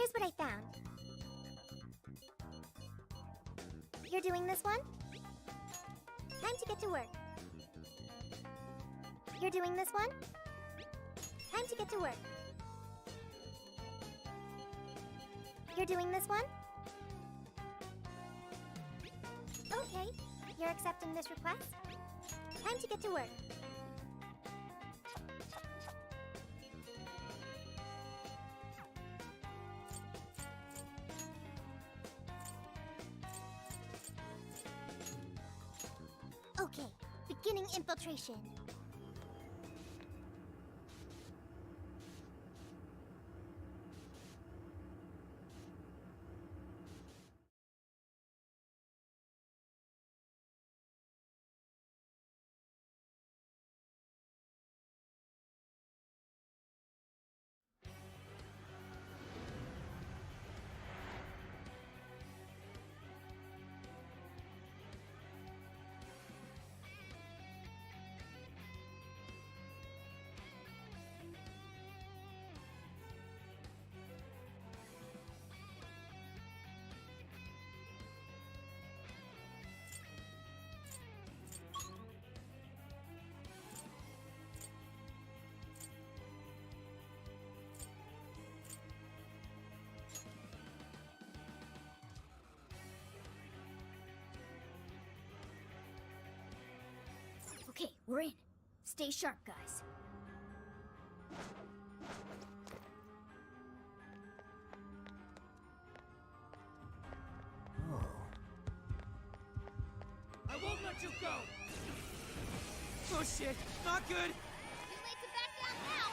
Here's what I found. You're doing this one? Time to get to work. You're doing this one? Time to get to work. You're doing this one? Okay, you're accepting this request? Time to get to work. Okay, beginning infiltration. Okay, we're in. Stay sharp, guys. I won't let you go! Oh shit, not good! Too late to back down now!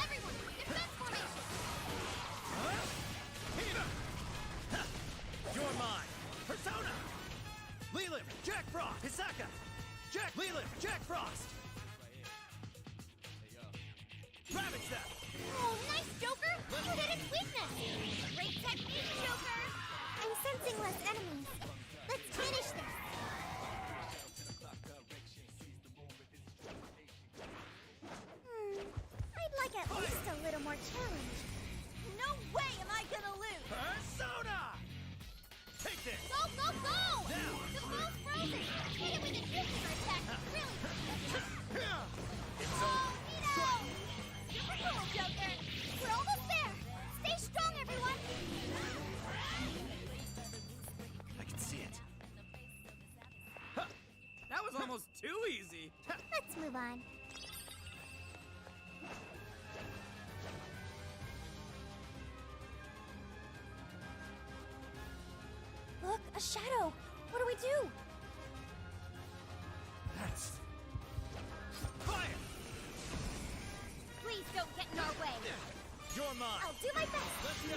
Everyone, defense formation! Huh? Peter! Ha! You're mine! Persona! Leland, Jack Frost! Hisaka! Jack Leland, Jack Frost! Ravage that! Oh, nice, Joker! You hit its weakness! Great technique, Joker! I'm sensing less enemies. Let's finish this! I'd like at least a little more challenge. No way am I gonna lose! Persona! Take this! Go, go, go! Now! The ball's frozen! Hit it with a nuclear attack! Really? It's Oh, over! Nito! Super cool, Joker! We're almost there! Stay strong, everyone! I can see it. That was almost too easy! Let's move on. Look, a shadow! What do we do? That's... Fire! Please don't get in our way! You're mine! I'll do my best! Let's go!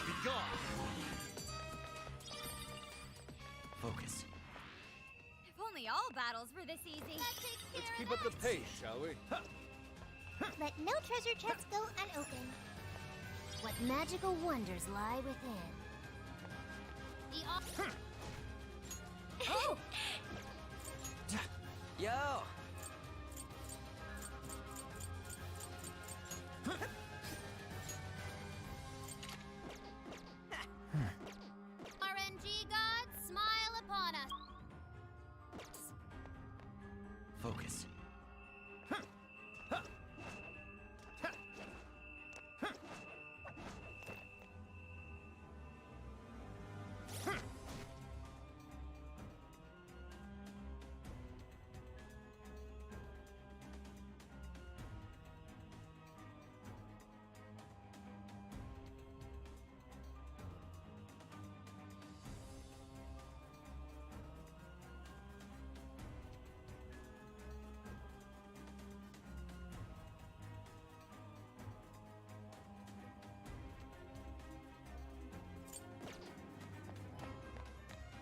Be gone! Focus. If only all battles were this easy. Let's keep up the pace, shall we? Let no treasure chests go unopened. What magical wonders lie within? The Oh! Yo! RNG gods, smile upon us. Focus.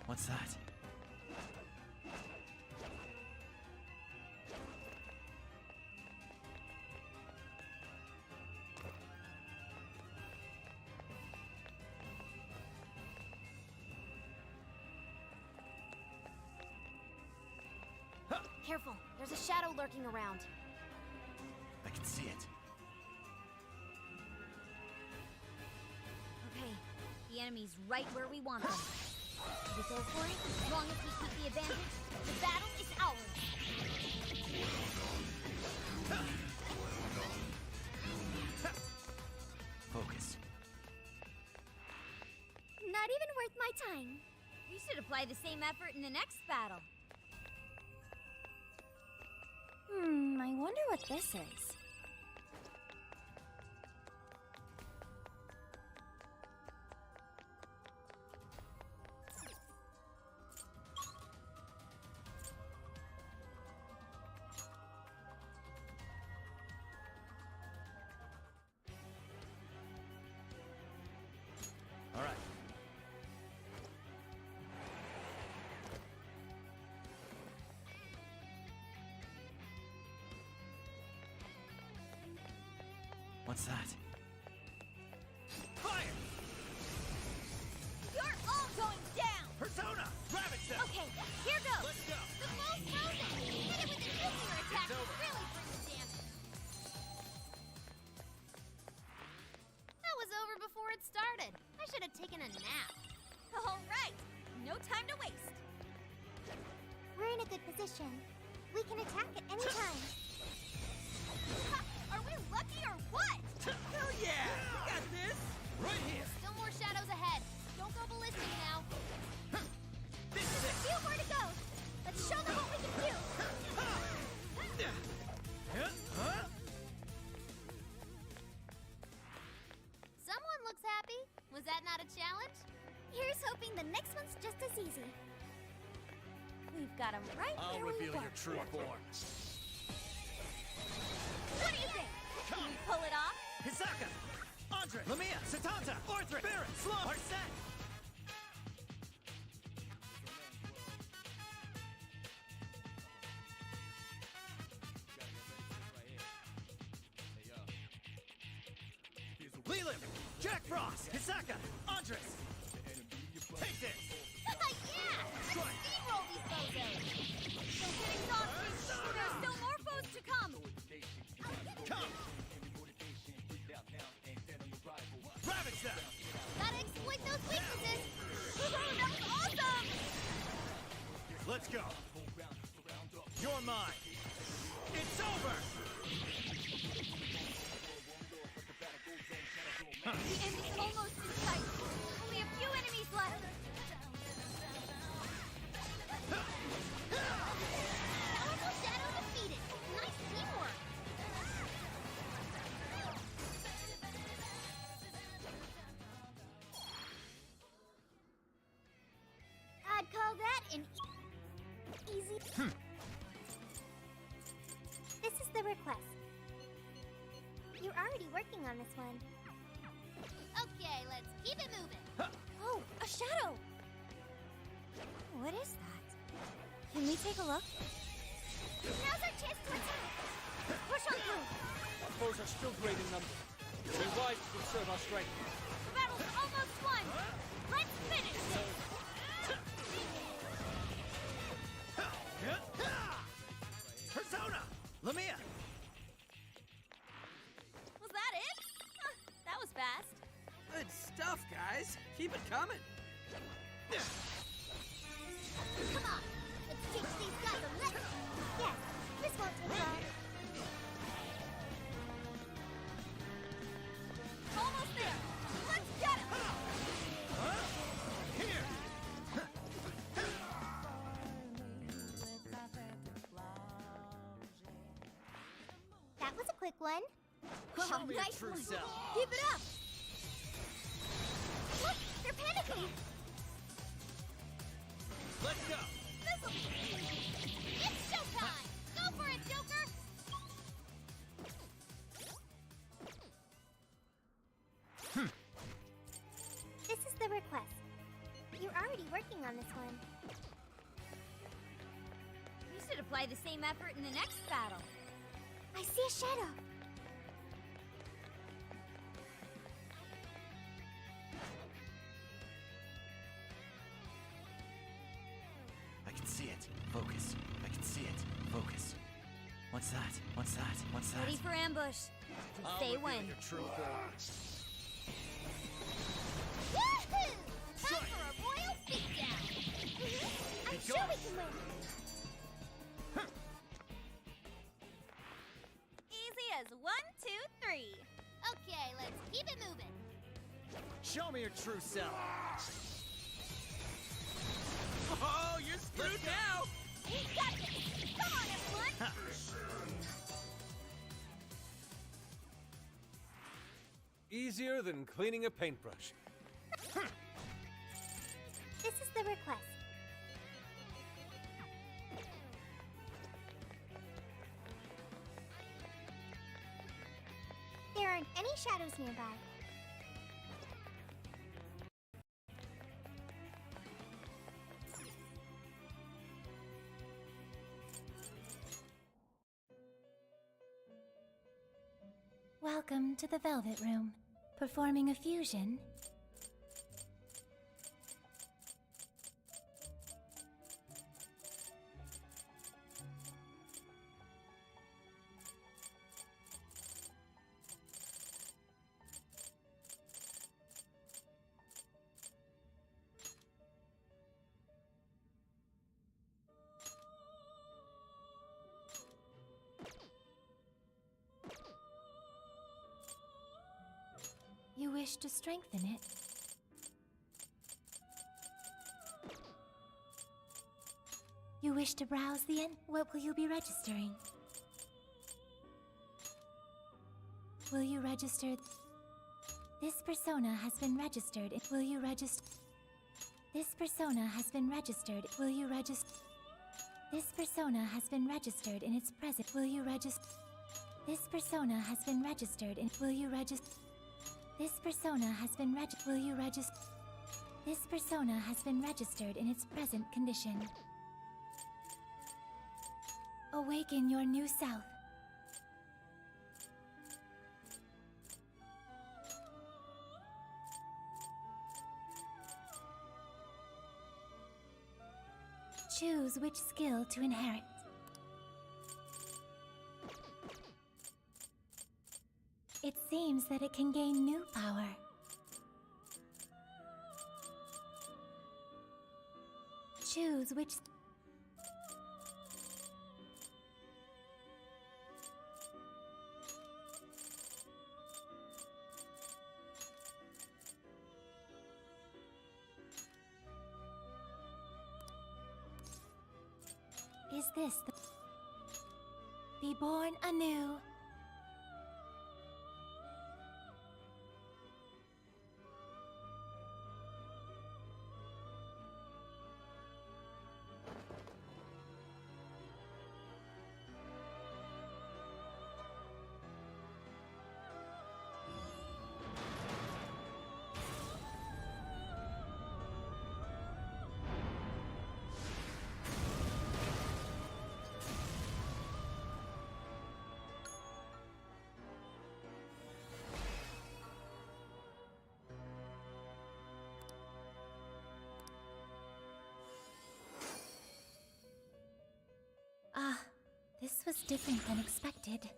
What's that? Careful, there's a shadow lurking around. I can see it. the enemies right where we want them. We go for it, as long as we keep the advantage, the battle is ours. Focus. Not even worth my time. We should apply the same effort in the next battle. I wonder what this is. All right. What's that? Fire! You're all going down! Persona! Rabbit Cell! Okay, here goes! Let's go! The bull's frozen! Hit it with a nuclear attack to over. really bring the damage. That was over before it started. I should have taken a nap. All right, no time to waste. We're in a good position. We can attack at any time. Ha, are we lucky or what? Hell yeah! We got this! Right here! Still more shadows ahead. Don't go ballistic now. This is it! Few more to go. Let's show them what we can do. Huh? Someone looks happy. Was that not a challenge? Here's hoping the next one's just as easy. We've got them right I'll where we reveal want. your true form. What do you think? Can we pull it off? Hisaka! Andre! Lamia! Satanta! Orthric! Barret! Slum! Arsene! Leland! Jack Frost! Hisaka! Andres! Take this! Yeah! Let's steamroll these bozos! Don't get exhausted. There are still more foes to come. Come! Rabbit Cell! Gotta exploit those weaknesses! That was awesome! Let's go! You're mine! It's over! The end is almost in sight. Only a few enemies left. Powerful Shadow defeated! Nice teamwork! I'd call that an easy... This is the request. You're already working on this one. Okay, let's keep it moving. Oh, a shadow! What is that? Can we take a look? Now's our chance to attack! Push on through! Our foes are still great in number. Be wise to conserve our strength. The battle's almost won. Let's finish this. Persona! Lamia! Was that it? Huh, that was fast. Good stuff, guys. Keep it coming. Come on! Let's teach these guys a lesson! Yes, this won't take long. Almost there. Let's get him. Here! That was a quick one. Show me your nice true one. self. Keep it up. Look, they're panicking! Let's go! It's showtime! Go for it, Joker! This is the request. You're already working on this one. We should apply the same effort in the next battle. I see a shadow. I can see it. Focus. I can see it. Focus. What's that? What's that? What's that? Ready for ambush. Just I'll say reveal when. your true form. Woohoo! Time for a royal beatdown! I'm sure we can win! Easy as 1, 2, 3. Okay, let's keep it moving. Show me your true self. Oh, you're screwed now! We got this! Come on, everyone! Easier than cleaning a paintbrush. This is the request. There aren't any shadows nearby. Welcome to the Velvet Room. Performing a fusion. You wish to strengthen it? You wish to browse the end? What will you be registering? Will you register? This persona has been registered. Will you register? This persona has been registered. Will you register? This persona has been registered in its present. Will you register? This persona has been registered in. Will you register? This persona has been Will you register? This persona has been registered in its present condition. Awaken your new self. Choose which skill to inherit. It seems that it can gain new power. Choose which... Is this the... Be born anew. Ah, this was different than expected.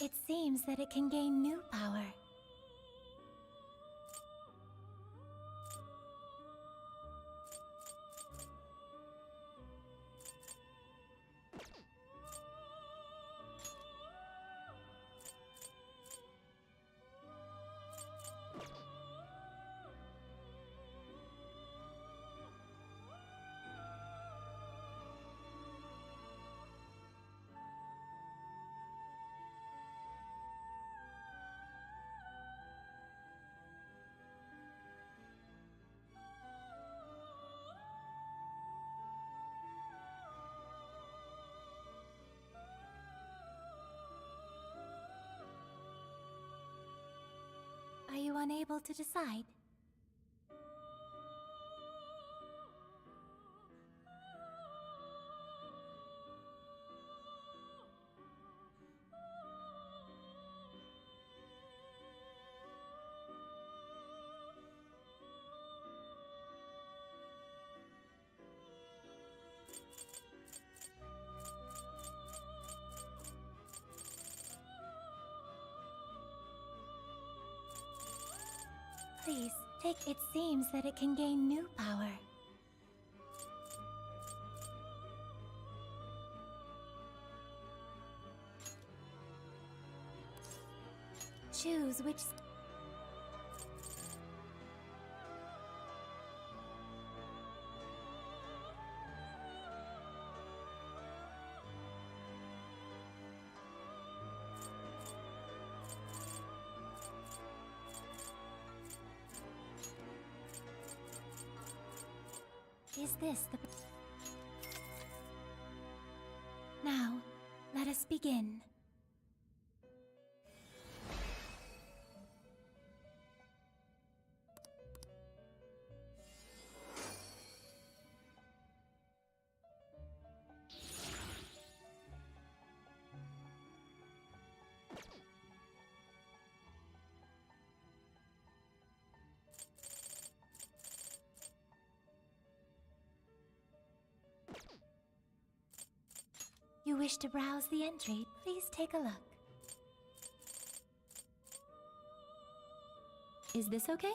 It seems that it can gain new power. unable to decide? Please, take. It seems that it can gain new power. Choose which. Is this the... Now, let us begin. You wish to browse the entry? Please take a look. Is this okay?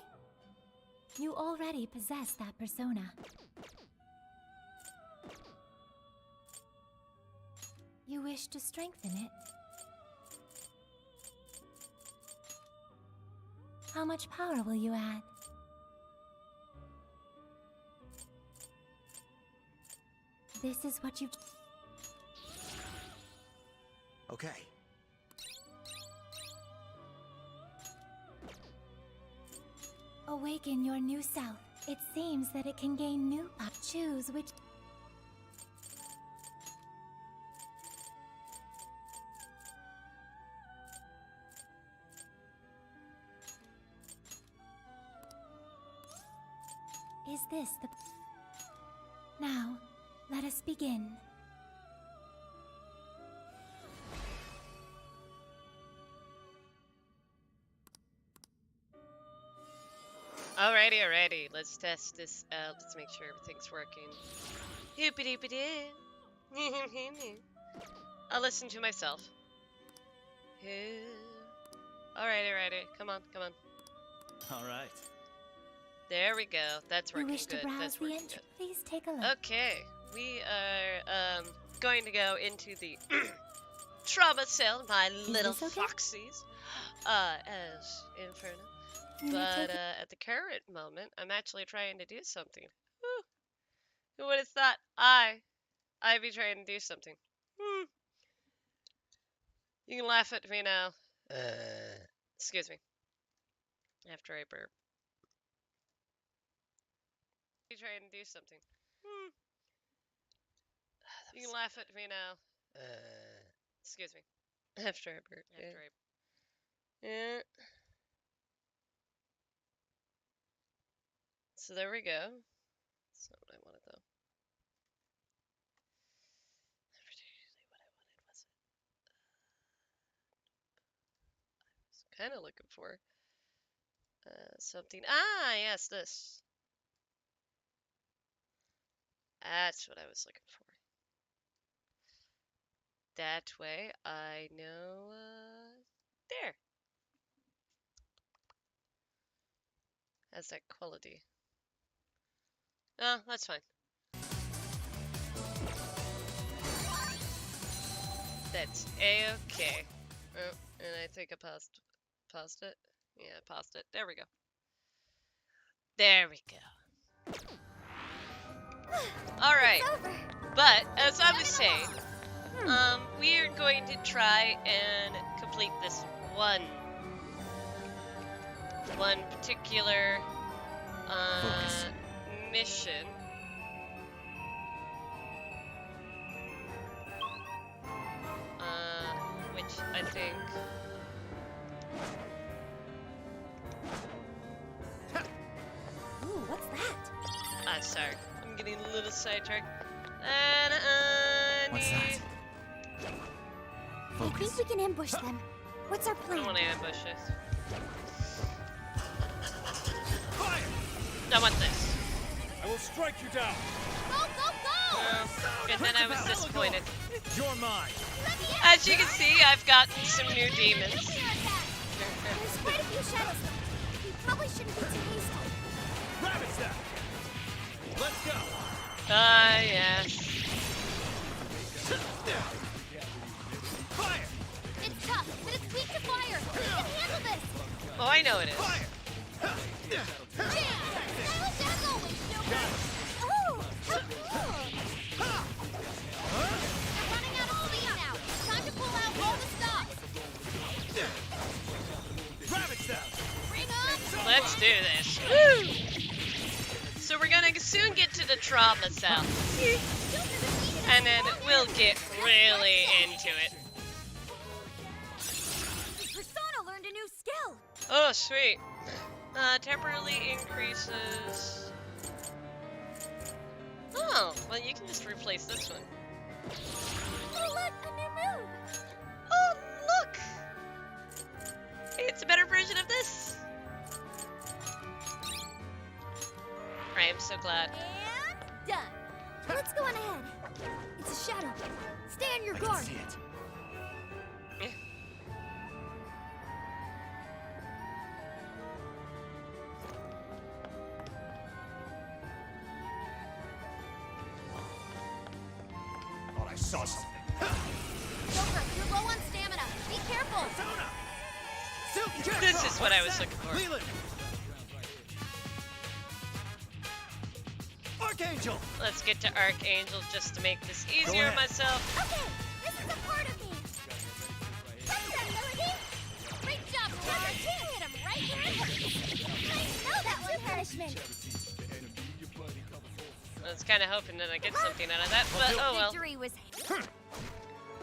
You already possess that persona. You wish to strengthen it? How much power will you add? This is what you... Okay. Awaken your new self. It seems that it can gain new power. Choose which... Is this the... Now, let us begin. Alrighty, let's test this out. Let's make sure everything's working. I'll listen to myself. Alrighty, come on. Alright. There we go. That's You working wish to good. browse That's the working entry? good. Please take a look. Okay, we are going to go into the Trauma Cell, my little this okay? foxies, as Inferno. You may But take it. at the current moment, I'm actually trying to do something. Whew. Who would have thought I'd be trying to do something? You can laugh at me now. Excuse me. After I burp. Be trying to do something. You can laugh at me now. Excuse me. After I burp. Yeah. So there we go. That's not what I wanted though. Not particularly what I wanted, was it? I was kind of looking for something. Ah, yes, this. That's what I was looking for. That way, I know. There. Has that quality. Oh, that's fine. That's a-okay. Oh, and I think I paused it. Yeah, I paused it. There we go. There we go. Alright. But, as I was saying, we are going to try and complete this one particular Focus. mission. Which I think sorry. I'm getting a little sidetracked. And I What's need... that? I Focus. think we can ambush them. What's our I plan? don't want to ambush this. Fire! I want this. I will strike you down. Go, go, go! And then I was disappointed. You're mine. Let me in! As you can see, I've gotten some new demons. There's quite a few shadows. We probably shouldn't be too hasty. Ravage them. Let's go. Ah, yes. Fire! It's tough, but it's weak to fire. We can handle this. Oh, I know it is. Fire! Jam! Silence as always, Joker. Oh, how cool! We're running out of steam now. Time to pull out all the stops. Ravage them. Bring on! Let's do this. Woo! So we're gonna soon get to the trauma cell. And then we'll get really into it. Persona learned a new skill. Oh, sweet. Temporarily increases... Oh, well you can just replace this one. Oh, look, a new move. Oh, look! It's a better version of this. I am so glad. And done. Let's go on ahead. It's a shadow. Stay on your I can guard. see it. Eh. Thought I saw something. Joker, you're low on stamina. Be careful. Persona! Silky cat This drop. is what I was looking for. Leland. Archangel! Let's get to Archangel just to make this easier on ahead. myself. Okay, this is a part of me. That's that, Melody. Great job, Trevor. Hit him right where it hurts. I know that one punishment. I was kind of hoping that I get something out of that, but oh well. Victory was handed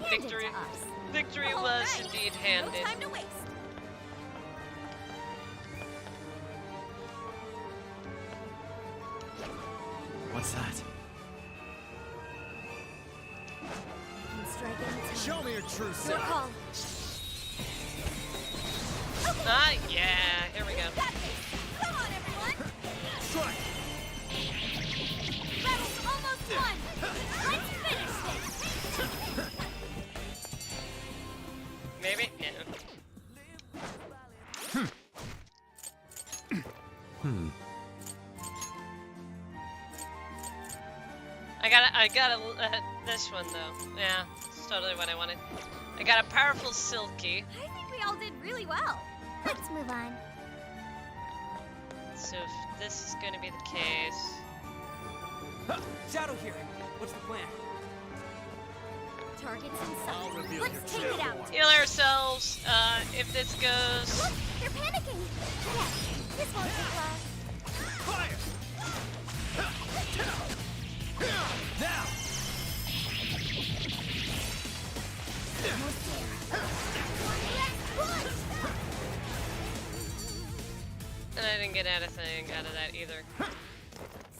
Victory. to us. Victory All was right. indeed No handed. time to waste. What's that? You can strike anytime. Show me your true Your self. call. Ah, yeah, here we go. Got this. Come on, everyone. Strike! Battle's almost won. Let's finish this. Maybe? No. I got this one though. Yeah, it's totally what I wanted. I got a powerful Silky. I think we all did really well. Let's move on. So if this is going to be the case, Shadow here. What's the plan? Target's I'll inside. reveal Let's your take true it out. heal ourselves. If this goes, Look, they're panicking. Yeah, this won't take long. Fire! Now! and I didn't get anything out of that either.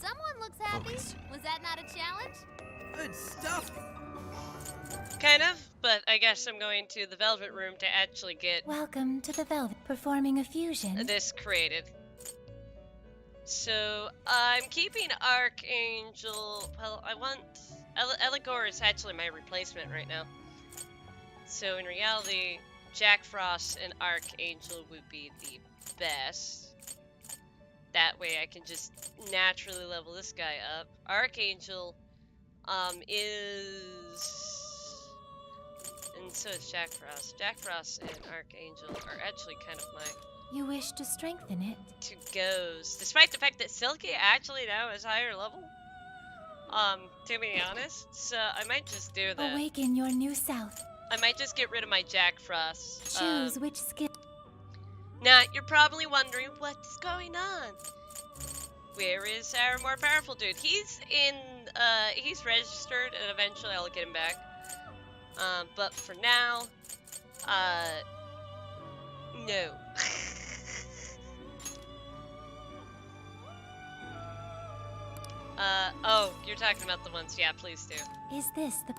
Someone looks happy. Focus. Was that not a challenge? Good stuff. Kind of, but I guess I'm going to the Velvet Room to actually get Welcome to the Velvet, performing a fusion. this created. So I'm keeping Archangel. Well, I want Eligor is actually my replacement right now. So in reality, Jack Frost and Archangel would be the best. That way I can just naturally level this guy up. Archangel is, and so is Jack Frost. Jack Frost and Archangel are actually kind of my You wish to strengthen it. two goes, despite the fact that Silky actually now is higher level. To be honest, so I might just do that. Awaken your new self. I might just get rid of my Jack Frost. Choose which skill. Now you're probably wondering what's going on. Where is our more powerful dude? He's in. He's registered, and eventually I'll get him back. But for now, no. you're talking about the ones, yeah, please do. Is this the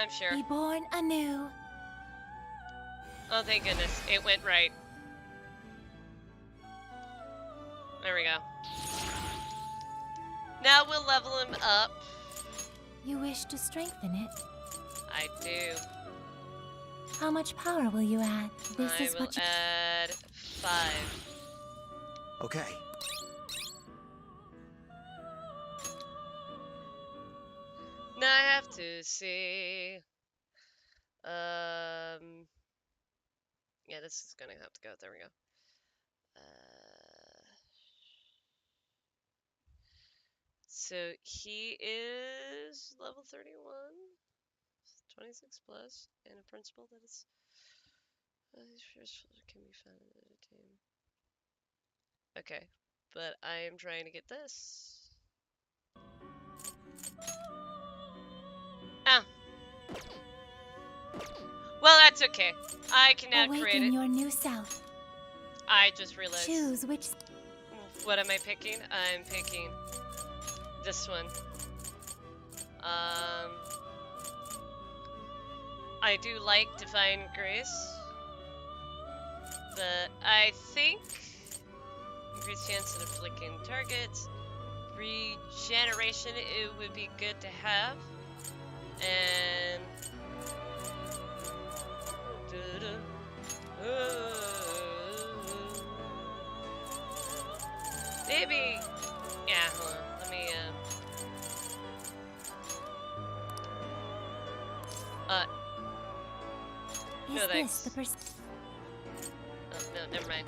I'm sure. be born anew? Oh, thank goodness. It went right. There we go. Now we'll level him up. You wish to strengthen it? I do. How much power will you add? This I is will what you add 5. Okay. Now I have to see. Yeah, this is gonna have to go. There we go. So he is level 31, 26 plus, and a principal that is. Can be found in the team. Okay, but I am trying to get this. Ah. Well, that's okay. I can now create awaken it. your new self. I just realized. Choose which. What am I picking? I'm picking this one. I do like Divine Grace, but I think increased chance of afflicting targets. Regeneration, it would be good to have, and maybe, yeah, hold on, let me, Is no this thanks. the person? Oh, no, never mind.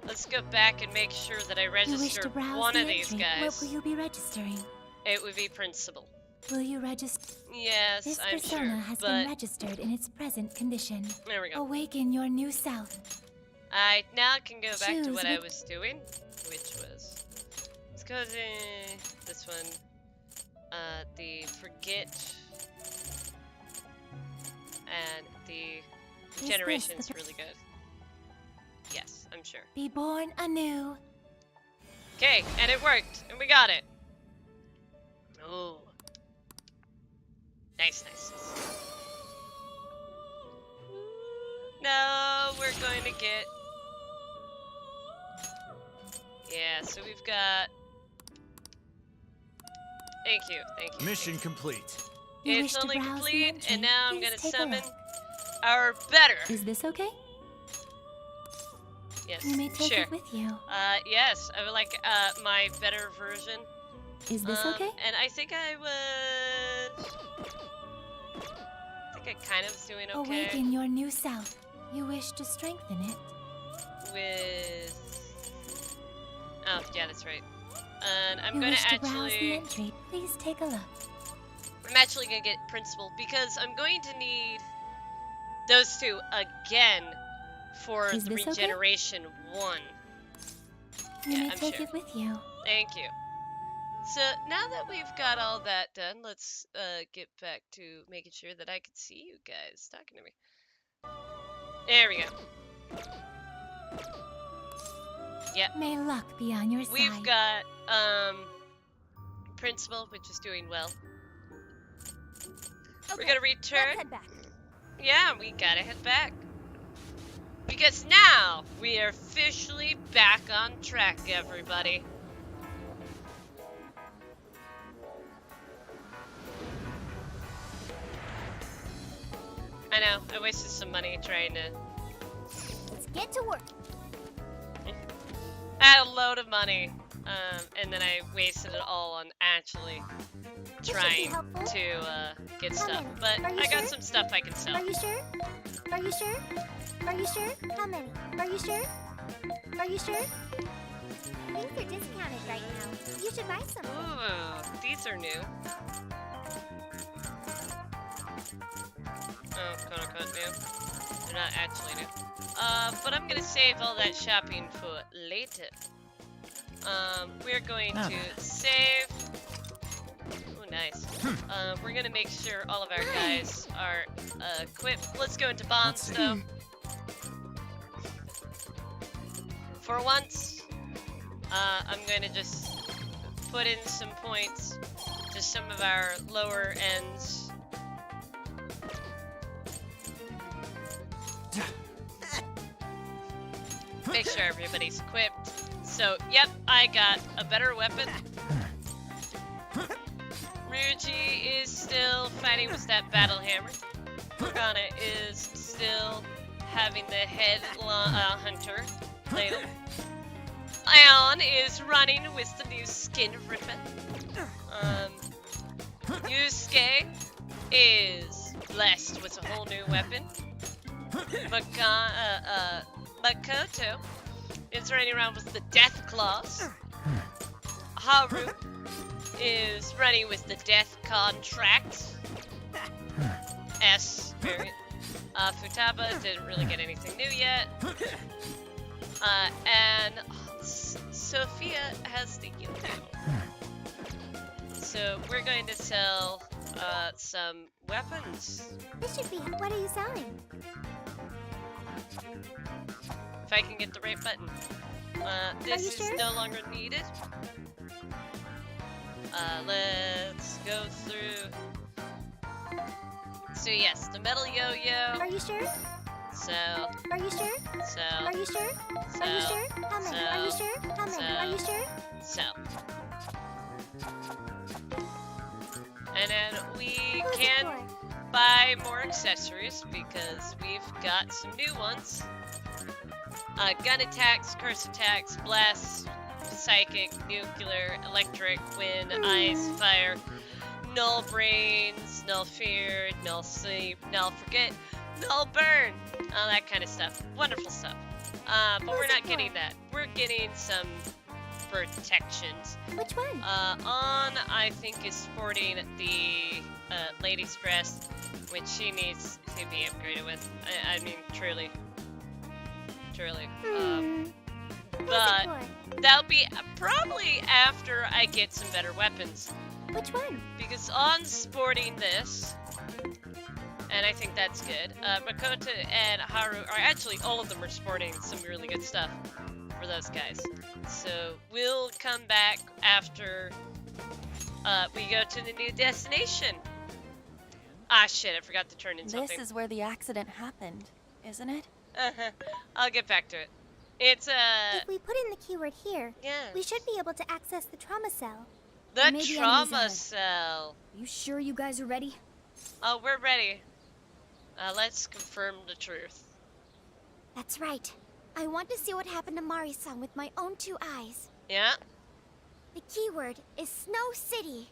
Let's go back and make sure that I You wish register to browse one the of these entry. What guys. will you be registering? It would be Principal. Will you register? Yes, This I'm persona sure, has but been registered in its present condition. there we go. Awaken your new self. I now can go back to Choose what I which- was doing, which was let's go to this one. The forget and the this generation the is really good. Yes, I'm sure. Be born anew. Okay, and it worked, and we got it. Oh, nice, nice. No, we're going to get. Yeah, so we've got. Thank you. Mission complete. You It's wish to only browse the complete, entry. and now I'm Please gonna take a summon look. our better. Is this okay? Yes, You may take sure. it with you. Yes, I would like my better version. Is this okay? And I think I was. I think I kind of was doing okay Awaken your new self. You wish to strengthen it. with. Oh, yeah, that's right. And I'm You gonna wish to browse the actually. entry. Please take a look. I'm actually gonna get Principal because I'm going to need those two again for Is the this okay? regeneration 1. You Yeah, may I'm take sure. it with you. Thank you. So now that we've got all that done, let's get back to making sure that I can see you guys talking to me. There we go. Yep. May luck be on your We've side. got Principal, which is doing well. We're gonna return. Let's head back. Yeah, we gotta head back. Because now we are officially back on track, everybody. I know, I wasted some money trying to. Let's get to work. I had a load of money, and then I wasted it all on actually should be trying helpful. to get How stuff. many? But Are you I got sure? some stuff I can sell. Are you sure? Are you sure? Are you sure? How many? Are you sure? Are you sure? Things are discounted right now. You should buy some. Ooh, these are new. Oh, quote unquote new. They're not actually new. But I'm gonna save all that shopping for later. We're going to save. Ooh, nice. We're gonna make sure all of our guys are equipped. Let's go into bombs though. For once, I'm going to just put in some points to some of our lower ends. Make sure everybody's equipped. So, yep, I got a better weapon. Ryuji is still fighting with that battle hammer. Morgana is still having the head hunter ladle. Ion is running with the new skin ribbon. Yusuke is blessed with a whole new weapon. Makoto is running around with the death claws. Haru is running with the death contract. S variant. Futaba didn't really get anything new yet. And Sophia has the yo-yo. So we're going to sell some weapons. This should be. What are you selling? If I can get the right button. This is no longer needed. Let's go through. So yes, the metal yo-yo. Are you sure? So. Are you sure? So. Are you sure? So. Are you sure? How many? Are you sure? How many? Are you sure? So. And then we Who's it can for? buy more accessories because we've got some new ones. Gun attacks, curse attacks, blast, psychic, nuclear, electric, wind, ice, fire, null brains, null fear, null sleep, null forget, null burn, all that kind of stuff. Wonderful stuff. But we're not getting that. We're getting some protections. Which one? On, I think, is sporting the lady's breast, which she needs to be upgraded with. I mean, truly. But that'll be probably after I get some better weapons. Which one? Because on sporting this, and I think that's good, Makoto and Haru are actually, all of them are sporting some really good stuff for those guys. So we'll come back after we go to the new destination. Ah, shit, I forgot to turn in something. This is where the accident happened, isn't it? I'll get back to it. It's If we put in the keyword here, yes. we should be able to access the trauma cell. The Maybe trauma enemies cell. You sure you guys are ready? Oh, we're ready. Let's confirm the truth. That's right. I want to see what happened to Mari-san with my own 2 eyes. Yeah? The keyword is Snow City.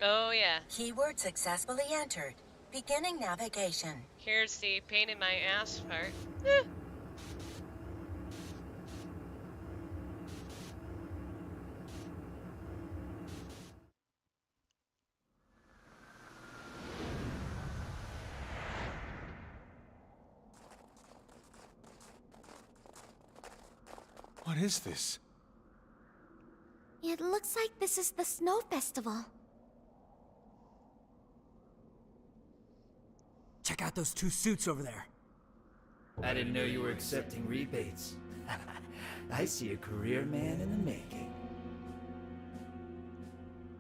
Oh, yeah. Keyword successfully entered. Beginning navigation. Here's the pain in my ass part. What is this? It looks like this is the Snow Festival. Check out those 2 suits over there. I didn't know you were accepting rebates. I see a career man in the making.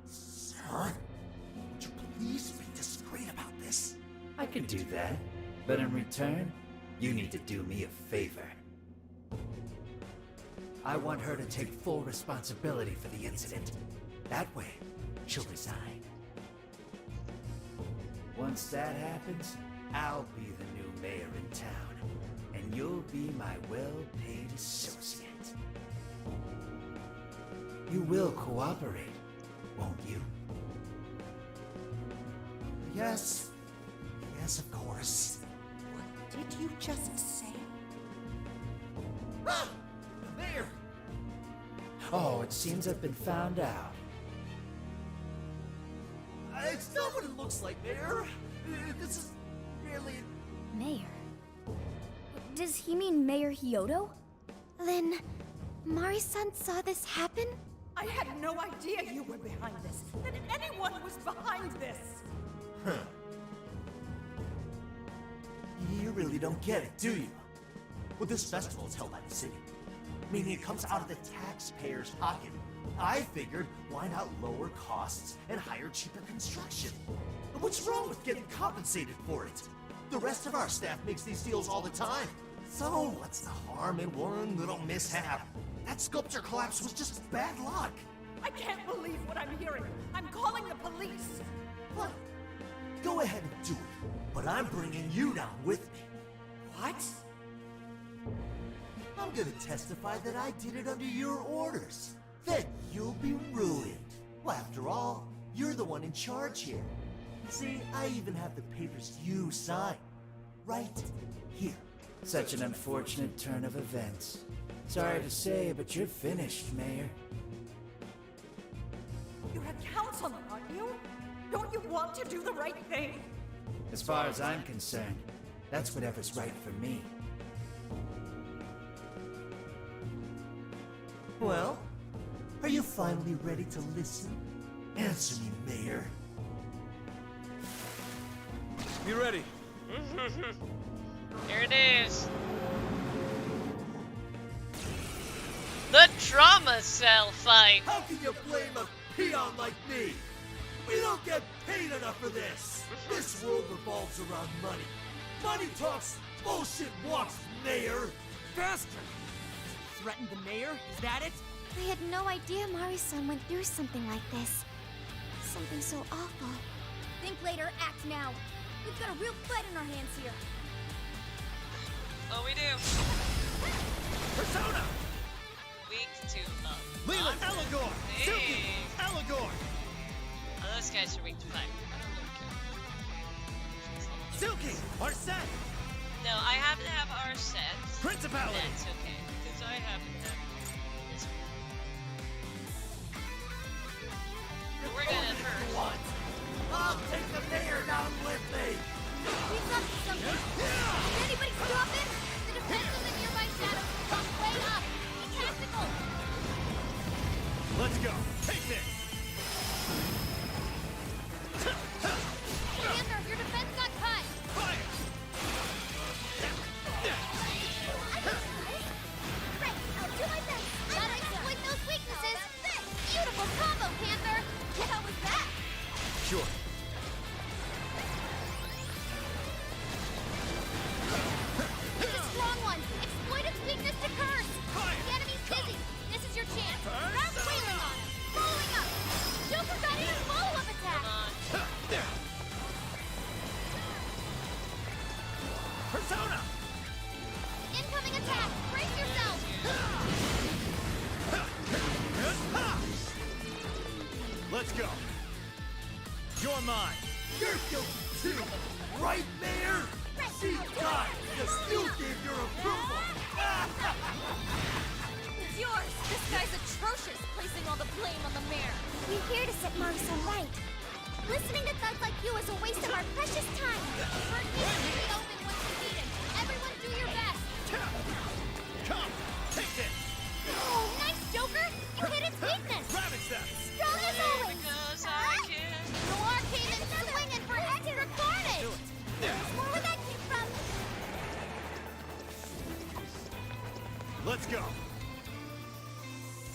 Sir, would you please be discreet about this? I could do that, but in return, you need to do me a favor. I want her to take full responsibility for the incident. That way, she'll resign. Once that happens, I'll be the new mayor in town, and you'll be my well-paid associate. You will cooperate, won't you? Yes. Yes, of course. What did you just say? Ah! The mayor! Oh, it seems I've been found out. It's not what it looks like, Mayor. This is merely... Mayor? Does he mean Mayor Hyodo? Then, Mari-san saw this happen? I had no idea you were behind this, that anyone was behind this. Huh. You really don't get it, do you? Well, this festival is held by the city, meaning it comes out of the taxpayers' pocket, I figured, why not lower costs and hire cheaper construction? What's wrong with getting compensated for it? The rest of our staff makes these deals all the time. So what's the harm in one little mishap? That sculpture collapse was just bad luck. I can't believe what I'm hearing. I'm calling the police. What? Go ahead and do it, but I'm bringing you down with me. What? I'm gonna testify that I did it under your orders. Then you'll be ruined. Well, after all, you're the one in charge here. See, I even have the papers you signed. Right here. Such an unfortunate turn of events. Sorry to say, but you're finished, Mayor. You're a councilman, aren't you? Don't you want to do the right thing? As far as I'm concerned, that's whatever's right for me. Well, are you finally ready to listen? Answer me, Mayor. Be ready. Here it is. The Trauma Cell fight. How can you blame a peon like me? We don't get paid enough for this. This world revolves around money. Money talks, bullshit walks, Mayor. Bastard! Threatened the mayor? Is that it? I had no idea Mari-san went through something like this. Something so awful. Think later, act now. We've got a real fight in our hands here. Oh, we do. Persona! Weak to Leland! Eligor! Silky! Eligor! Oh, those guys are weak to fire. I don't really care. Silky! Arsene! No, I happen to have our set. Principality! That's okay, because I happen to have this one. We're gonna first. I'll take the mayor down with me. We've got something. Can anybody stop it? The defenses in nearby shadows come way up. Be tactical. Let's go! Take this! Panther, your defense got cut. Fire! Right, I'll do my best. Gotta exploit those weaknesses. Beautiful combo, Panther. How was that? Sure. It's a strong one. Exploit its weakness to curse. Fire! The enemy's busy. This is your chance. Start wailing on him. Following up. Joker got in a follow-up attack. There! Persona! Incoming attack. Brace yourself. Let's go! You're mine! You're guilty too, right, Mayor? She died because you gave your approval. It's yours. This guy's atrocious, placing all the blame on the mayor. We're here to set Mari-san right. Listening to thugs like you is a waste of our precious time. Hurt needs to be open once you need him. Everyone do your best. Come! Take this! Oh, nice, Joker! You hit its weakness! Ravage them! Strong as always! Because I can. Noir came in swinging for extra carnage! More where that came from. Let's go!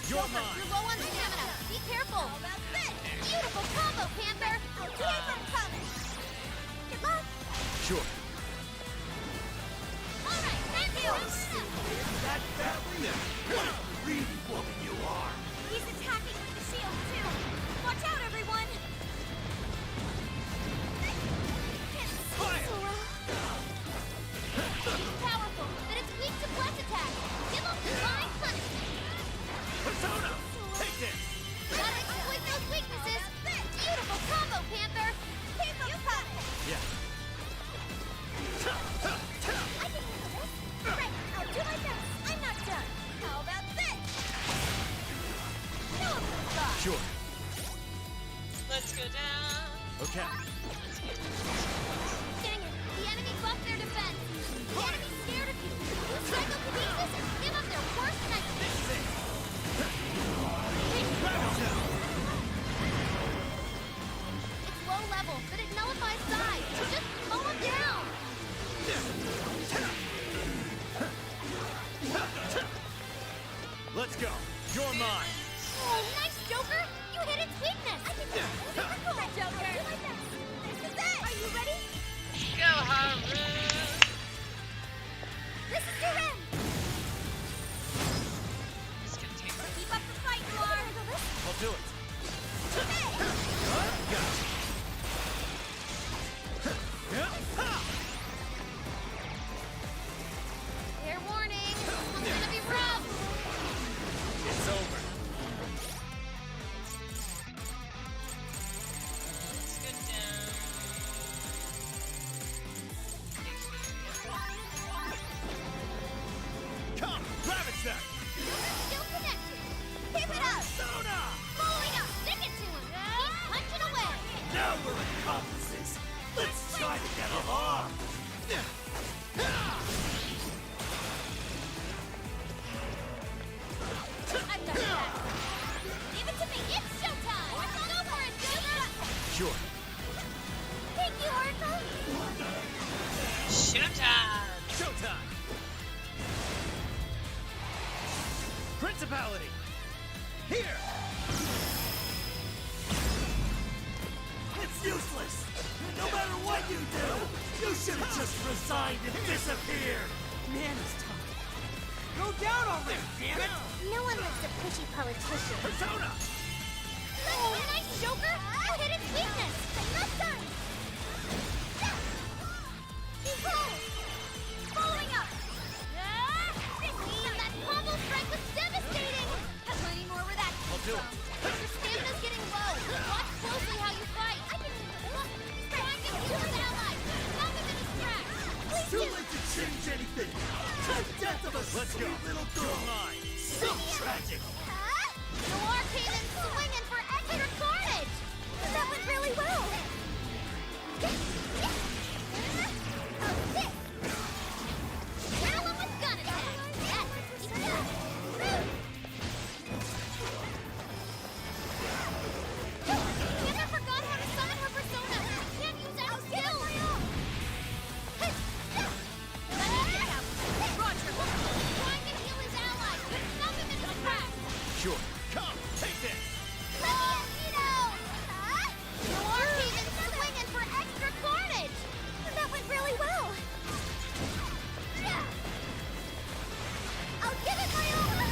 You're Joker, mine! you're low on stamina. Be careful. Beautiful combo, Panther. Keep them coming. Good luck. Sure. All right, thank you. That family? What a greedy woman you are. He's attacking with the shield too. Watch out, everyone. Fire! He's powerful, but it's weak to bless attack. Give him divine punishment. Persona! Take this! Gotta exploit those weaknesses. Beautiful combo, Panther. Keep them coming. Yeah. I can handle this. Right, I'll do my best. I'm not done. How about this? No, Sure. Let's go down. Okay. Dang it, the enemy buffed their defense. The enemy's scared of you. Use psychokinesis and give up their worst nightmare. It's low level, but it nullifies size. Just mow them down. Let's go. You're mine. Oh, nice municipality! Here! It's useless! No matter what you do, you should have just resigned and disappeared! Man, it's tough. Go down already, damn it! No one likes a pushy politician. Persona! Oh, nice, Joker! You hit its weakness! Left side! Behold! Following up! That combo strike was devastating! Have any more where that I'll do it. Your stamina's getting low. Watch closely how you fight. I can look. Trying to heal his ally. Knock him in his tracks. Please Too do. late to change anything! The death of a sweet little girl! So tragic! Noir came in swinging for extra carnage. That went really well! Adrenaline with gun attack. Never forgot how to summon her persona. Can't use that skill. Roger. Trying to heal his ally. Knock him into the crack. Sure. Come, take this! Noir came in swinging for extra carnage. That went really well! I'll give it my all!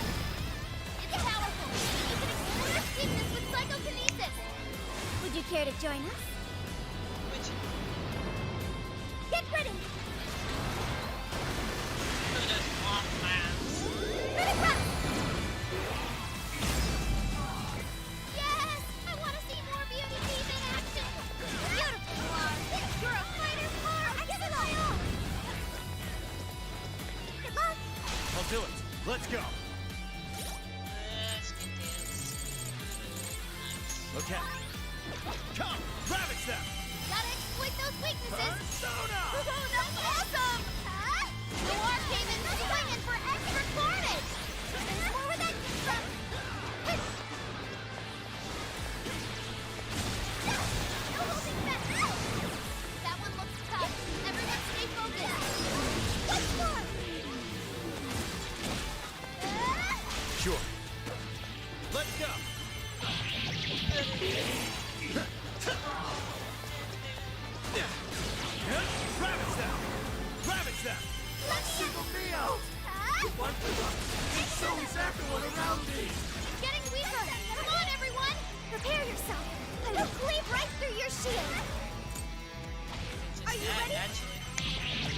It's powerful! You can explore its weakness with psychokinesis! Would you care to join us? Which Get ready! who does Mothman's? Ready, run! Yes! I want to see more beauty teeth in action! Beautiful you are! You're a fighter's heart! I'll give it my all! Good luck! I'll do it. Let's go. Let's get this. Okay. Come, ravage them! Gotta exploit those weaknesses! Persona! Oh, that's awesome! Noir came in swinging for extra carnage! More where that came from! No holding back! That one looks tough. Everyone stay focused. What's more? Sure. Let's go! Ravage them! Ravage them! Single me out! What the? It's always everyone around me! Getting weaker! Come on, everyone! Prepare yourself! I will cleave right through your shield! Are you ready? Actually.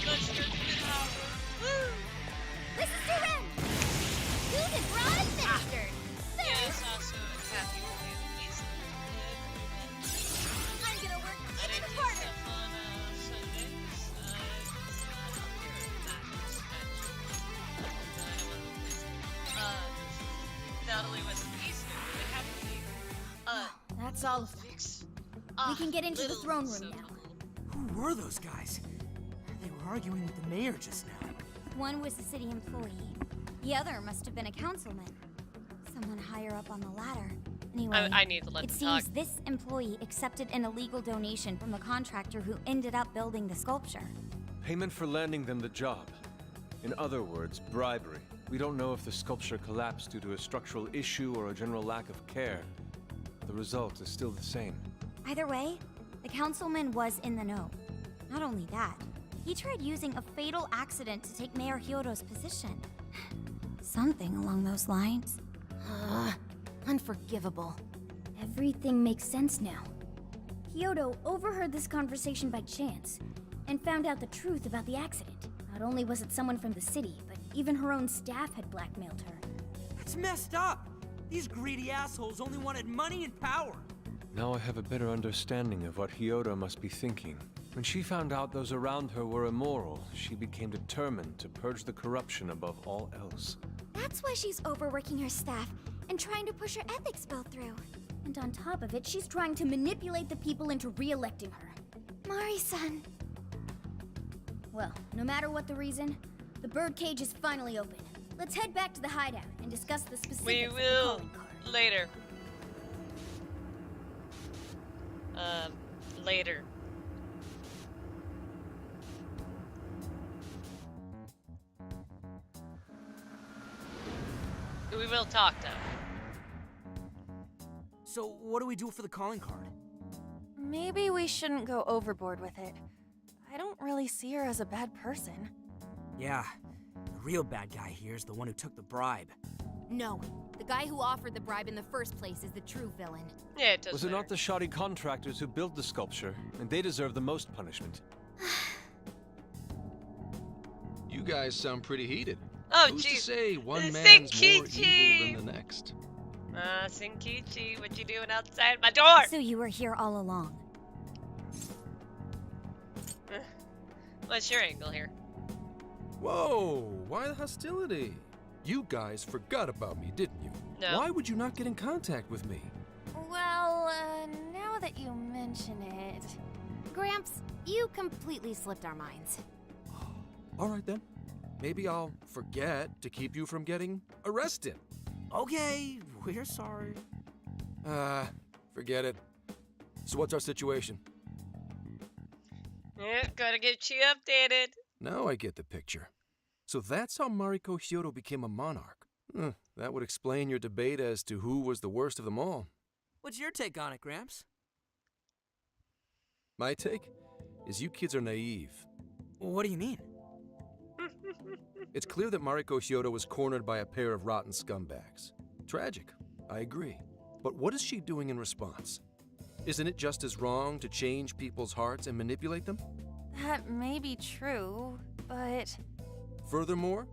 Let's go to the tower. Woo! This is your end! Good and broad administered! Yes, also happy with I'm gonna work I in did the do corner! stuff on Sundays. Not only was it Easter, but it happened to be That's all of them. fix. We can get into the little throne room so now. cool. Who were those guys? They were arguing with the mayor just now. One was a city employee. The other must have been a councilman. Someone higher up on the ladder. Anyway, I need to let it them seems talk. this employee accepted an illegal donation from the contractor who ended up building the sculpture. Payment for landing them the job. In other words, bribery. We don't know if the sculpture collapsed due to a structural issue or a general lack of care. The result is still the same. Either way, the councilman was in the know. Not only that, he tried using a fatal accident to take Mayor Hyodo's position. Something along those lines. Unforgivable. Everything makes sense now. Hyodo overheard this conversation by chance and found out the truth about the accident. Not only was it someone from the city, but even her own staff had blackmailed her. That's messed up! These greedy assholes only wanted money and power! Now I have a better understanding of what Hyodo must be thinking. When she found out those around her were immoral, she became determined to purge the corruption above all else. That's why she's overworking her staff and trying to push her ethics bill through. And on top of it, she's trying to manipulate the people into re-electing her. Mari-san. Well, no matter what the reason, the birdcage is finally open. Let's head back to the hideout and discuss the specifics We of the will calling card. later. Later. we will talk though. So what do we do for the calling card? Maybe we shouldn't go overboard with it. I don't really see her as a bad person. Yeah, the real bad guy here is the one who took the bribe. No, the guy who offered the bribe in the first place is the true villain. Yeah, it does. Was it not the shoddy contractors who built the sculpture? And they deserve the most punishment. You guys sound pretty heated. Oh, Who's geez. to say one It's man's more Senkichi. evil than the next? Senkichi, what you doing outside my door? So you were here all along. What's your angle here? Whoa, why the hostility? You guys forgot about me, didn't you? No. Why would you not get in contact with me? Well, now that you mention it... Gramps, you completely slipped our minds. All right then. Maybe I'll forget to keep you from getting arrested. Okay, we're sorry. Forget it. So what's our situation? Yeah, gotta get you updated. Now I get the picture. So that's how Mariko Hyodo became a monarch. That would explain your debate as to who was the worst of them all. What's your take on it, Gramps? My take is you kids are naive. What do you mean? It's clear that Mariko Hyodo was cornered by a pair of rotten scumbags. Tragic, I agree. But what is she doing in response? Isn't it just as wrong to change people's hearts and manipulate them? That may be true, but... Furthermore,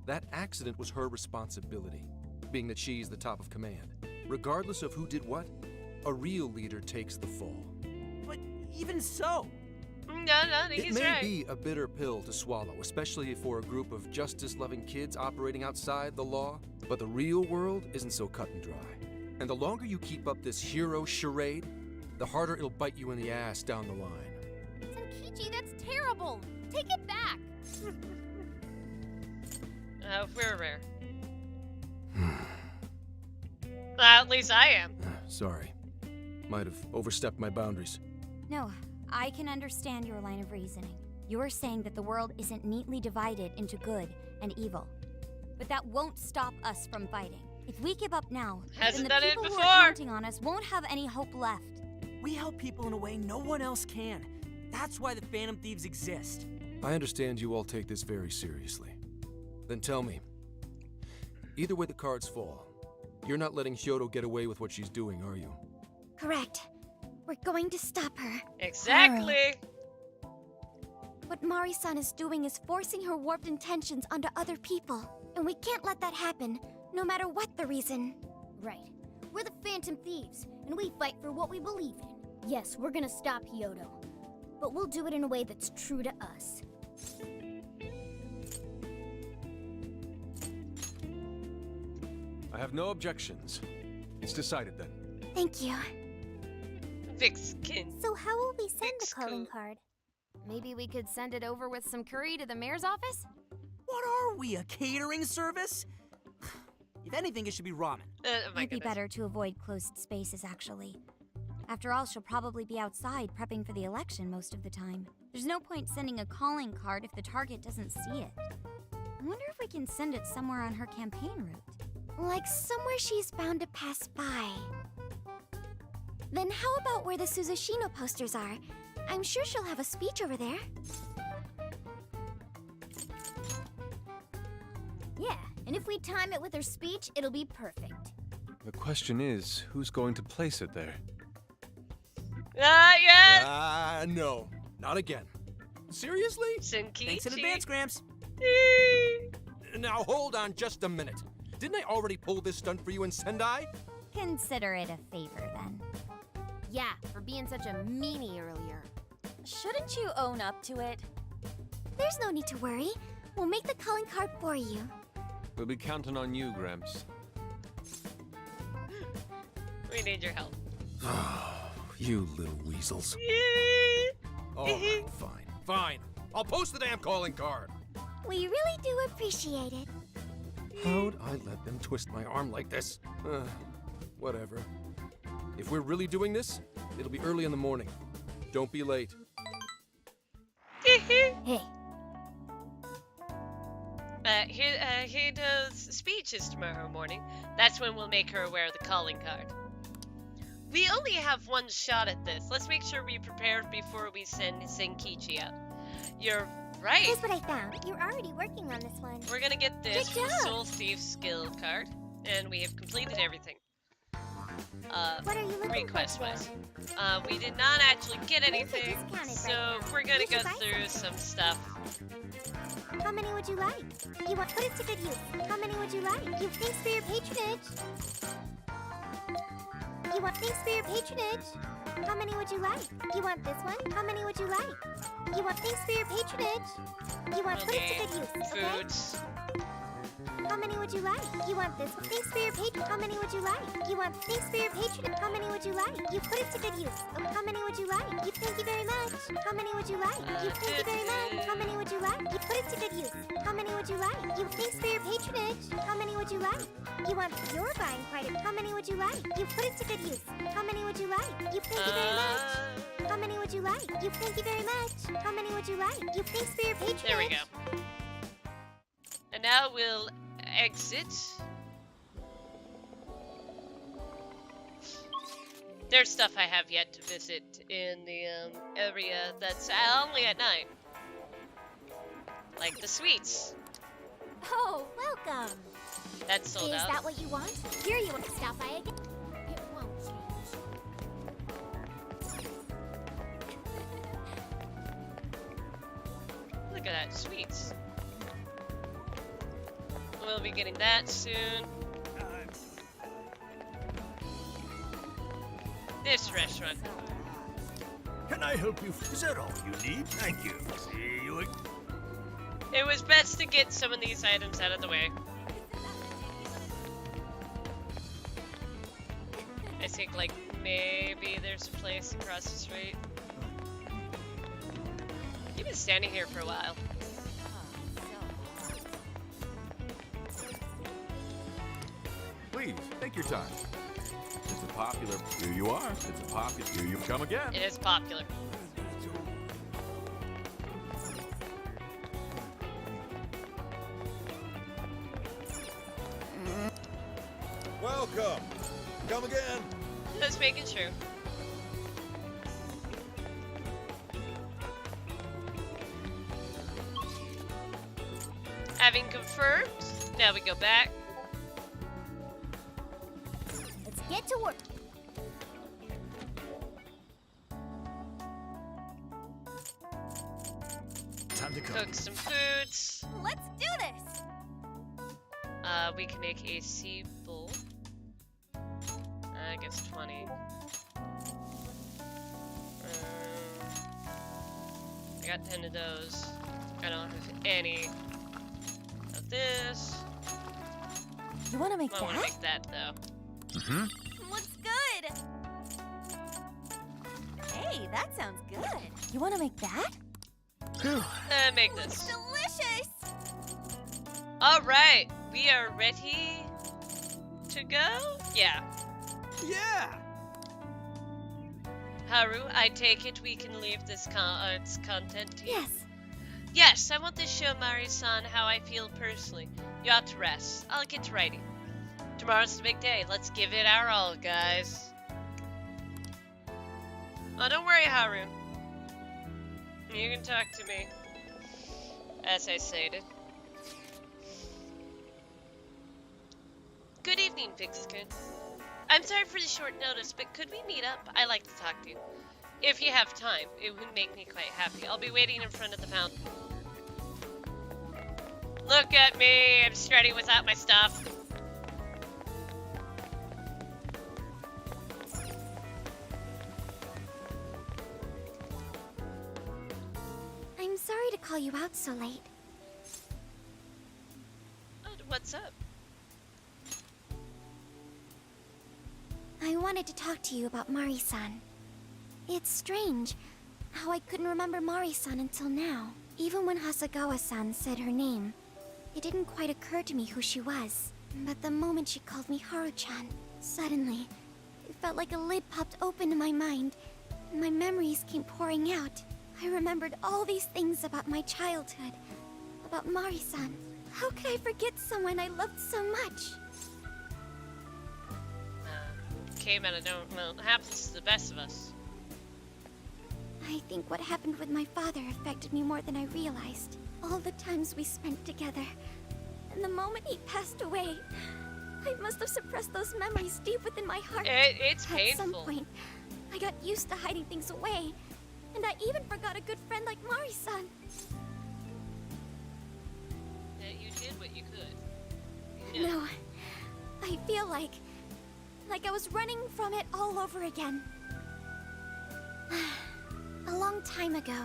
that accident was her responsibility, being that she's the top of command. Regardless of who did what, a real leader takes the fall. But even so... No, he's right. It may right. be a bitter pill to swallow, especially for a group of justice-loving kids operating outside the law, but the real world isn't so cut and dry. And the longer you keep up this hero charade, the harder it'll bite you in the ass down the line. Senkichi, that's terrible! Take it back! We're rare. At least I am. Sorry. Might have overstepped my boundaries. No, I can understand your line of reasoning. You're saying that the world isn't neatly divided into good and evil. But that won't stop us from fighting. If we give up now, Hasn't then done the it people who before. are counting on us won't have any hope left. We help people in a way no one else can. That's why the Phantom Thieves exist. I understand you all take this very seriously. Then tell me, either way the cards fall, you're not letting Hyodo get away with what she's doing, are you? Correct. We're going to stop her. Exactly. What Mari-san is doing is forcing her warped intentions onto other people. And we can't let that happen, no matter what the reason. Right. We're the Phantom Thieves, and we fight for what we believe in. Yes, we're gonna stop Hyodo. But we'll do it in a way that's true to us. I have no objections. It's decided then. Thank you. Vixkin. So how will we send the calling card? Maybe we could send it over with some curry to the mayor's office? What are we, a catering service? If anything, it should be ramen. Might be better to avoid closed spaces, actually. After all, she'll probably be outside prepping for the election most of the time. There's no point sending a calling card if the target doesn't see it. I wonder if we can send it somewhere on her campaign route. Like somewhere she's bound to pass by. Then how about where the Suzushino posters are? I'm sure she'll have a speech over there. Yeah, and if we time it with her speech, it'll be perfect. The question is, who's going to place it there? Not yet. No. Not again. Seriously? Senkichi. Thanks in advance, Gramps. Now hold on just a minute. Didn't I already pull this stunt for you in Sendai? Consider it a favor, then. Yeah, for being such a meanie earlier. Shouldn't you own up to it? There's no need to worry. We'll make the calling card for you. We'll be counting on you, Gramps. We need your help. You little weasels. All right, fine. I'll post the damn calling card. We really do appreciate it. How'd I let them twist my arm like this? Whatever. If we're really doing this, it'll be early in the morning. Don't be late. Hey. Hido's speech is tomorrow morning. That's when we'll make her aware of the calling card. We only have one shot at this. Let's make sure we prepare before we send Senkichi out. You're right. Here's what I found. You're already working on this one. We're gonna get this Good from the job. Soul Thief skill card, and we have completed everything. What are you looking Request-wise. We did not actually get anything, so we're gonna go through some stuff. How many would you like? You want put it to good use. How many would you like? You thanks for your patronage. You want thanks for your patronage. How many would you like? You want this one? How many would you like? You want thanks for your patronage. You want put it to good use. Okay. Foods. How many would you like? You want this one? Thanks for your patron. How many would you like? You want thanks for your patronage. How many would you like? You put it to good use. Okay. How many would you like? You thank you very much. How many would you like? You thank you very much. How many would you like? You put it to good use. How many would you like? You thanks for your patronage. How many would you like? You want you're buying quite a. How many would you like? You put it to good use. How many would you like? You thank you very much. How many would you like? You thank you very much. How many would you like? You thanks for your patronage. There we go. And now we'll exit. There's stuff I have yet to visit in the area that's only at night. Like the sweets. Oh, welcome. That's sold Is out. that what you want? Here you want to stop by again. It won't change. Look at that, sweets. We'll be getting that soon. This restaurant. Can I help you? Is that all you need? Thank you. See you again. It was best to get some of these items out of the way. I think, like, maybe there's a place across the street. You've been standing here for a while. Please, take your time. It's a popular... Here you are. It's a popular... Here you come again. It is popular. Welcome. Come again. Just making sure. Having confirmed, now we go back. Let's get to work. Time to Cook some foods. Let's do this. We can make a sea bowl. I guess 20. I got 10 of those. I don't have any of this. You want to make I want to make that though. Looks good. Hey, that sounds good. You want to make that? Make this. Delicious. All right, we are ready to go. Yeah. Yeah. Haru, I take it we can leave this content to you. Yes. Yes, I want to show Mari-san how I feel personally. You ought to rest. I'll get to writing. Tomorrow's the big day. Let's give it our all, guys. Oh, don't worry, Haru. You can talk to me. As I stated. Good evening, Vixkun. I'm sorry for the short notice, but could we meet up? I like to talk to you. If you have time, it would make me quite happy. I'll be waiting in front of the fountain. Look at me, I'm strutting without my stuff. I'm sorry to call you out so late. What's up? I wanted to talk to you about Mari-san. It's strange how I couldn't remember Mari-san until now. Even when Hasagawa-san said her name, it didn't quite occur to me who she was. But the moment she called me Haru-chan, suddenly, it felt like a lid popped open in my mind, and my memories came pouring out. I remembered all these things about my childhood, about Mari-san, How could I forget someone I loved so much? Came out of nowhere. Well, it happens to the best of us. I think what happened with my father affected me more than I realized. All the times we spent together. And the moment he passed away, I must have suppressed those memories deep within my heart. It's painful. At some point, I got used to hiding things away. And I even forgot a good friend like Mari-san. Yeah, you did what you could. No, I feel like I was running from it all over again. A long time ago,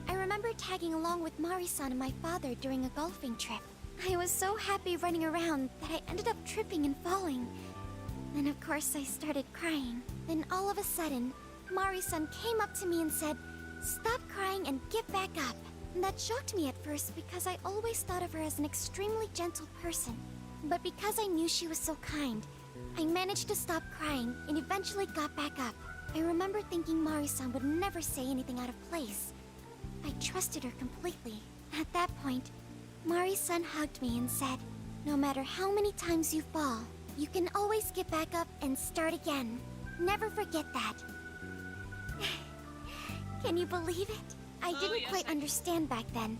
I remember tagging along with Mari-san and my father during a golfing trip. I was so happy running around that I ended up tripping and falling. Then of course I started crying. Then all of a sudden, Mari-san came up to me and said, "Stop crying and get back up." And that shocked me at first because I always thought of her as an extremely gentle person. But because I knew she was so kind, I managed to stop crying and eventually got back up. I remember thinking Mari-san would never say anything out of place. I trusted her completely. At that point, Mari-san hugged me and said, "No matter how many times you fall, you can always get back up and start again. Never forget that." Can you believe it? I didn't quite understand back then,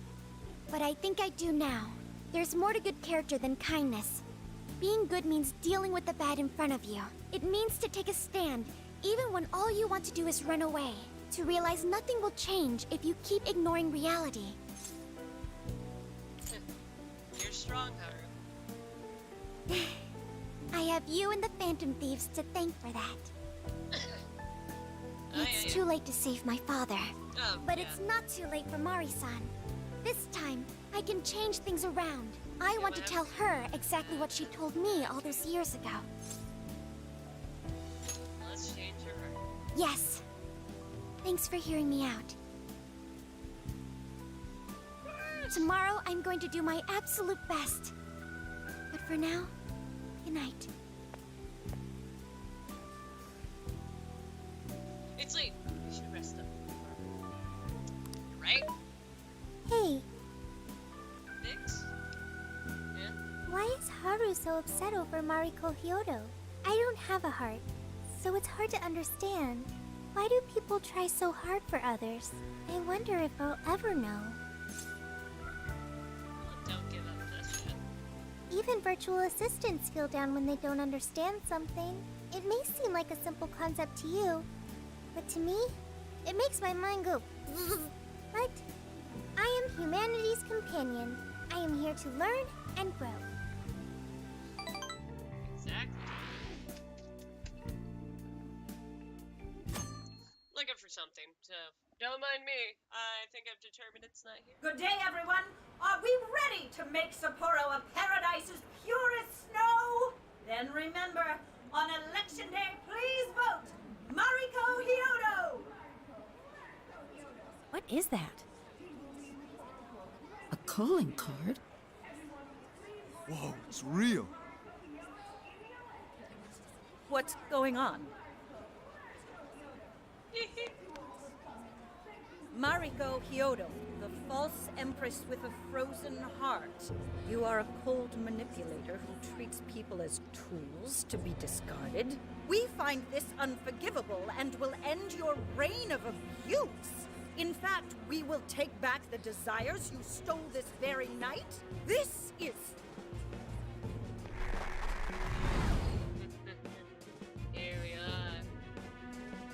but I think I do now. There's more to good character than kindness. Being good means dealing with the bad in front of you. It means to take a stand, even when all you want to do is run away. To realize nothing will change if you keep ignoring reality. You're strong, Haru. I have you and the Phantom Thieves to thank for that. It's too late to save my father. But it's not too late for Mari-san. This time, I can change things around. I want to tell her exactly what she told me all those years ago. Let's change her heart. Yes. Thanks for hearing me out. Tomorrow, I'm going to do my absolute best. But for now, good night. It's late. We should rest up. Right? Hey, Nix? Yeah? why is Haru so upset over Mariko Hyodo? I don't have a heart, so it's hard to understand. Why do people try so hard for others? I wonder if I'll ever know. Don't give up just yet. Even virtual assistants feel down when they don't understand something. It may seem like a simple concept to you, but to me, it makes my mind go But I am humanity's companion. I am here to learn and grow. Exactly. Looking for something, so don't mind me. I think I've determined it's not here. Good day, everyone. Are we ready to make Sapporo a paradise as pure as snow? Then remember, on election day, please vote Mariko Hyodo! What is that? A calling card? Whoa, it's real. What's going on? Mariko Hyodo, the false empress with a frozen heart. You are a cold manipulator who treats people as tools to be discarded. We find this unforgivable and will end your reign of abuse. In fact, we will take back the desires you stole this very night. This is... Here we are.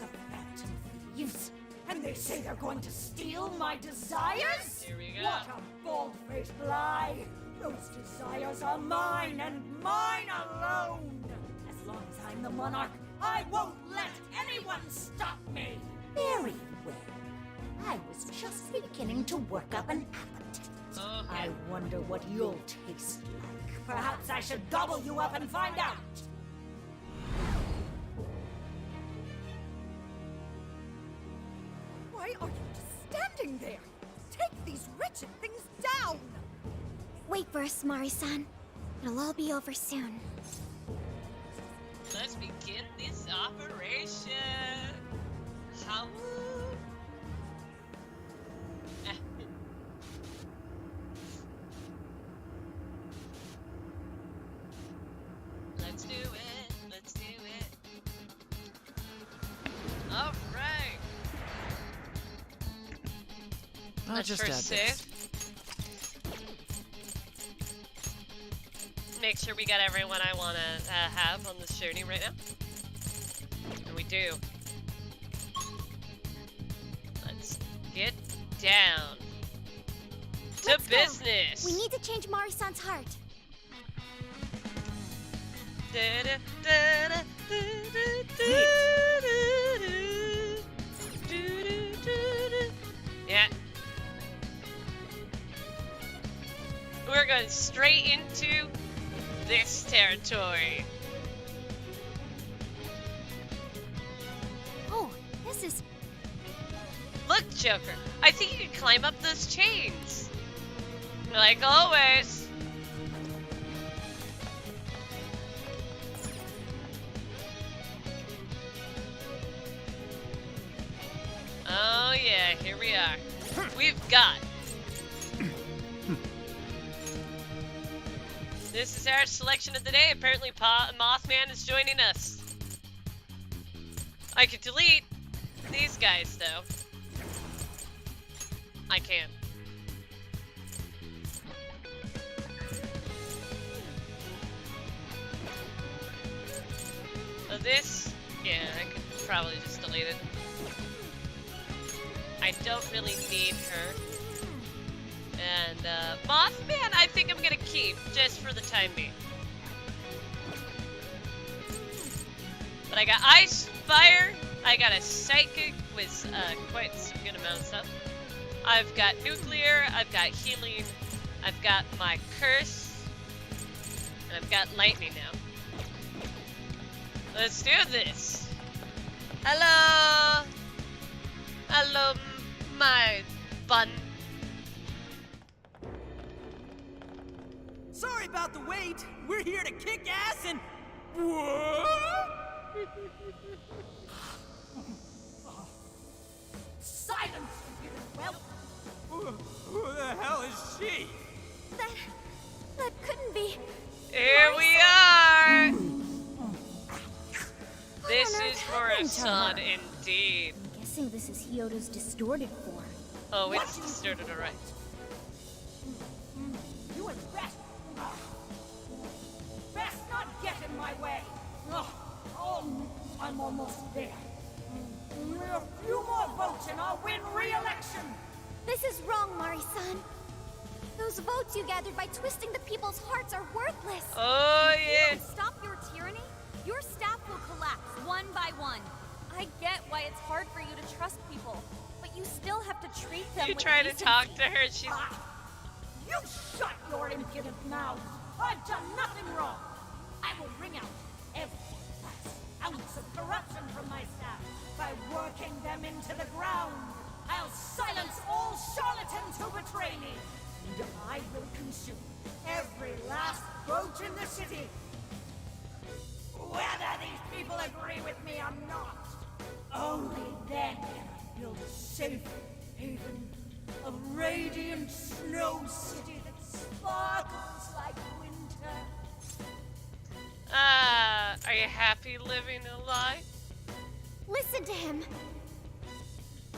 The Phantom Thieves. And they say they're going to steal my desires? Here we go. What a bald-faced lie! Those desires are mine and mine alone! As long as I'm the monarch, I won't let anyone stop me! Very well. I was just beginning to work up an appetite. I wonder what you'll taste like. Perhaps I should gobble you up and find out! Why are you just standing there? Take these wretched things down! Wait for us, Mari-san. It'll all be over soon. Let's begin this operation. How? Let's do it. Let's do it. All right. Let's just first add save. Make sure we got everyone I want to have on this journey right now. And we do. Let's get down to Let's business. Go. We need to change Mari-san's heart. Yeah. We're going straight into this territory. Oh, this is... Look, Joker, I think you can climb up those chains. Like always. Oh yeah, here we are. We've got... This is our selection of the day. Apparently Mothman is joining us. I could delete these guys though. I can. This, yeah, I could probably just delete it. I don't really need her. And Mothman, I think I'm gonna keep just for the time being. But I got Ice, Fire, I got a Psychic with quite some good amount of stuff. I've got Nuclear, I've got Healing, I've got my Curse, and I've got Lightning now. Let's do this! Hello! Hello, my bun. Sorry about the wait. We're here to kick ass and... Silence, you well. Who the hell is she? That couldn't be... Here we are! This is for a son, indeed. I'm guessing this is Hyodo's distorted form. Oh, it's distorted, alright. You had best not get in my way. Oh, I'm almost there. A few more votes and I'll win re-election. This is wrong, Mari-san. Those votes you gathered by twisting the people's hearts are worthless. Oh, If you yeah. don't stop your tyranny, your staff will collapse one by one. I get why it's hard for you to trust people, but you still have to treat them You with try to decency. talk to her, she's... You shut your impudent mouth. I've done nothing wrong. I will wring out every last ounce of corruption from my staff by working them into the ground. I'll silence all charlatans who betray me. And I will consume every last vote in the city. Whether these people agree with me or not, only then can I build a safe haven, a radiant snow city that sparkles like winter. Are you happy living a lie? Listen to him.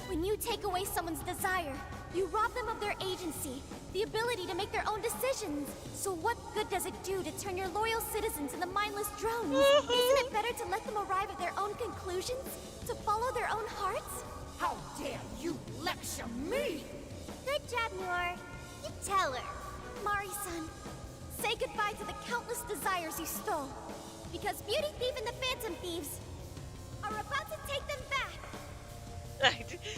When you take away someone's desire, you rob them of their agency, the ability to make their own decisions. So what good does it do to turn your loyal citizens into mindless drones? Isn't it better to let them arrive at their own conclusions? To follow their own hearts? How dare you lecture me? Good job, Noor. You tell her. Mari-san, say goodbye to the countless desires you stole. Because Beauty Thief and the Phantom Thieves are about to take them back.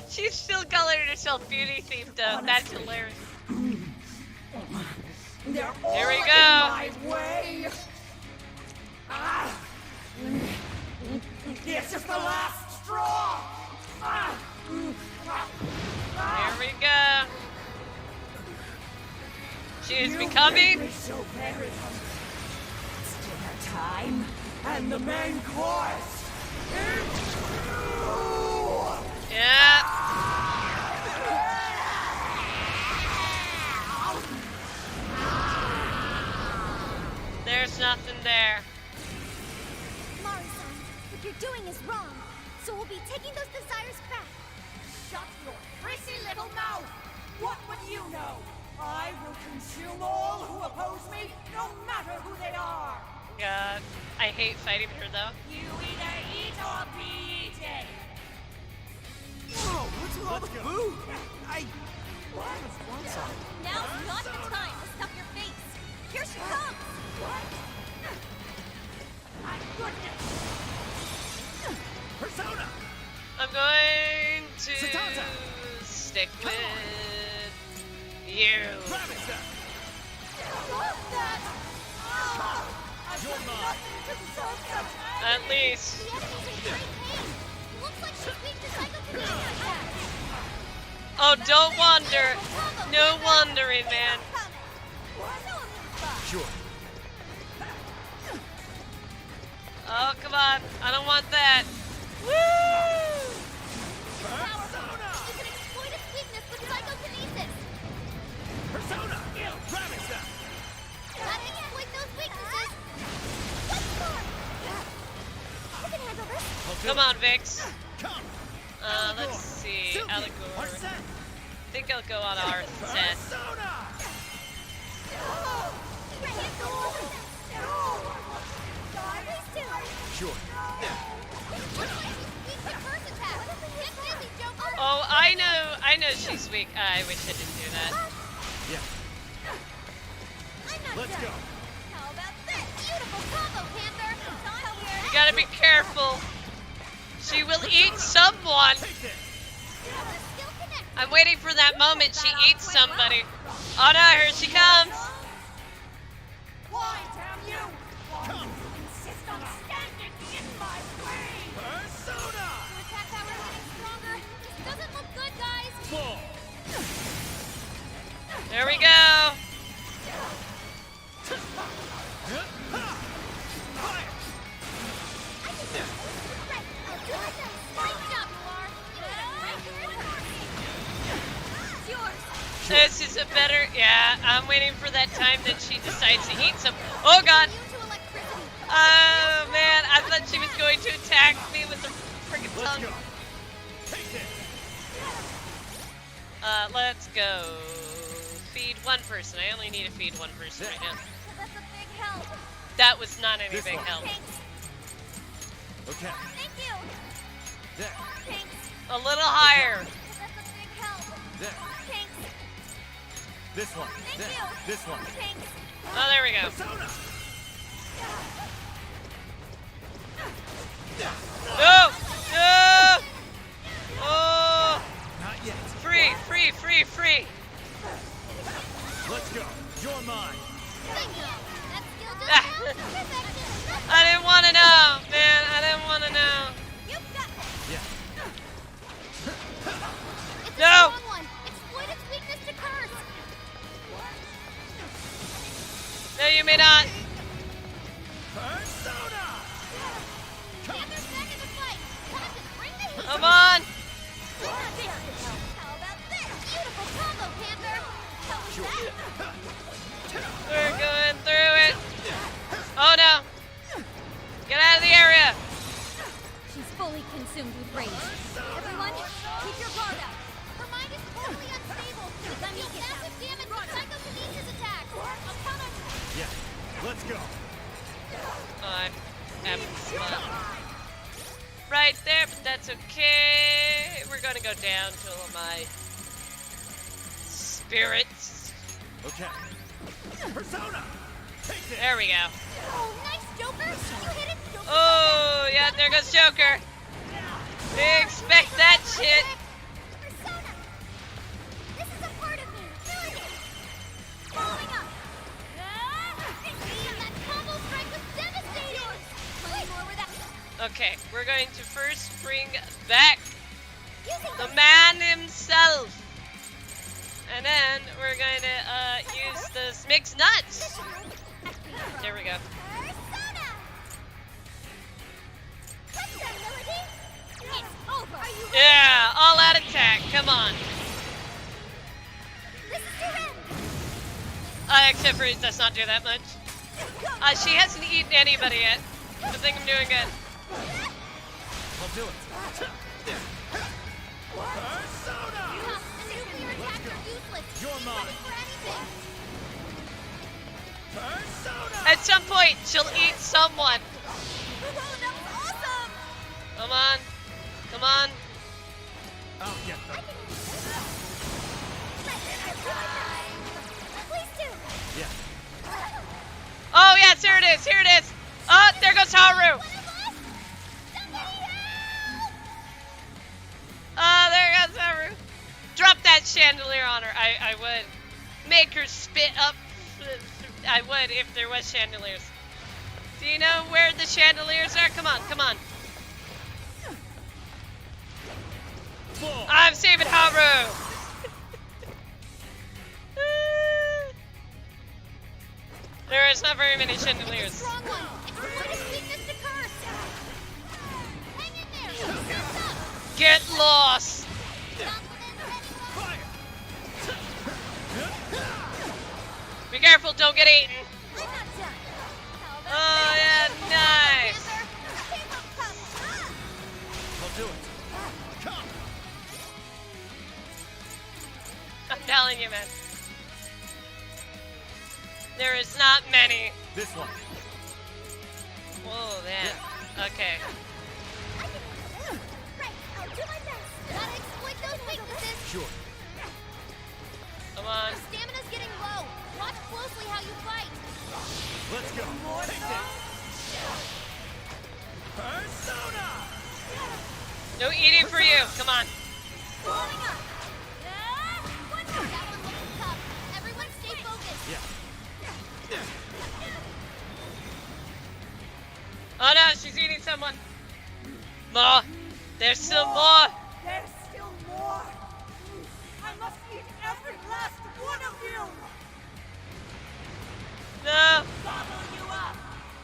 She's still calling herself Beauty Thief, though. That's hilarious. They're Here we all go. in my way. This is the last straw. Here we go. She is becoming... So very hungry. It's dinner time, and the main course is Yeah. There's nothing there. what you're doing is wrong. So we'll be taking those desires back. Shut your prissy little mouth! What would you know? I will consume all who oppose me, no matter who they are! God, I hate fighting her though. You either eat or be eaten! Whoa, what's with all the food? Now's not the time to stuff your face. Here she comes. What? My goodness! Persona! I'm going to Satata. stick with you. Stop that! I've You're done mine. nothing to deserve such At least. The enemy's in great pain. Looks like she's weak to psychokinesis attacks. Oh, don't wander. No wandering, man. Sure. Oh, come on. I don't want that. Woo! It's powerful. You can exploit its weakness with psychokinesis. Persona! Gravita! Gotta exploit those weaknesses. What's more? You can handle this. Come on, Vix. Come! Let's see. Allegor. I think I'll go on our set. Persona! Sure. Oh, I know she's weak. I wish I didn't do that. Yeah. Let's go. How about this? Beautiful combo, Panther. You gotta be careful. She will eat someone. I'm waiting for that moment she eats somebody. Oh no, here she comes. Why, damn you? Why do you insist on standing in my way? Persona! Attack power getting stronger. This doesn't look good, guys. Whoa! There we go. This is a better, yeah, I'm waiting for that time that she decides to eat some, oh god! Oh man, I thought she was going to attack me with the freaking tongue. Let's go. Feed one person, I only need to feed one person right now. That's a big help. That was not any big help. Okay. Thank you. There. Thanks. A little higher. That's a big help. There. Thanks. This one. Thank There. you. This one. Thanks. Oh, there we go. Persona! No! No! Oh! Not yet. Free, free, free, free. Let's go. You're mine. Bingo. That skill just Ah. sounds perfect. I didn't want to know, man. I didn't want to know. You've got Yeah. It's No. a strong one. Exploit its weakness to curse. No, you may not. Persona! Panther's back in the fight. Time to bring the heat. Come on. How about this? Beautiful combo, Panther. How was that? We're going through it. Oh no. Get out of the area. She's fully consumed with rage. Everyone, keep your guard up. Her mind is totally unstable. It can deal massive damage with psychokinesis attacks. I'll count on you. Yeah. Let's go. I'm having fun. Right there, but that's okay. We're gonna go down to all my spirits. Okay. Persona! Take this! There we go. Oh, nice, Joker. You hit it, Joker. Oh, yeah, there goes Joker. They expect that shit. Persona. This is a part of me. Feeling it. Following up. That combo strike was devastating. Plenty more where that. Okay, we're going to first bring back the man himself. And then we're going to use the Smig's nuts. There we go. Persona. What's that, Melody? It's over. Are you ready? Yeah, all out attack. Come on. This is your end. Except for it does not do that much. She hasn't eaten anybody yet. I think I'm doing good. I'll do it. Persona! Nuclear attacks are useless. You're Be mine. ready for anything. Persona! At some point, she'll eat someone. Whoa, that was awesome! Come on. Come on. I'll get them. Please do. Yeah. Oh, yes, here it is. Here it is. Oh, there goes Haru. Oh, there goes Haru. Drop that chandelier on her. I would. Make her spit up. I would if there was chandeliers. Do you know where the chandeliers are? Come on, come on. I'm saving Haru. There is not very many chandeliers. Strong one. Exploit its weakness to curse. Hang in there. Surf's up. Get lost. Be careful, don't get eaten. I'm not done. Oh, yeah, nice. I'll do it. Come. I'm telling you, man. There is not many. This one. Whoa, man. Okay. Right. I'll do my best. Gotta exploit those weaknesses. Sure. Come on. Stamina's getting low. Watch closely how you fight. Let's go. Take this. Persona! No eating for you. Come on. Blowing up. One more. That one looks tough. Everyone stay focused. Yeah. Oh no, she's eating someone. More. There's still more. There's still more. I must eat every last one of you. No. Gobble you up.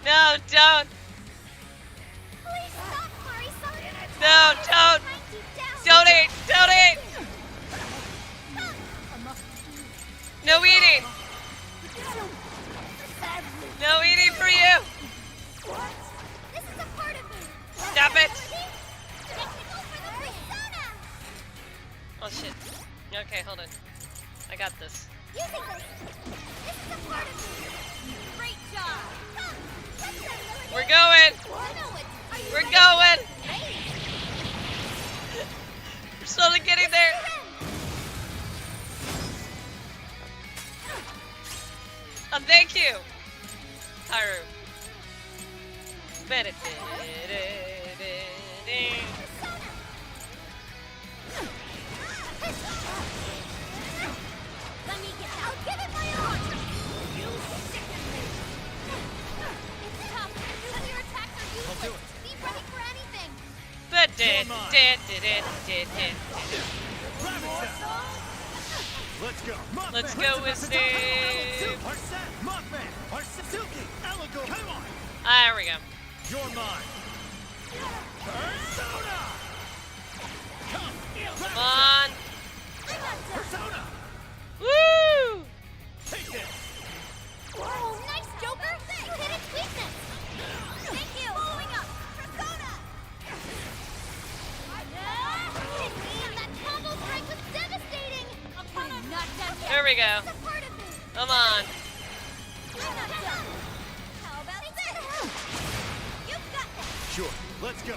No, don't. Please stop, Mari-san. No, don't. Don't eat. Don't eat. No eating. No eating for you. What? This is a part of me. Stop it. Technical for the persona. Oh shit. Okay, hold on. I got this. Using this. This is a part of me. Great job. Come. Let's go. We're going. We're going. We're slowly getting there. Oh, thank you, Haru. Let me get. I'll give it my all. You stick with me. It's tough. Nuclear attacks are useless. Be ready for anything. Let's go. Let's go with Steve. Mothman. Suki. Elegor. Come on. There we go. You're mine. Persona. Come on. Persona. Woo! Take this. Oh, nice, Joker. You hit its weakness. Thank you. Following up. Persona. Damn, that combo strike was devastating. Okay, not done yet. There we go. It's a part of me. Come on. I'm not done. How about this? You've got this. Sure. Let's go.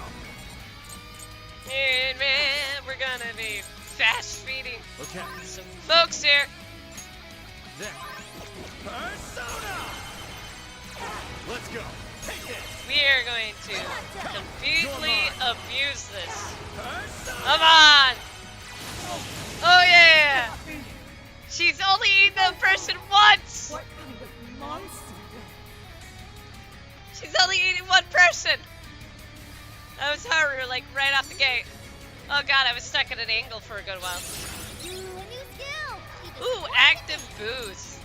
And man, we're gonna be fast feeding Okay. some folks here. Then. Persona. Let's go. Take this. We are going to completely abuse this. Persona. Come on! Oh yeah! She's only eaten the person once! What kind of monster? She's only eating one person! That was Haru, like, right off the gate. Oh god, I was stuck at an angle for a good while. Ooh, a new skill. Ooh, active boost.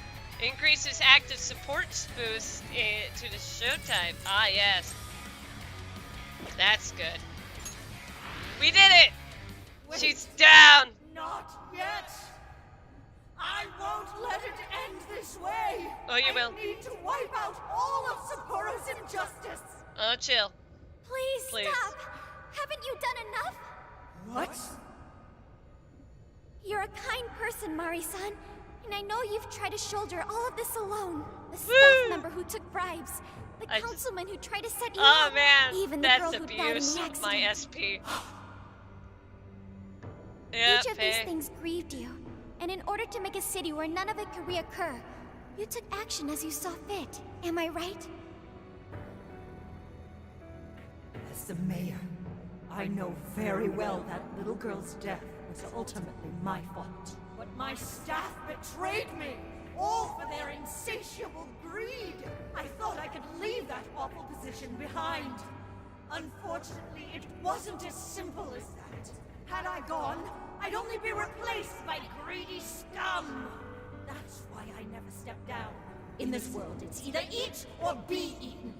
Increases active support boost to the showtime. Ah, yes. That's good. We did it! Wait. She's down! Not yet. I won't let it end this way. Oh, you will. I need to wipe out all of Sapporo's injustice. Oh, chill. Please, Please. stop. Haven't Haven't you done enough? What? You're a kind person, Mari-san. And I know you've tried to shoulder all of this alone. The staff member who took bribes. The councilman who tried to set you Oh up. man, Even the that's girl who died in abuse the of accident. my SP. Yeah, Each of these things grieved you. And in order to make a city where none of it could reoccur, you took action as you saw fit. Am I right? As the mayor, I know very well that little girl's death was ultimately my fault. But my staff betrayed me, all for their insatiable greed. I thought I could leave that awful position behind. Unfortunately, it wasn't as simple as that. Had I gone, I'd only be replaced by greedy scum. That's why I never stepped down. In this world, it's either eat or be eaten.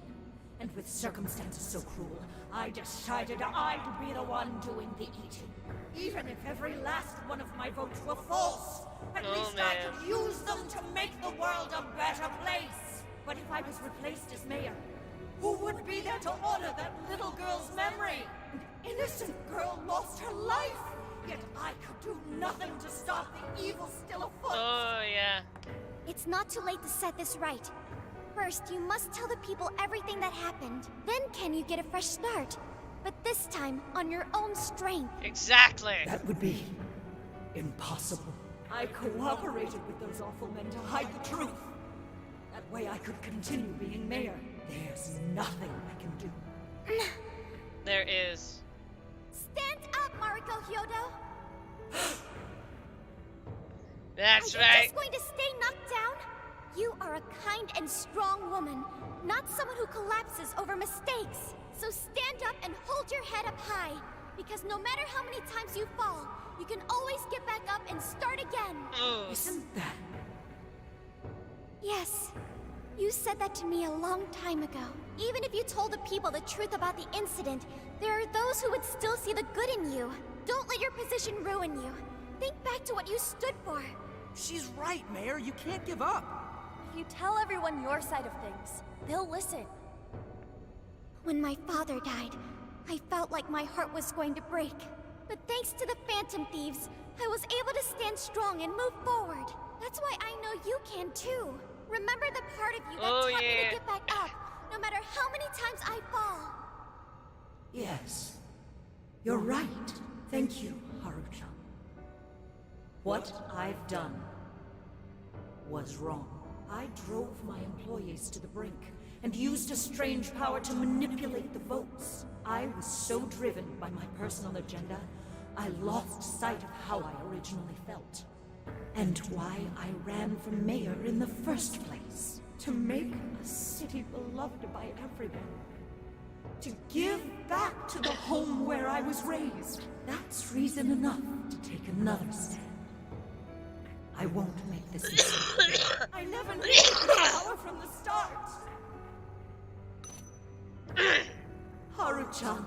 And with circumstances so cruel, I decided I would be the one doing the eating. Even if every last one of my votes were false, at least I could use them to make the world a better place. But if I was replaced as mayor, who would be there to honor that little girl's memory? An innocent girl lost her life, yet I could do nothing to stop the evil still afoot. Oh, yeah. It's not too late to set this right. First, you must tell the people everything that happened. Then can you get a fresh start? But this time, on your own strength. Exactly. That would be impossible. I cooperated with those awful men to hide the truth. That way I could continue being mayor. There's nothing I can do. There is. Stand up, Mariko Hyodo. That's Are you right. just going to stay knocked down? You are a kind and strong woman, not someone who collapses over mistakes. So stand up and hold your head up high, because no matter how many times you fall, you can always get back up and start again. Isn't that? Yes. You said that to me a long time ago. Even if you told the people the truth about the incident, there are those who would still see the good in you. Don't let your position ruin you. Think back to what you stood for. She's right, Mayor. You can't give up. If you tell everyone your side of things, they'll listen. When my father died, I felt like my heart was going to break. But thanks to the Phantom Thieves, I was able to stand strong and move forward. That's why I know you can too. Remember the part of you that taught me to get back up, no matter how many times I fall. Yes. You're right. Thank you, Haruchan. What I've done was wrong. I drove my employees to the brink and used a strange power to manipulate the votes. I was so driven by my personal agenda, I lost sight of how I originally felt. And why I ran for mayor in the first place. To make a city beloved by everyone. To give back to the home where I was raised. That's reason enough to take another stand. I won't make this mistake. I never knew the power from the start. Haruchan,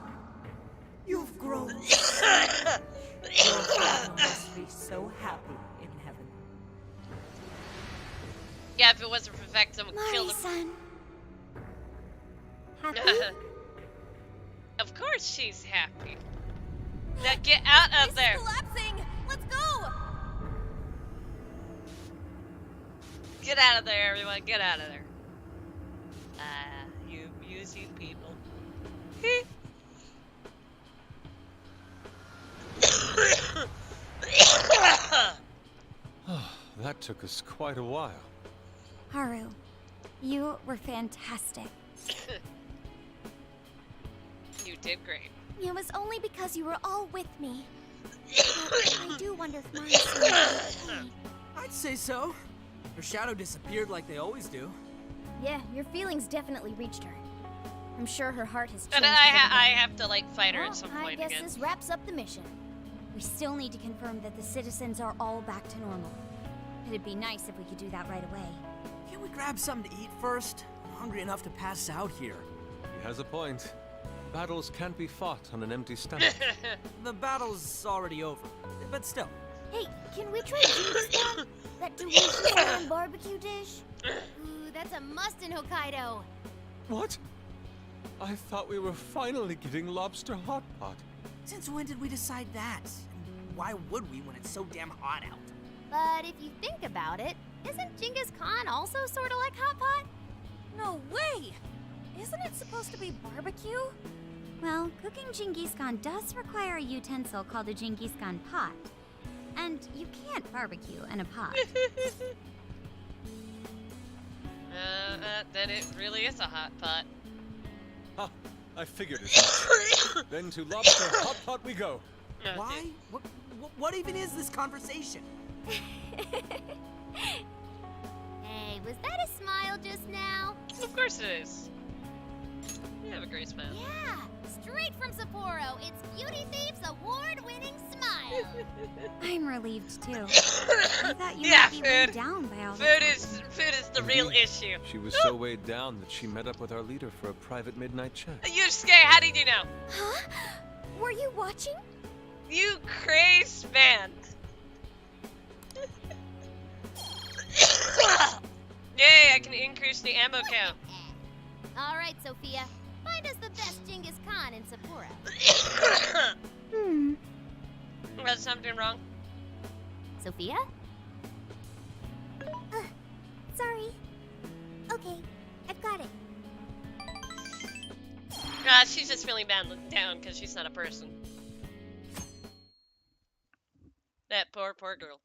you've grown. Your father must be so happy in heaven. Yeah, if it wasn't for the fact someone killed him. Son. Happy? Of course she's happy. Now get out of there. It's collapsing. Let's go. Get out of there, everyone. Get out of there. You amusing people. That took us quite a while. Haru, you were fantastic. You did great. It was only because you were all with me. But I do wonder if Mari-san... I'd say so. Her shadow disappeared like they always do. Yeah, your feelings definitely reached her. I'm sure her heart has changed. And I have to like fight her at some point I guess again. this wraps up the mission. We still need to confirm that the citizens are all back to normal. It'd be nice if we could do that right away. Can't we grab something to eat first? I'm hungry enough to pass out here. He has a point. Battles can't be fought on an empty stomach. The battle's already over, but still. Hey, can we try Jim's that delicious barbecue dish? Ooh, that's a must in Hokkaido. What? I thought we were finally getting lobster hot pot. Since when did we decide that? And why would we when it's so damn hot out? But if you think about it, isn't Genghis Khan also sort of like Hot Pot? No way! Isn't it supposed to be barbecue? Well, cooking Genghis Khan does require a utensil called a Genghis Khan pot. And you can't barbecue in a pot. Then it really is a hot pot. Ha! I figured it. Then to lobster hot pot we go. Why? What even is this conversation? Hey, was that a smile just now? Of course it is. You have a great smile. Yeah, straight from Sapporo. It's Beauty Thief's award-winning smile. I'm relieved too. I thought you might be weighed down by all Food is the real issue. She was so weighed down that she met up with our leader for a private midnight chat. Yusuke, how did you know? Huh? Were you watching? You crazed man. Yay, I can increase the ammo count. All right, Sophia. Find us the best Genghis Khan in Sapporo. Was something wrong? Sophia? Sorry. Okay, I've got it. She's just feeling down because she's not a person. That poor girl.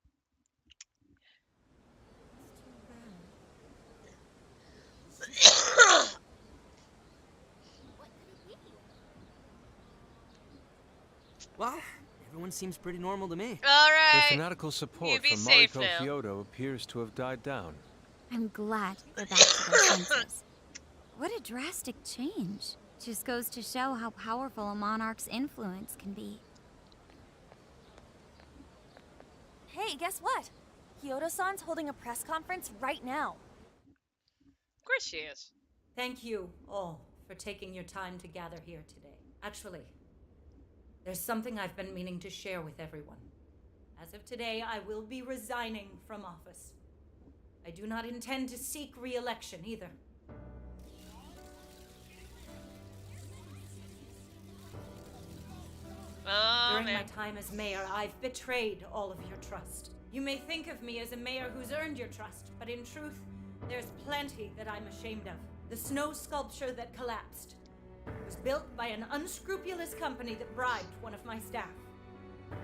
Well, everyone seems pretty normal to me. Alright. The fanatical support for Mariko Kyoto appears to have died down. I'm glad they're back to their senses. What a drastic change. Just goes to show how powerful a monarch's influence can be. Hey, guess what? Kyoto-san's holding a press conference right now. Of course she is. Thank you all for taking your time to gather here today. Actually, there's something I've been meaning to share with everyone. As of today, I will be resigning from office. I do not intend to seek re-election either. During my time as mayor, I've betrayed all of your trust. You may think of me as a mayor who's earned your trust, but in truth, there's plenty that I'm ashamed of. The snow sculpture that collapsed was built by an unscrupulous company that bribed one of my staff.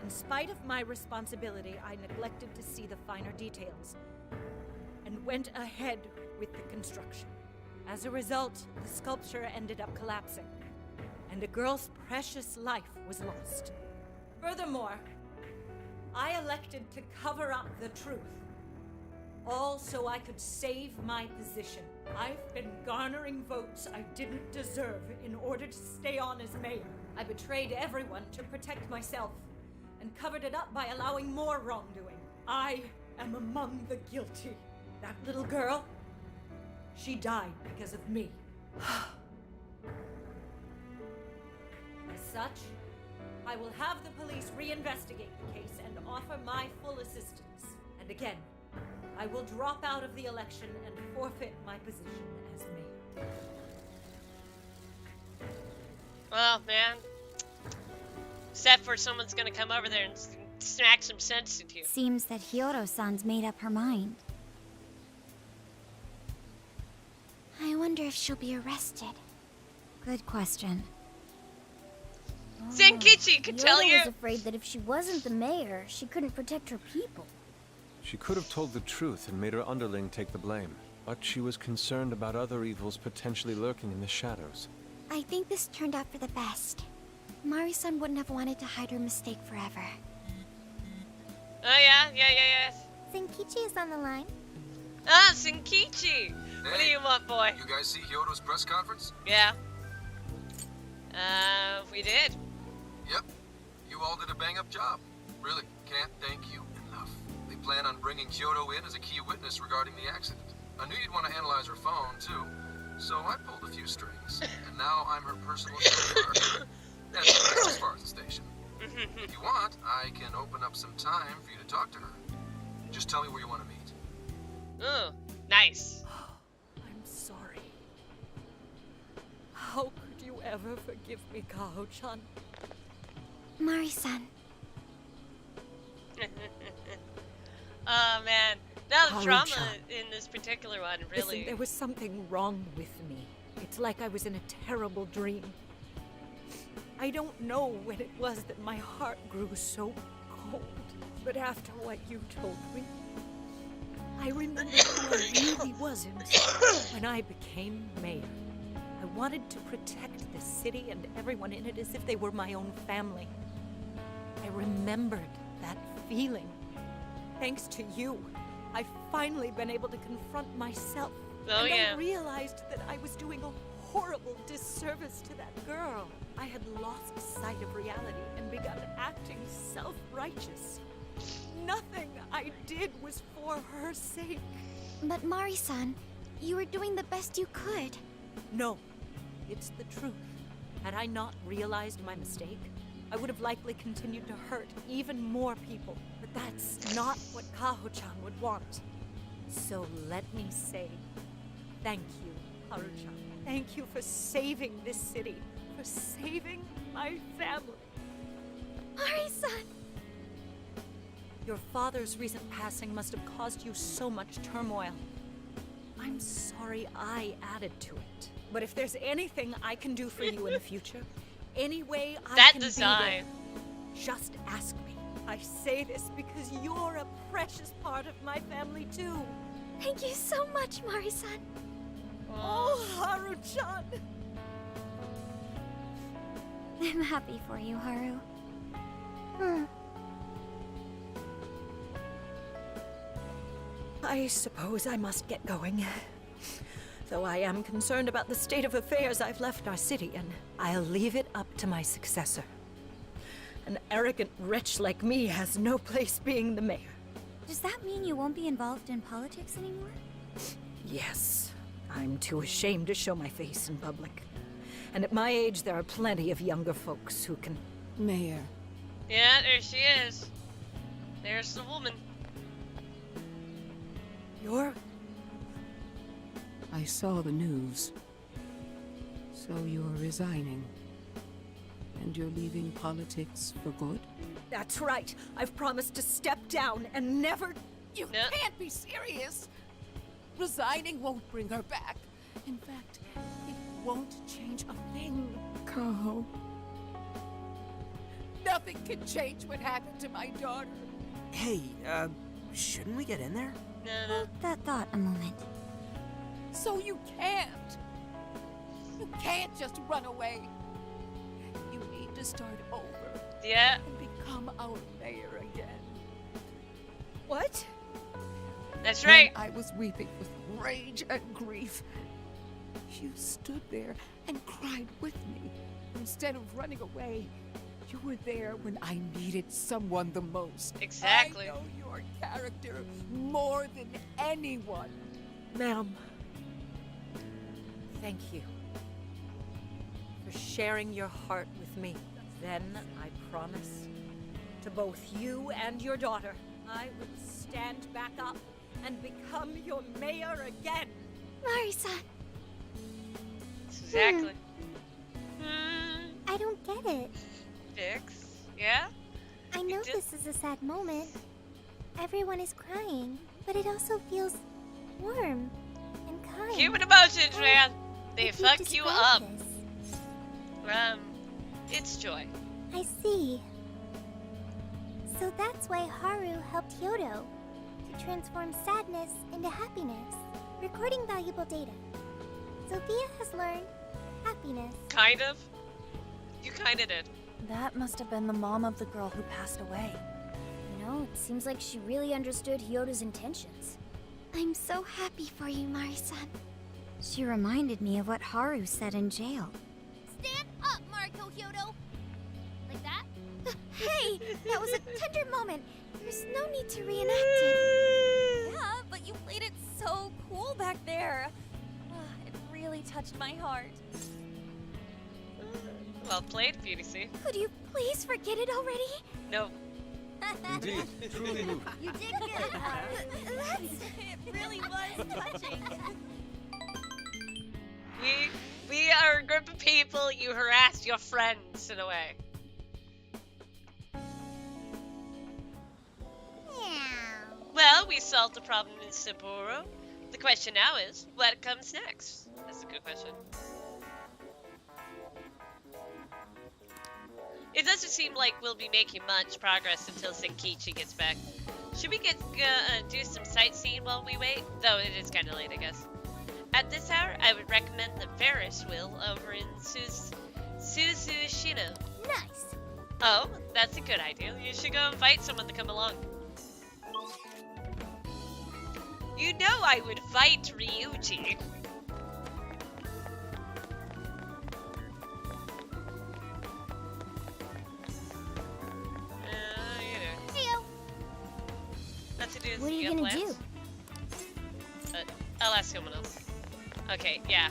In spite of my responsibility, I neglected to see the finer details and went ahead with the construction. As a result, the sculpture ended up collapsing, and a girl's precious life was lost. Furthermore, I elected to cover up the truth, all so I could save my position. I've been garnering votes I didn't deserve in order to stay on as mayor. I betrayed everyone to protect myself and covered it up by allowing more wrongdoing. I am among the guilty. That little girl, she died because of me. As such, I will have the police reinvestigate the case and offer my full assistance. And again, I will drop out of the election and forfeit my position as mayor. Well, man. Except for someone's gonna come over there and smack some sense into you. Seems that Hyoto-san's made up her mind. I wonder if she'll be arrested. Good question. Zenkichi could tell you. Was afraid that if she wasn't the mayor, she couldn't protect her people. She could have told the truth and made her underling take the blame, but she was concerned about other evils potentially lurking in the shadows. I think this turned out for the best. Mari-san wouldn't have wanted to hide her mistake forever. Oh yeah. Zenkichi is on the line. Ah, Zenkichi! What do you want, boy? You guys see Hyoto's press conference? Yeah. We did. Yep. You all did a bang-up job. Really, can't thank you enough. They plan on bringing Kyoto in as a key witness regarding the accident. I knew you'd want to analyze her phone, too. So I pulled a few strings, and now I'm her personal chauffeur. That's as far as the station. If you want, I can open up some time for you to talk to her. Just tell me where you want to meet. Ooh, nice. I'm sorry. How could you ever forgive me, Kaho-chan? Mari-san. Oh man, now the drama Haru-chan. in this particular one Listen, really. there was something wrong with me. It's like I was in a terrible dream. I don't know when it was that my heart grew so cold, but after what you told me, I remembered who I really was when I became mayor. I wanted to protect the city and everyone in it as if they were my own family. I remembered that feeling. Thanks to you, I've finally been able to confront myself. Oh, and yeah. I realized that I was doing a horrible disservice to that girl. I had lost sight of reality and begun acting self-righteous. Nothing I did was for her sake. But Mari-san, you were doing the best you could. No, it's the truth. Had I not realized my mistake, I would have likely continued to hurt even more people. But that's not what Kaho-chan would want. So let me say, thank you, Haru-chan. Thank you for saving this city, for saving my family. Mari-san! Your father's recent passing must have caused you so much turmoil. I'm sorry I added to it. But if there's anything I can do for you in the future, any way I That can design. be there, just ask me. I say this because you're a precious part of my family too. Thank you so much, Mari-san. Oh, Haru-chan! I'm happy for you, Haru. I suppose I must get going. Though I am concerned about the state of affairs I've left our city in, I'll leave it up to my successor. An arrogant wretch like me has no place being the mayor. Does that mean you won't be involved in politics anymore? Yes, I'm too ashamed to show my face in public. And at my age, there are plenty of younger folks who can... Mayor. Yeah, there she is. There's the woman. You're... I saw the news. So you're resigning. And you're leaving politics for good? That's right. I've promised to step down and never... You can't be serious! Resigning won't bring her back. In fact, it won't change a thing. Kaho. Nothing can change what happened to my daughter. Hey, shouldn't we get in there? Hold that thought a moment. So you can't. You can't just run away. You need to start over. Yeah. And become our mayor again. What? That's right. When I was weeping with rage and grief, you stood there and cried with me. Instead of running away, you were there when I needed someone the most. Exactly. I know your character more than anyone. Ma'am, thank you for sharing your heart with me. Then I promise to both you and your daughter, I would stand back up and become your mayor again. Mari-san. Exactly. I don't get it. Fix? Yeah? I know this is a sad moment. Everyone is crying, but it also feels warm and kind. Human emotions, man. They If fuck you describe up. this. It's joy. I see. So that's why Haru helped Hyodo to transform sadness into happiness, recording valuable data. Sophia has learned happiness. Kind of. You kinda did. That must have been the mom of the girl who passed away. You know, it seems like she really understood Hyodo's intentions. I'm so happy for you, Mari-san. She reminded me of what Haru said in jail. Stand up, Mariko Hyodo! Like that? Hey, that was a tender moment. There's no need to reenact it. Yeah, but you played it so cool back there. It really touched my heart. Well played, Beauty C. Could you please forget it already? No. Indeed, truly moving. You did good, Haru. It really was touching. We are a group of people. You harassed your friends in a way. Well, we solved the problem in Sapporo. The question now is, what comes next? That's a good question. It doesn't seem like we'll be making much progress until Senkichi gets back. Should we do some sightseeing while we wait? Though it is kind of late, I guess. At this hour, I would recommend the Ferris wheel over in Suzushino. Nice. Oh, that's a good idea. You should go invite someone to come along. You know I would fight Ryuji. Heyo. What are you gonna do? I'll ask someone else. Okay, yeah.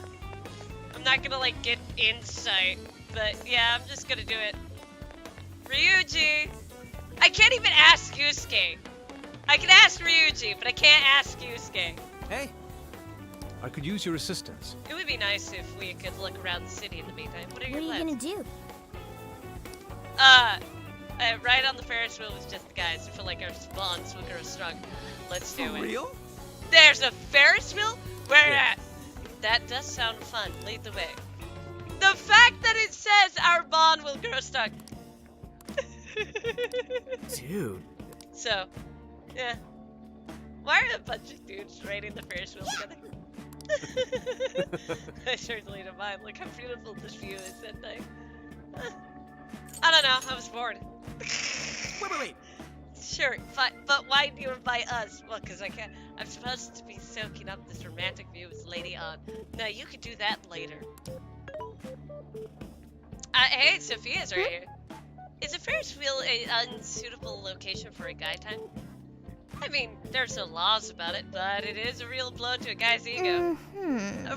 I'm not gonna like get insight, but yeah, I'm just gonna do it. Ryuji! I can't even ask Yusuke. I can ask Ryuji, but I can't ask Yusuke. Hey. I could use your assistance. It would be nice if we could look around the city in the meantime. What are your plans? What are you gonna do? Ride on the Ferris wheel with just the guys. I feel like our bonds will grow strong. Let's do it. For real? There's a Ferris wheel? Where at? That does sound fun. Lead the way. The fact that it says our bond will grow strong. Dude. So, yeah. Why are a bunch of dudes riding the Ferris wheel together? I certainly don't mind. Look how beautiful this view is at night. I don't know. I was bored. Wait. Sure, fine. But why do you invite us? Well, because I can't. I'm supposed to be soaking up this romantic view with Lady On. No, you could do that later. Hey, Sophia's right here. Is a Ferris wheel an unsuitable location for a guy time? I mean, there's no laws about it, but it is a real blow to a guy's ego.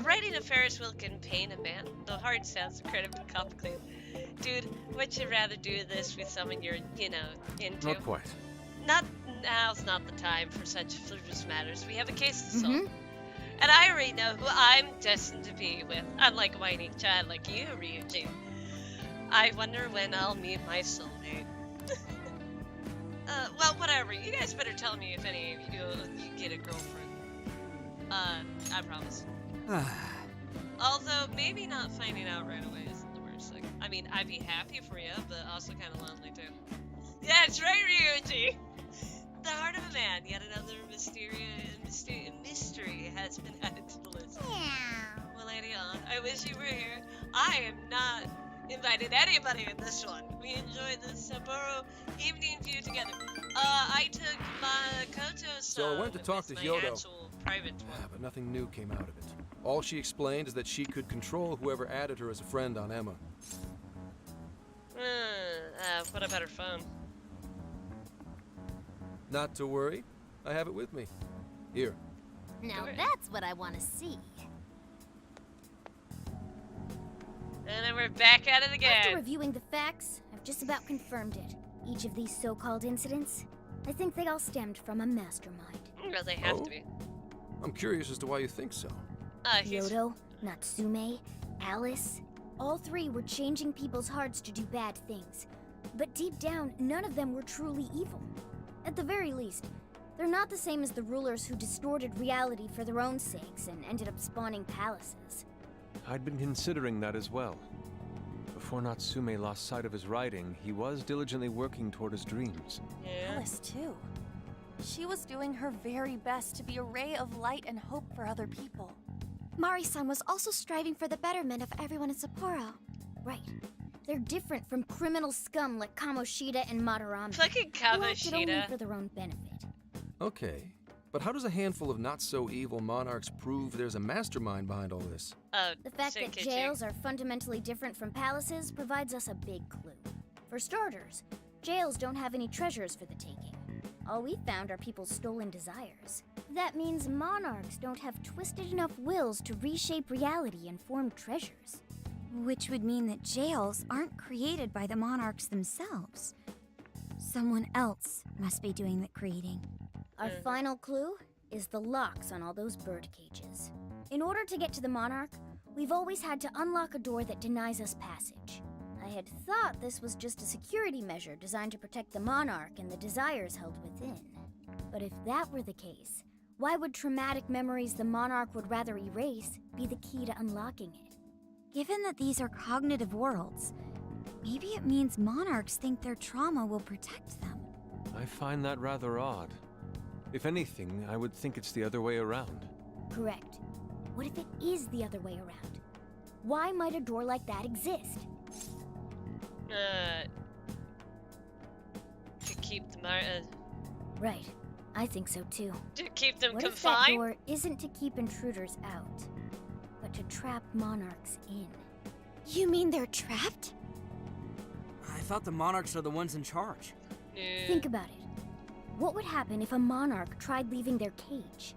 Riding a Ferris wheel can pain a man. The hard sounds incredibly complicated. Dude, would you rather do this with someone you're, into? Not quite. Now's not the time for such frivolous matters. We have a case to solve. And I already know who I'm destined to be with, unlike a whining child like you, Ryuji. I wonder when I'll meet my soulmate. Well, whatever. You guys better tell me if any of you get a girlfriend. I promise. Although, maybe not finding out right away isn't the worst thing. I mean, I'd be happy for you, but also kind of lonely too. Yeah, that's right, Ryuji! The heart of a man, yet another mystery has been added to the list. Well, Lady On, I wish you were here. I am not invited anybody in this one. We enjoyed the Sapporo evening view together. I took Makoto's So I went to talk to Hyodo, private one. but nothing new came out of it. All she explained is that she could control whoever added her as a friend on Emma. What about her phone? Not to worry. I have it with me. Here. Now that's what I want to see. And then we're back at it again. After reviewing the facts, I've just about confirmed it. Each of these so-called incidents, I think they all stemmed from a mastermind. Well, they have to be. I'm curious as to why you think so. Hyodo, Natsume, Alice, all three were changing people's hearts to do bad things. But deep down, none of them were truly evil. At the very least, they're not the same as the rulers who distorted reality for their own sakes and ended up spawning palaces. I'd been considering that as well. Before Natsume lost sight of his writing, he was diligently working toward his dreams. Alice, too. She was doing her very best to be a ray of light and hope for other people. Mari-san was also striving for the betterment of everyone in Sapporo. Right. They're different from criminal scum like Kamoshida and Madarame. Fucking who acted only Kamoshida. for their own benefit. Okay, but how does a handful of not-so-evil monarchs prove there's a mastermind behind all this? The fact that jails are fundamentally different from palaces provides us a big clue. For starters, jails don't have any treasures for the taking. All we found are people's stolen desires. That means monarchs don't have twisted enough wills to reshape reality and form treasures. Which would mean that jails aren't created by the monarchs themselves. Someone else must be doing the creating. Our final clue is the locks on all those bird cages. In order to get to the monarch, we've always had to unlock a door that denies us passage. I had thought this was just a security measure designed to protect the monarch and the desires held within. But if that were the case, why would traumatic memories the Monarch would rather erase be the key to unlocking it? Given that these are cognitive worlds, maybe it means monarchs think their trauma will protect them. I find that rather odd. If anything, I would think it's the other way around. Correct. What if it is the other way around? Why might a door like that exist? To keep them Right. I think so too. to keep them What if that confined? door isn't to keep intruders out, but to trap monarchs in? You mean they're trapped? I thought the monarchs are the ones in charge. Think about it. What would happen if a monarch tried leaving their cage?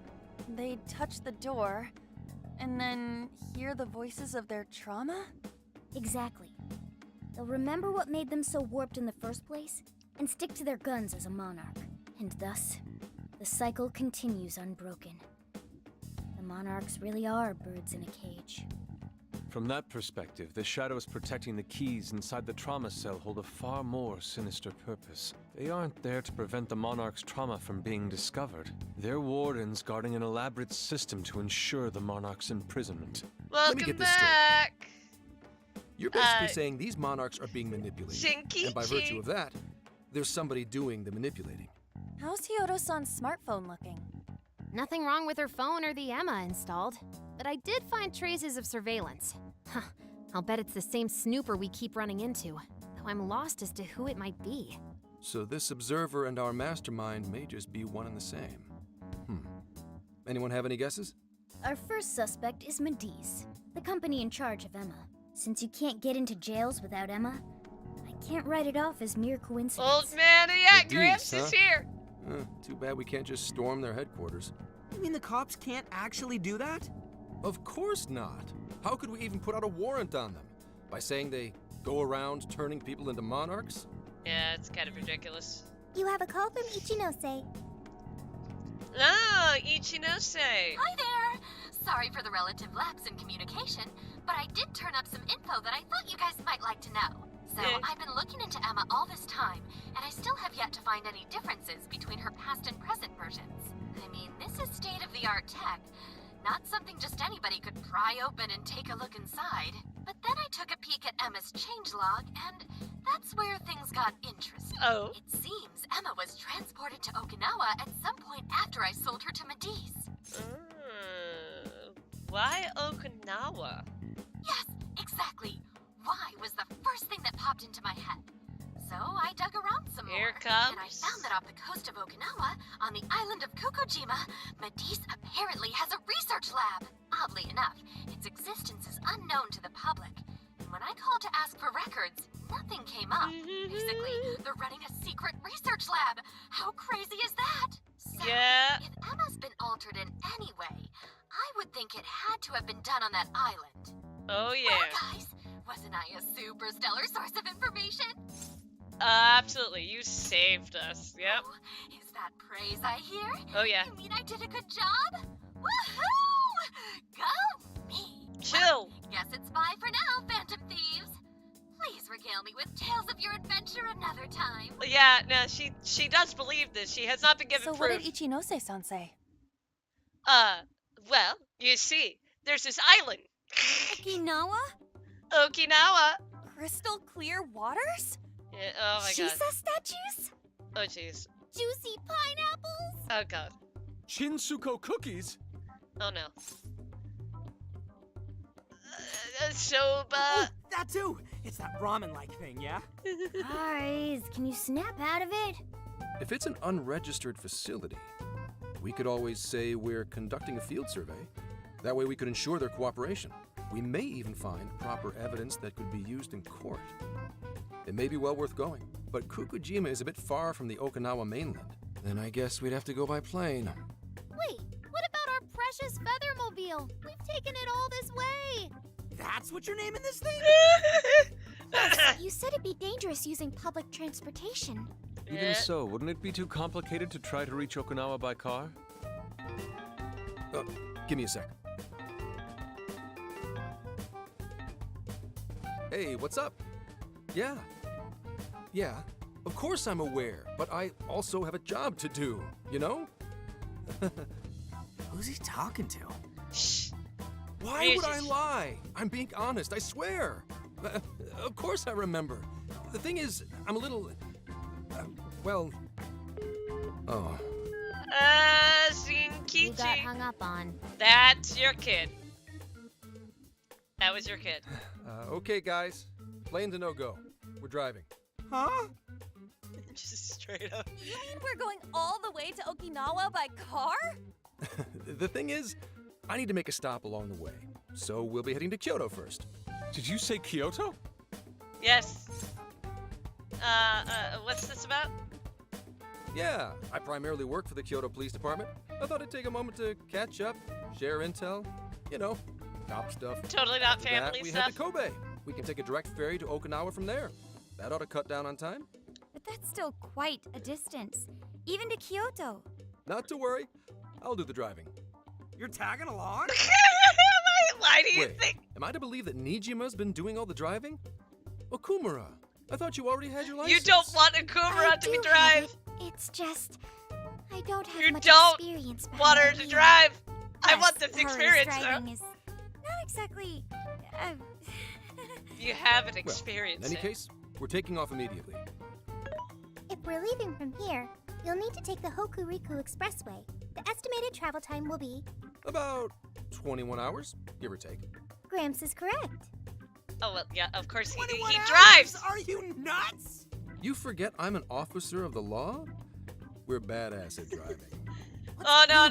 They'd touch the door, and then hear the voices of their trauma? Exactly. They'll remember what made them so warped in the first place, and stick to their guns as a monarch. And thus, the cycle continues unbroken. The monarchs really are birds in a cage. From that perspective, the shadows protecting the keys inside the trauma cell hold a far more sinister purpose. They aren't there to prevent the Monarch's trauma from being discovered. They're wardens guarding an elaborate system to ensure the Monarch's imprisonment. Welcome back! You're basically saying these monarchs are being manipulated. Shinkichi. And by virtue of that, there's somebody doing the manipulating. How's Hyodo-san's smartphone looking? Nothing wrong with her phone or the Emma installed, but I did find traces of surveillance. Huh, I'll bet it's the same snooper we keep running into, though I'm lost as to who it might be. So this observer and our mastermind may just be one and the same. Anyone have any guesses? Our first suspect is Medice, the company in charge of Emma. Since you can't get into jails without Emma, I can't write it off as mere coincidence. Old man, yeah, Medice, Gramps huh? is here. Too bad we can't just storm their headquarters. You mean the cops can't actually do that? Of course not. How could we even put out a warrant on them? By saying they go around turning people into monarchs? Yeah, it's kind of ridiculous. You have a call from Ichinose. Ah, Ichinose. Hi there! Sorry for the relative lapse in communication, but I did turn up some info that I thought you guys might like to know. So I've been looking into Emma all this time, and I still have yet to find any differences between her past and present versions. I mean, this is state-of-the-art tech. Not something just anybody could pry open and take a look inside. But then I took a peek at Emma's changelog, and that's where things got interesting. Oh. It seems Emma was transported to Okinawa at some point after I sold her to Medice. Why Okinawa? Yes, exactly. Why was the first thing that popped into my head. So I dug around some Here more, comes. and I found that off the coast of Okinawa, on the island of Kokojima, Medice apparently has a research lab. Oddly enough, its existence is unknown to the public. And when I called to ask for records, nothing came up. Basically, they're running a secret research lab. How crazy is that? So, if Emma's been altered in any way, I would think it had to have been done on that island. Oh, yeah. Well, guys, wasn't I a super stellar source of information? Absolutely, you saved us. Yep. Oh, is that praise I hear? Oh, yeah. You mean I did a good job? Woohoo! Go me! Chill. Well, guess it's bye for now, Phantom Thieves. Please regale me with tales of your adventure another time. Yeah, no, she does believe this. She has not been given So proof. what did Ichinose-san say? Well, you see, there's this island. Okinawa? Okinawa. Crystal clear waters? Yeah, oh my god. Shisa statues? Oh jeez. Juicy pineapples? Oh god. Shinsuko cookies? Oh no. Soba. Oh, that too! It's that ramen-like thing, yeah? Guys, can you snap out of it? If it's an unregistered facility, we could always say we're conducting a field survey. That way we could ensure their cooperation. We may even find proper evidence that could be used in court. It may be well worth going, but Kokojima is a bit far from the Okinawa mainland. Then I guess we'd have to go by plane. Wait, what about our precious Feathermobile? We've taken it all this way. That's what you're naming this thing? You said it'd be dangerous using public transportation. Even so, wouldn't it be too complicated to try to reach Okinawa by car? Give me a sec. Hey, what's up? Yeah, of course I'm aware, but I also have a job to do, you know? Who's he talking to? Shh. Why would I lie? I'm being honest, I swear. Of course I remember. The thing is, I'm a little... well... Oh. You got Shinkichi. hung up on. That's your kid. That was your kid. Okay, guys. Plane's a no-go. We're driving. Huh? Just straight up. You mean we're going all the way to Okinawa by car? The thing is, I need to make a stop along the way. So we'll be heading to Kyoto first. Did you say Kyoto? Yes. What's this about? Yeah, I primarily work for the Kyoto Police Department. I thought I'd take a moment to catch up, share intel, you know, cop stuff. Totally not After family that, we stuff. head to Kobe. We can take a direct ferry to Okinawa from there. That ought to cut down on time. But that's still quite a distance, even to Kyoto. Not to worry, I'll do the driving. You're tagging along? Why do you Wait, think? am I to believe that Nijima's been doing all the driving? Okumura, I thought you already had your license. You don't want Okumura to be drive. It's just, I don't have You much don't experience. want her to drive. I Yes, want this her experience, driving though. is not exactly. You haven't Well, experienced in any it. case, we're taking off immediately. If we're leaving from here, you'll need to take the Hokuriku Expressway. The estimated travel time will be... About 21 hours, give or take. Gramps is correct. Oh, well, yeah, of course he 21 hours? drives. Are you nuts? You forget I'm an officer of the law? We're badass at driving. Oh, no.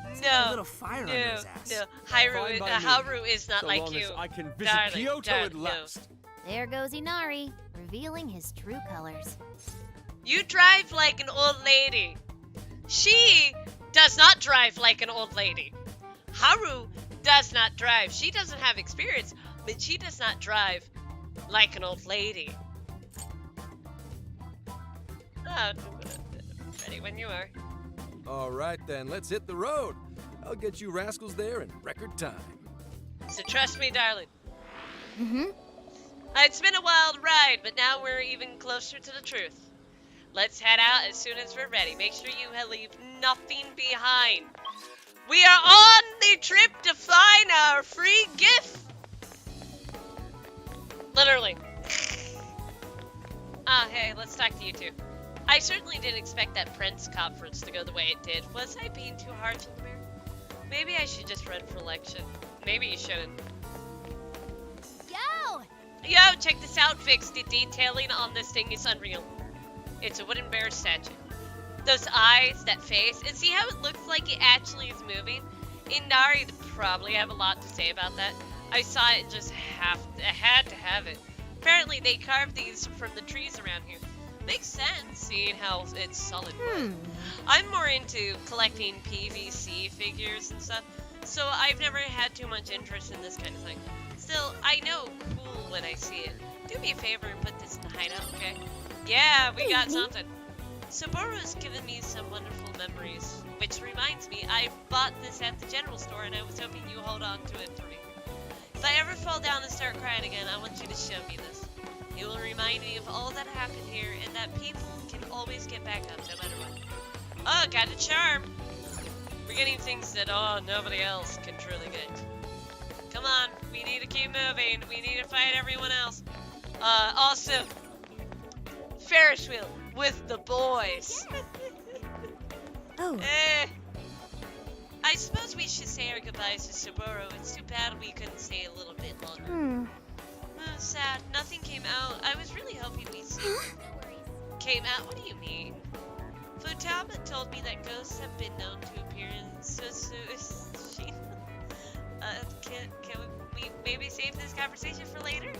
He's got a little fire under his ass. No. Fine by me. Haru is not So like long you. as I can visit Darling, Kyoto darling, at no. last. There goes Inari, revealing his true colors. You drive like an old lady. She does not drive like an old lady. Haru does not drive. She doesn't have experience, but she does not drive like an old lady. Oh, ready when you are. All right, then, let's hit the road. I'll get you rascals there in record time. So trust me, darling. Mm-hmm. It's been a wild ride, but now we're even closer to the truth. Let's head out as soon as we're ready. Make sure you leave nothing behind. We are on the trip to find our free gift. Literally. Hey, let's talk to you two. I certainly didn't expect that Prince conference to go the way it did. Was I being too harsh on the mayor? Maybe I should just run for election. Maybe you shouldn't. Yo, check this out, Vix. The detailing on this thing is unreal. It's a wooden bear statue. Those eyes, that face, and see how it looks like it actually is moving? Inari probably have a lot to say about that. I saw it and just had to have it. Apparently they carved these from the trees around here. Makes sense, seeing how it's solid wood. I'm more into collecting PVC figures and stuff, so I've never had too much interest in this kind of thing. Still, I know cool when I see it. Do me a favor and put this in the hideout, okay? Yeah, we got something. Sapporo's given me some wonderful memories, which reminds me, I bought this at the general store and I was hoping you hold on to it for me. If I ever fall down and start crying again, I want you to show me this. It will remind me of all that happened here and that people can always get back up no matter what. Oh, got a charm. We're getting things that, nobody else can truly get. Come on, we need to keep moving. We need to fight everyone else. Also, Ferris wheel with the boys. Oh. I suppose we should say our goodbyes to Sapporo. It's too bad we couldn't stay a little bit longer. Sad. Nothing came out. I was really hoping we'd see. Came out? What do you mean? Futaba told me that ghosts have been known to appear in Sushi. Can we maybe save this conversation for later?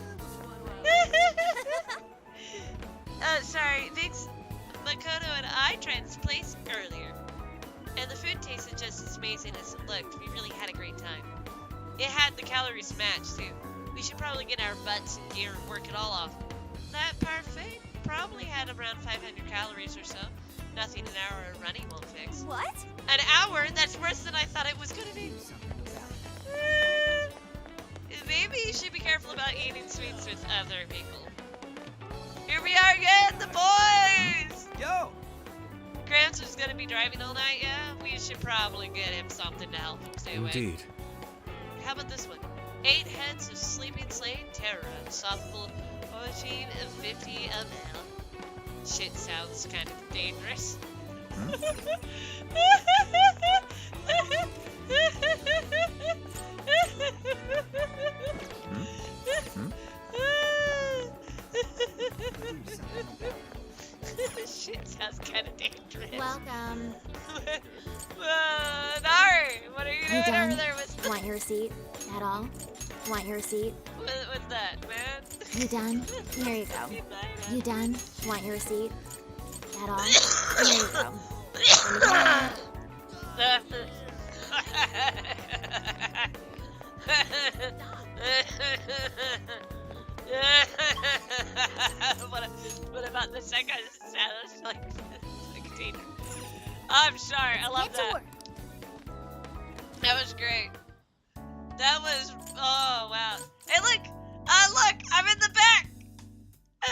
Sorry, Vix, Makoto and I tried this place earlier, and the food tasted just as amazing as it looked. We really had a great time. It had the calories matched too. We should probably get our butts in gear and work it all off. That parfait probably had around 500 calories or so. Nothing an hour of running won't fix. What? An hour? That's worse than I thought it was gonna be. Maybe you should be careful about eating sweets with other people. Here we are again, the boys! Yo! Gramps is gonna be driving all night, yeah? We should probably get him something to help him stay awake. Indeed. How about this one? 8 heads of Sleeping Slain Terror, soluble 14 of 50 ml. Shit sounds kind of dangerous. Shit sounds kind of dangerous. Welcome. Nari, what are you doing done? over there with? Want your receipt? At all? Want your receipt? What's that, man? You done? Here you go. You done? Want your receipt? At all? Here you go. What about the second sound? Like teen. I'm sorry, I love that. That was great. That was, oh wow. Hey look, I'm in the back.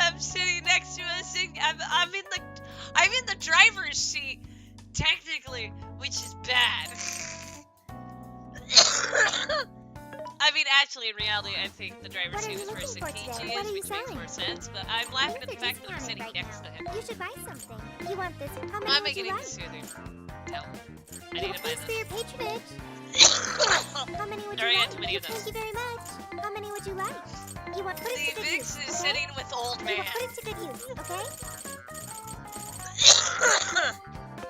I'm sitting next to a thing. I'm in the driver's seat, technically, which is bad. I mean, actually, in reality, I think the driver's seat is where Sakichi is, which makes more sense, but I'm laughing at the fact that I'm sitting next to him. You should buy something. You want this? How many I'm would you getting like? the soothing. Tell. I need to buy Thanks for your this. patronage. How many would There you are like? too many of Thank those. you very much. How many would you like? You want put it to The good Vix use, is okay? sitting with old You man. will put it to good use, okay?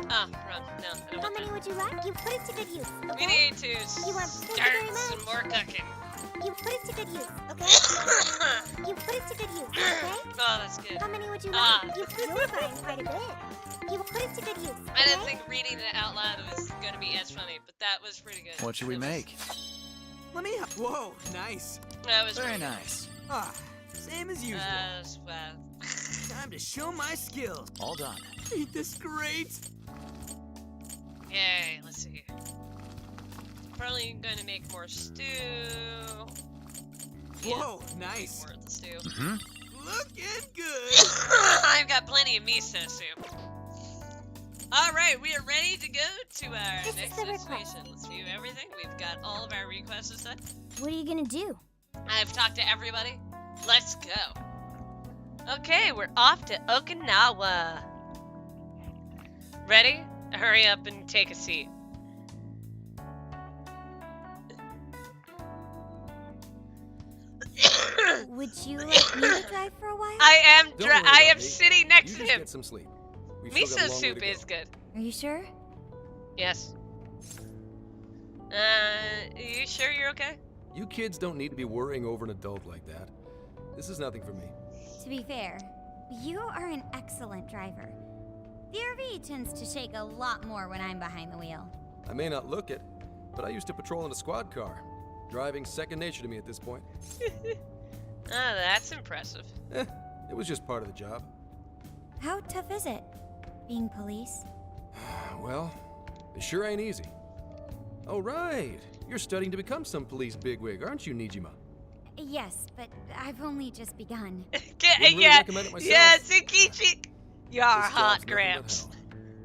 Ah, run. No, I don't How want many that. would you like? You put it to good use, We okay? need to You want thank you start very some much. more cooking. You put it to good use, okay? You put it to good use, okay? Oh, that's good. How many would you Ah. like? You're buying quite a bit. You will put it to good use, okay? I didn't think reading it out loud was going to be as funny, but that was pretty good. What should we make? Let me. Whoa, nice. That was Very pretty nice. Ah, same as usual. Well. Time to show my skills. All done. Ain't this great? Yay, let's see. Probably going to make more stew. Whoa, nice. More of the stew. Mm-hmm. Looking good. I've got plenty of miso soup. Alright, we are ready to go to our This is next the request. destination. Let's view everything. We've got all of our requests and stuff. What are you gonna do? I've talked to everybody. Let's go. Okay, we're off to Okinawa. Ready? Hurry up and take a seat. Would you like me to drive for a while? I am Don't worry I about am me. sitting next You to just him. get some sleep. We've still got a Miso long way soup to go. is good. Are you sure? Yes. You sure you're okay? You kids don't need to be worrying over an adult like that. This is nothing for me. To be fair, you are an excellent driver. The RV tends to shake a lot more when I'm behind the wheel. I may not look it, but I used to patrol in a squad car. Driving's second nature to me at this point. Ah, that's impressive. It was just part of the job. How tough is it, being police? Well, it sure ain't easy. Oh, right. You're studying to become some police bigwig, aren't you, Nijima? Yes, but I've only just begun. Wouldn't really recommend it myself. Yeah, Tsukichi. You're This hot, job's nothing but Gramps. hell.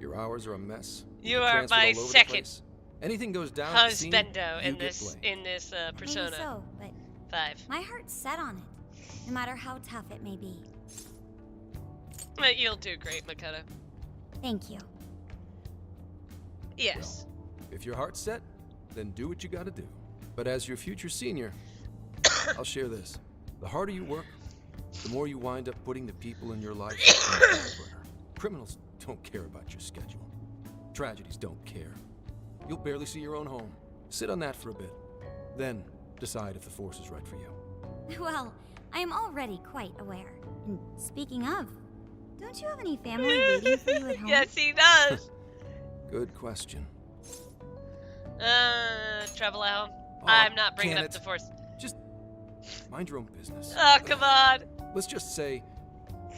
Your hours are a mess. You get are transferred my all over the second place. Anything goes down at the scene, husbando you in get this blamed. persona. Maybe so, but 5. my heart's set on it, no matter how tough it may be. But you'll do great, Makoto. Thank you. Yes. If your heart's set, then do what you gotta do. But as your future senior, I'll share this. The harder you work, the more you wind up putting the people in your life on the back burner. Criminals don't care about your schedule. Tragedies don't care. You'll barely see your own home. Sit on that for a bit. Then decide if the force is right for you. Well, I am already quite aware. And speaking of, don't you have any family waiting for you at home? Yes, he does. Good question. Trouble at home. Oh, I'm not bringing can up it? the force. Just mind your own business. Oh, come on. Let's just say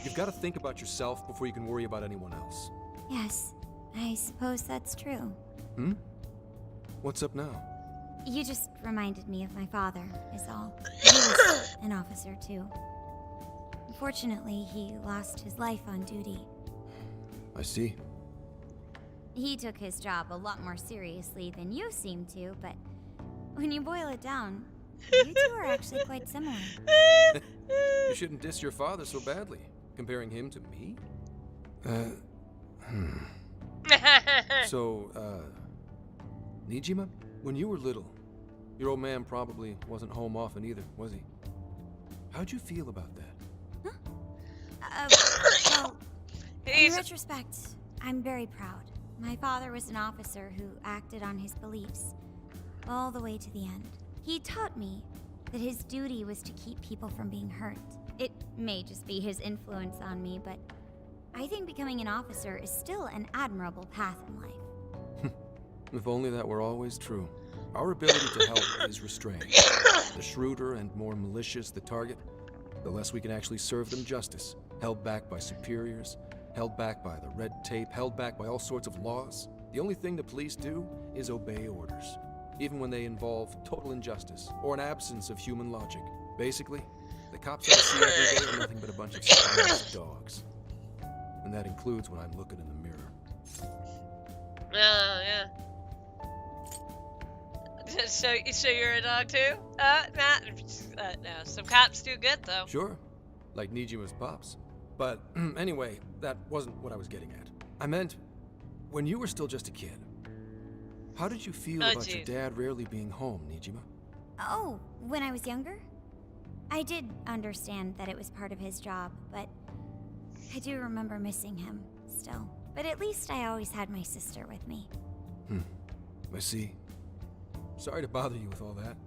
you've got to think about yourself before you can worry about anyone else. Yes, I suppose that's true. Hmm? What's up now? You just reminded me of my father, is all. He was an officer, too. Unfortunately, he lost his life on duty. I see. He took his job a lot more seriously than you seem to, but when you boil it down, you two are actually quite similar. You shouldn't diss your father so badly, comparing him to me. So, Nijima, when you were little, your old man probably wasn't home often either, was he? How'd you feel about that? Well, in retrospect, I'm very proud. My father was an officer who acted on his beliefs all the way to the end. He taught me that his duty was to keep people from being hurt. It may just be his influence on me, but I think becoming an officer is still an admirable path in life. If only that were always true. Our ability to help is restrained. The shrewder and more malicious the target, the less we can actually serve them justice. Held back by superiors, held back by the red tape, held back by all sorts of laws. The only thing the police do is obey orders, even when they involve total injustice or an absence of human logic. Basically, the cops I see every day are nothing but a bunch of spineless dogs. And that includes when I'm looking in the mirror. Yeah. So you're a dog too? No. Some cops do good though. Sure, like Nijima's pops. But anyway, that wasn't what I was getting at. I meant, when you were still just a kid, how did you feel about your dad rarely being home, Nijima? Oh, when I was younger? I did understand that it was part of his job, but I do remember missing him still. But at least I always had my sister with me. I see. Sorry to bother you with all that.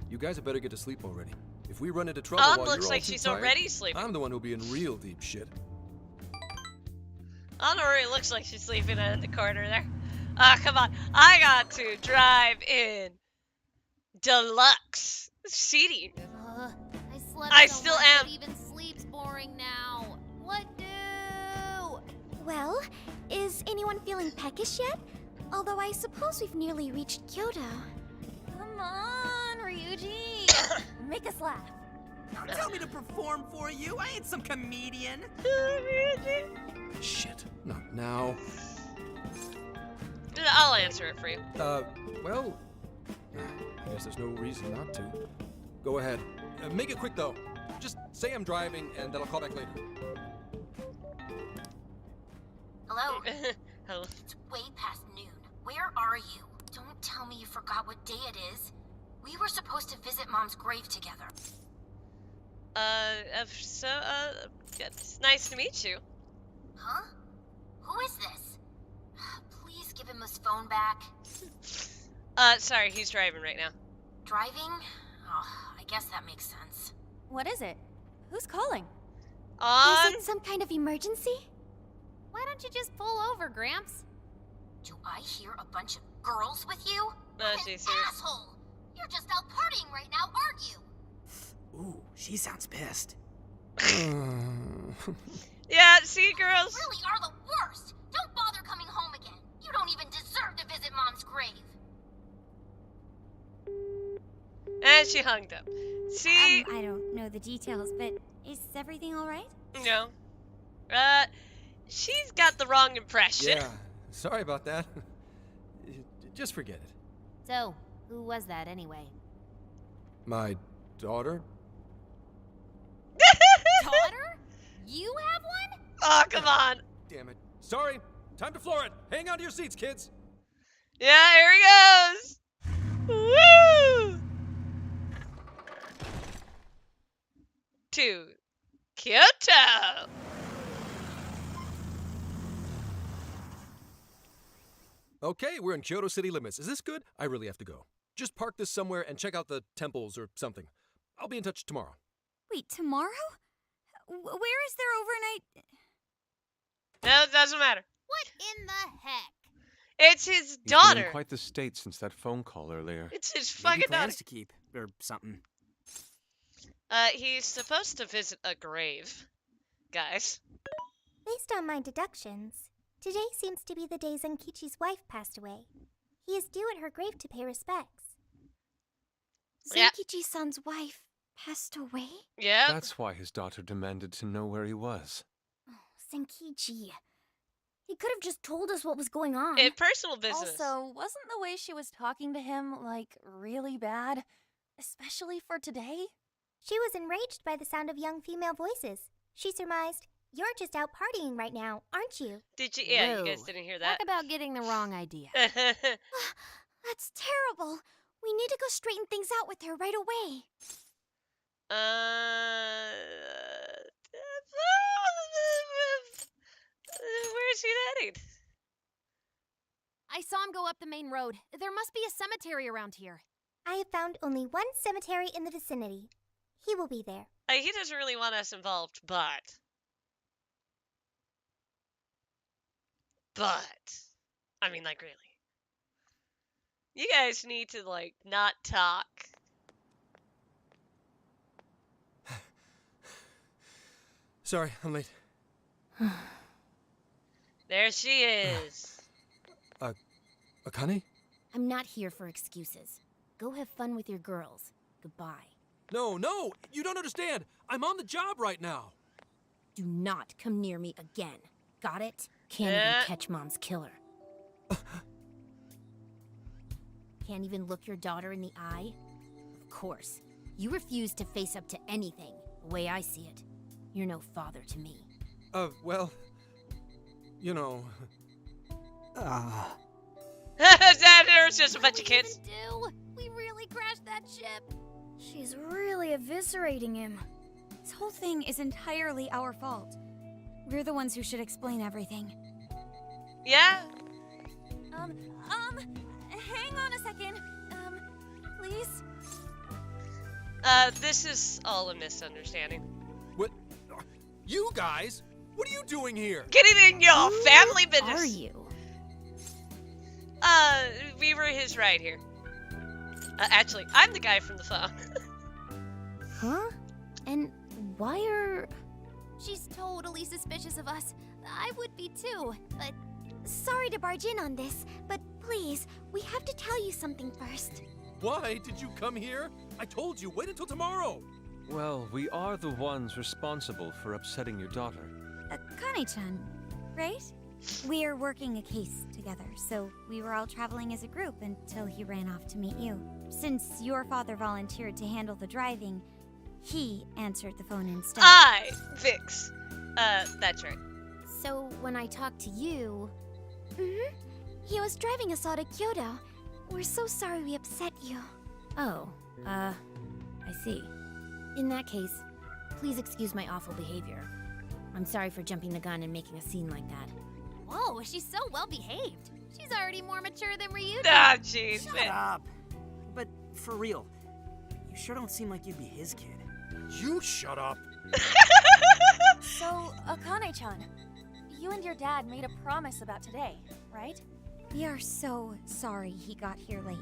You guys had better get to sleep already. If we run into trouble while looks you're like all too she's tired, already sleeping. I'm the one who'll be in real deep shit. Honore looks like she's sleeping in the corner there. Come on. I got to drive in deluxe seating. I slept I so still much am. that even sleep's boring now. What do? Well, is anyone feeling peckish yet? Although I suppose we've nearly reached Kyoto. Come on, Ryuji. Make us laugh. Don't tell me to perform for you. I ain't some comedian. Shit, not now. I'll answer it for you. Well, I guess there's no reason not to. Go ahead. Make it quick, though. Just say I'm driving, and then I'll call back later. Hello? Hello. It's way past noon. Where are you? Don't tell me you forgot what day it is. We were supposed to visit Mom's grave together. It's nice to meet you. Huh? Who is this? Please give him his phone back. Sorry, he's driving right now. Driving? Oh, I guess that makes sense. What is it? Who's calling? Is it some kind of emergency? Why don't you just pull over, Gramps? Do I hear a bunch of girls with you? No, What an she's serious. asshole! You're just out partying right now, aren't you? Ooh, she sounds pissed. Yeah, see, girls? You really are the worst! Don't bother coming home again. You don't even deserve to visit Mom's grave. And she hung up. See? I don't know the details, but is everything all right? No. She's got the wrong impression. Yeah, sorry about that. Just forget it. So, who was that anyway? My daughter? Daughter? You have one? Oh, come on. Damn it. Sorry. Time to floor it. Hang on to your seats, kids. Yeah, here he goes. Woo! To Kyoto. Okay, we're in Kyoto city limits. Is this good? I really have to go. Just park this somewhere and check out the temples or something. I'll be in touch tomorrow. Wait, tomorrow? Where is their overnight? No, it doesn't matter. What in the heck? It's his He's been daughter. in quite the state since that phone call earlier. It's his Maybe fucking daughter. plans to keep or something. He's supposed to visit a grave, guys. Based on my deductions, today seems to be the day Zenkichi's wife passed away. He is due at her grave to pay respects. Zenkichi-san's wife passed away? Yeah. That's why his daughter demanded to know where he was. Oh, Senkichi. He could have just told us what was going on. Personal business. Also, wasn't the way she was talking to him, like, really bad? Especially for today? She was enraged by the sound of young female voices. She surmised, "You're just out partying right now, aren't you?" Did you? Yeah, Whoa. you guys didn't hear that. Talk about getting the wrong idea. That's terrible. We need to go straighten things out with her right away. Where's he heading? I saw him go up the main road. There must be a cemetery around here. I have found only one cemetery in the vicinity. He will be there. He doesn't really want us involved, but I mean, like, really, you guys need to like not talk. Sorry, I'm late. There she is. Akane? I'm not here for excuses. Go have fun with your girls. Goodbye. No, you don't understand. I'm on the job right now. Do not come near me again. Got it? Can't even catch Mom's killer. Can't even look your daughter in the eye? Of course. You refuse to face up to anything, the way I see it. You're no father to me. Well, you know... There's just a bunch of kids. We really crashed that ship. She's really eviscerating him. This whole thing is entirely our fault. We're the ones who should explain everything. Yeah? Hang on a second. Please? This is all a misunderstanding. What? You guys? What are you doing here? Getting in your family business. Are you? We were his ride here. Actually, I'm the guy from the phone. Huh? And why are... She's totally suspicious of us. I would be too, but... Sorry to barge in on this, but please, we have to tell you something first. Why did you come here? I told you, wait until tomorrow. Well, we are the ones responsible for upsetting your daughter. Akane-chan, right? We're working a case together, so we were all traveling as a group until he ran off to meet you. Since your father volunteered to handle the driving, he answered the phone instead. Vix. That's right. So when I talked to you... He was driving us all to Kyoto. We're so sorry we upset you. Oh, I see. In that case, please excuse my awful behavior. I'm sorry for jumping the gun and making a scene like that. Whoa, she's so well behaved. She's already more mature than Ryuko. Ah, jeez. Shut up. But for real, you sure don't seem like you'd be his kid. You shut up. So, Akane-chan, you and your dad made a promise about today, right? We are so sorry he got here late.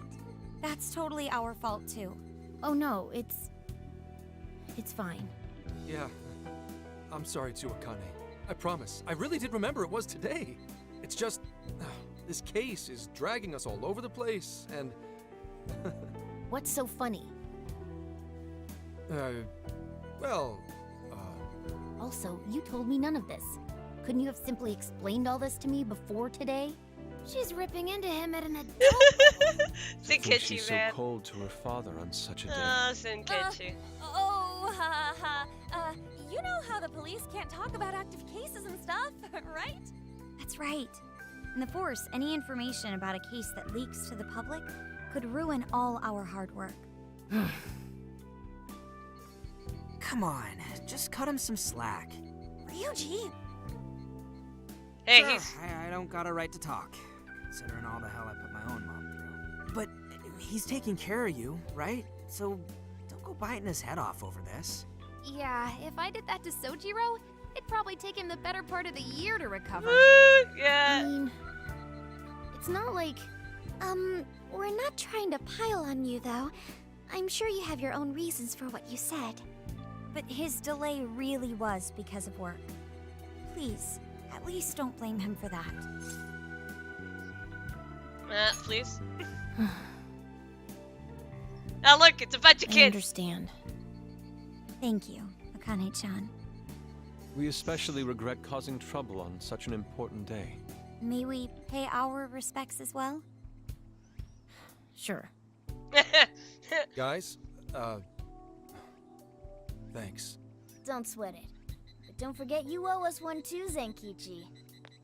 That's totally our fault too. Oh no, it's fine. Yeah, I'm sorry too, Akane. I promise. I really did remember it was today. It's just, this case is dragging us all over the place, and... What's so funny? Also, you told me none of this. Couldn't you have simply explained all this to me before today? She's ripping into him at an adult level. Senkichi, She's man. so cold to her father on such a day. Oh, Senkichi. You know how the police can't talk about active cases and stuff, right? That's right. In the Force, any information about a case that leaks to the public could ruin all our hard work. Come on, just cut him some slack. Ryuji! Hey, sure, he's... I don't got a right to talk, considering all the hell I put my own mom through. But he's taking care of you, right? So don't go biting his head off over this. Yeah, if I did that to Sojiro, it'd probably take him the better part of the year to recover. Yeah. I mean, it's not like... we're not trying to pile on you, though. I'm sure you have your own reasons for what you said. But his delay really was because of work. Please, at least don't blame him for that. Now look, it's a bunch of kids. I understand. Thank you, Akane-chan. We especially regret causing trouble on such an important day. May we pay our respects as well? Sure. Guys, thanks. Don't sweat it. But don't forget you owe us one too, Zenkichi.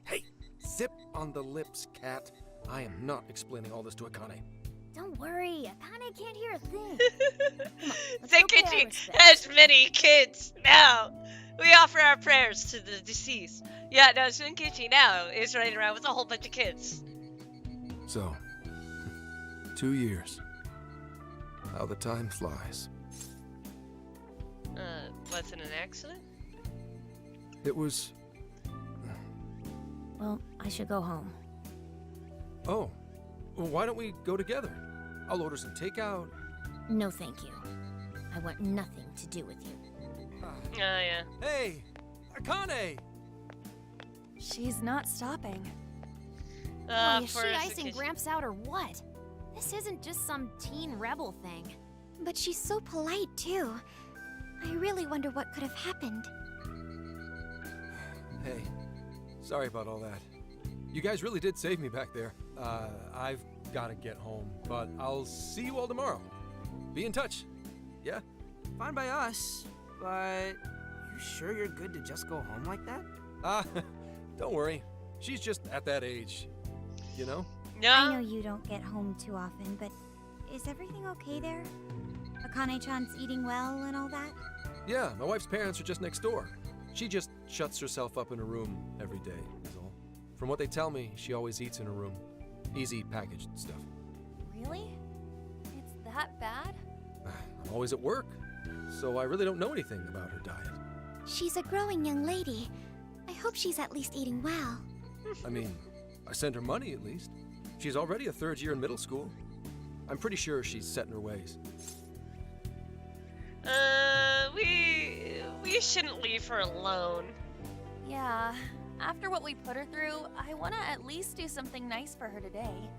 Hey, zip on the lips, cat. I am not explaining all this to Akane. Don't worry, Akane can't hear a thing. Zenkichi has many kids now. We offer our prayers to the deceased. Yeah, no, Zenkichi now is running around with a whole bunch of kids. So, 2 years. How the time flies. Was it an accident? It was... Well, I should go home. Oh, well, why don't we go together? I'll order some takeout. No, thank you. I want nothing to do with you. Yeah. Hey, Akane! She's not stopping. Boy, is she icing Gramps out or what? This isn't just some teen rebel thing. But she's so polite, too. I really wonder what could have happened. Hey, sorry about all that. You guys really did save me back there. I've got to get home, but I'll see you all tomorrow. Be in touch. Yeah? Fine by us, but you sure you're good to just go home like that? Don't worry. She's just at that age, you know? No. I know you don't get home too often, but is everything okay there? Akane-chan's eating well and all that? Yeah, my wife's parents are just next door. She just shuts herself up in her room every day, is all. From what they tell me, she always eats in her room. Easy packaged stuff. Really? It's that bad? I'm always at work, so I really don't know anything about her diet. She's a growing young lady. I hope she's at least eating well. I mean, I send her money at least. She's already a third year in middle school. I'm pretty sure she's set in her ways. We shouldn't leave her alone. Yeah. After what we put her through, I want to at least do something nice for her today.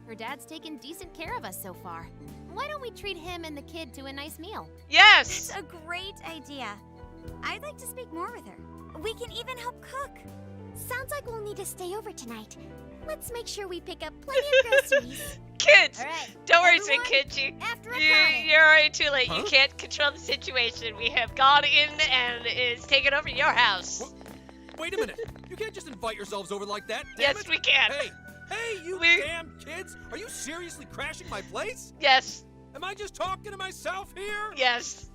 Her dad's taken decent care of us so far. Why don't we treat him and the kid to a nice meal? Yes! That's a great idea. I'd like to speak more with her. We can even help cook. Sounds like we'll need to stay over tonight. Let's make sure we pick up plenty of groceries. Kids! Alright, don't worry, everyone, Zenkichi. After You're already too late. Huh? You can't control the situation. We have gone in and it's taken over your house. Wait a minute. You can't just invite yourselves over like that. Yes, we can. Hey, you damn kids! Are you seriously crashing my place? Yes. Am I just talking to myself here? Yes.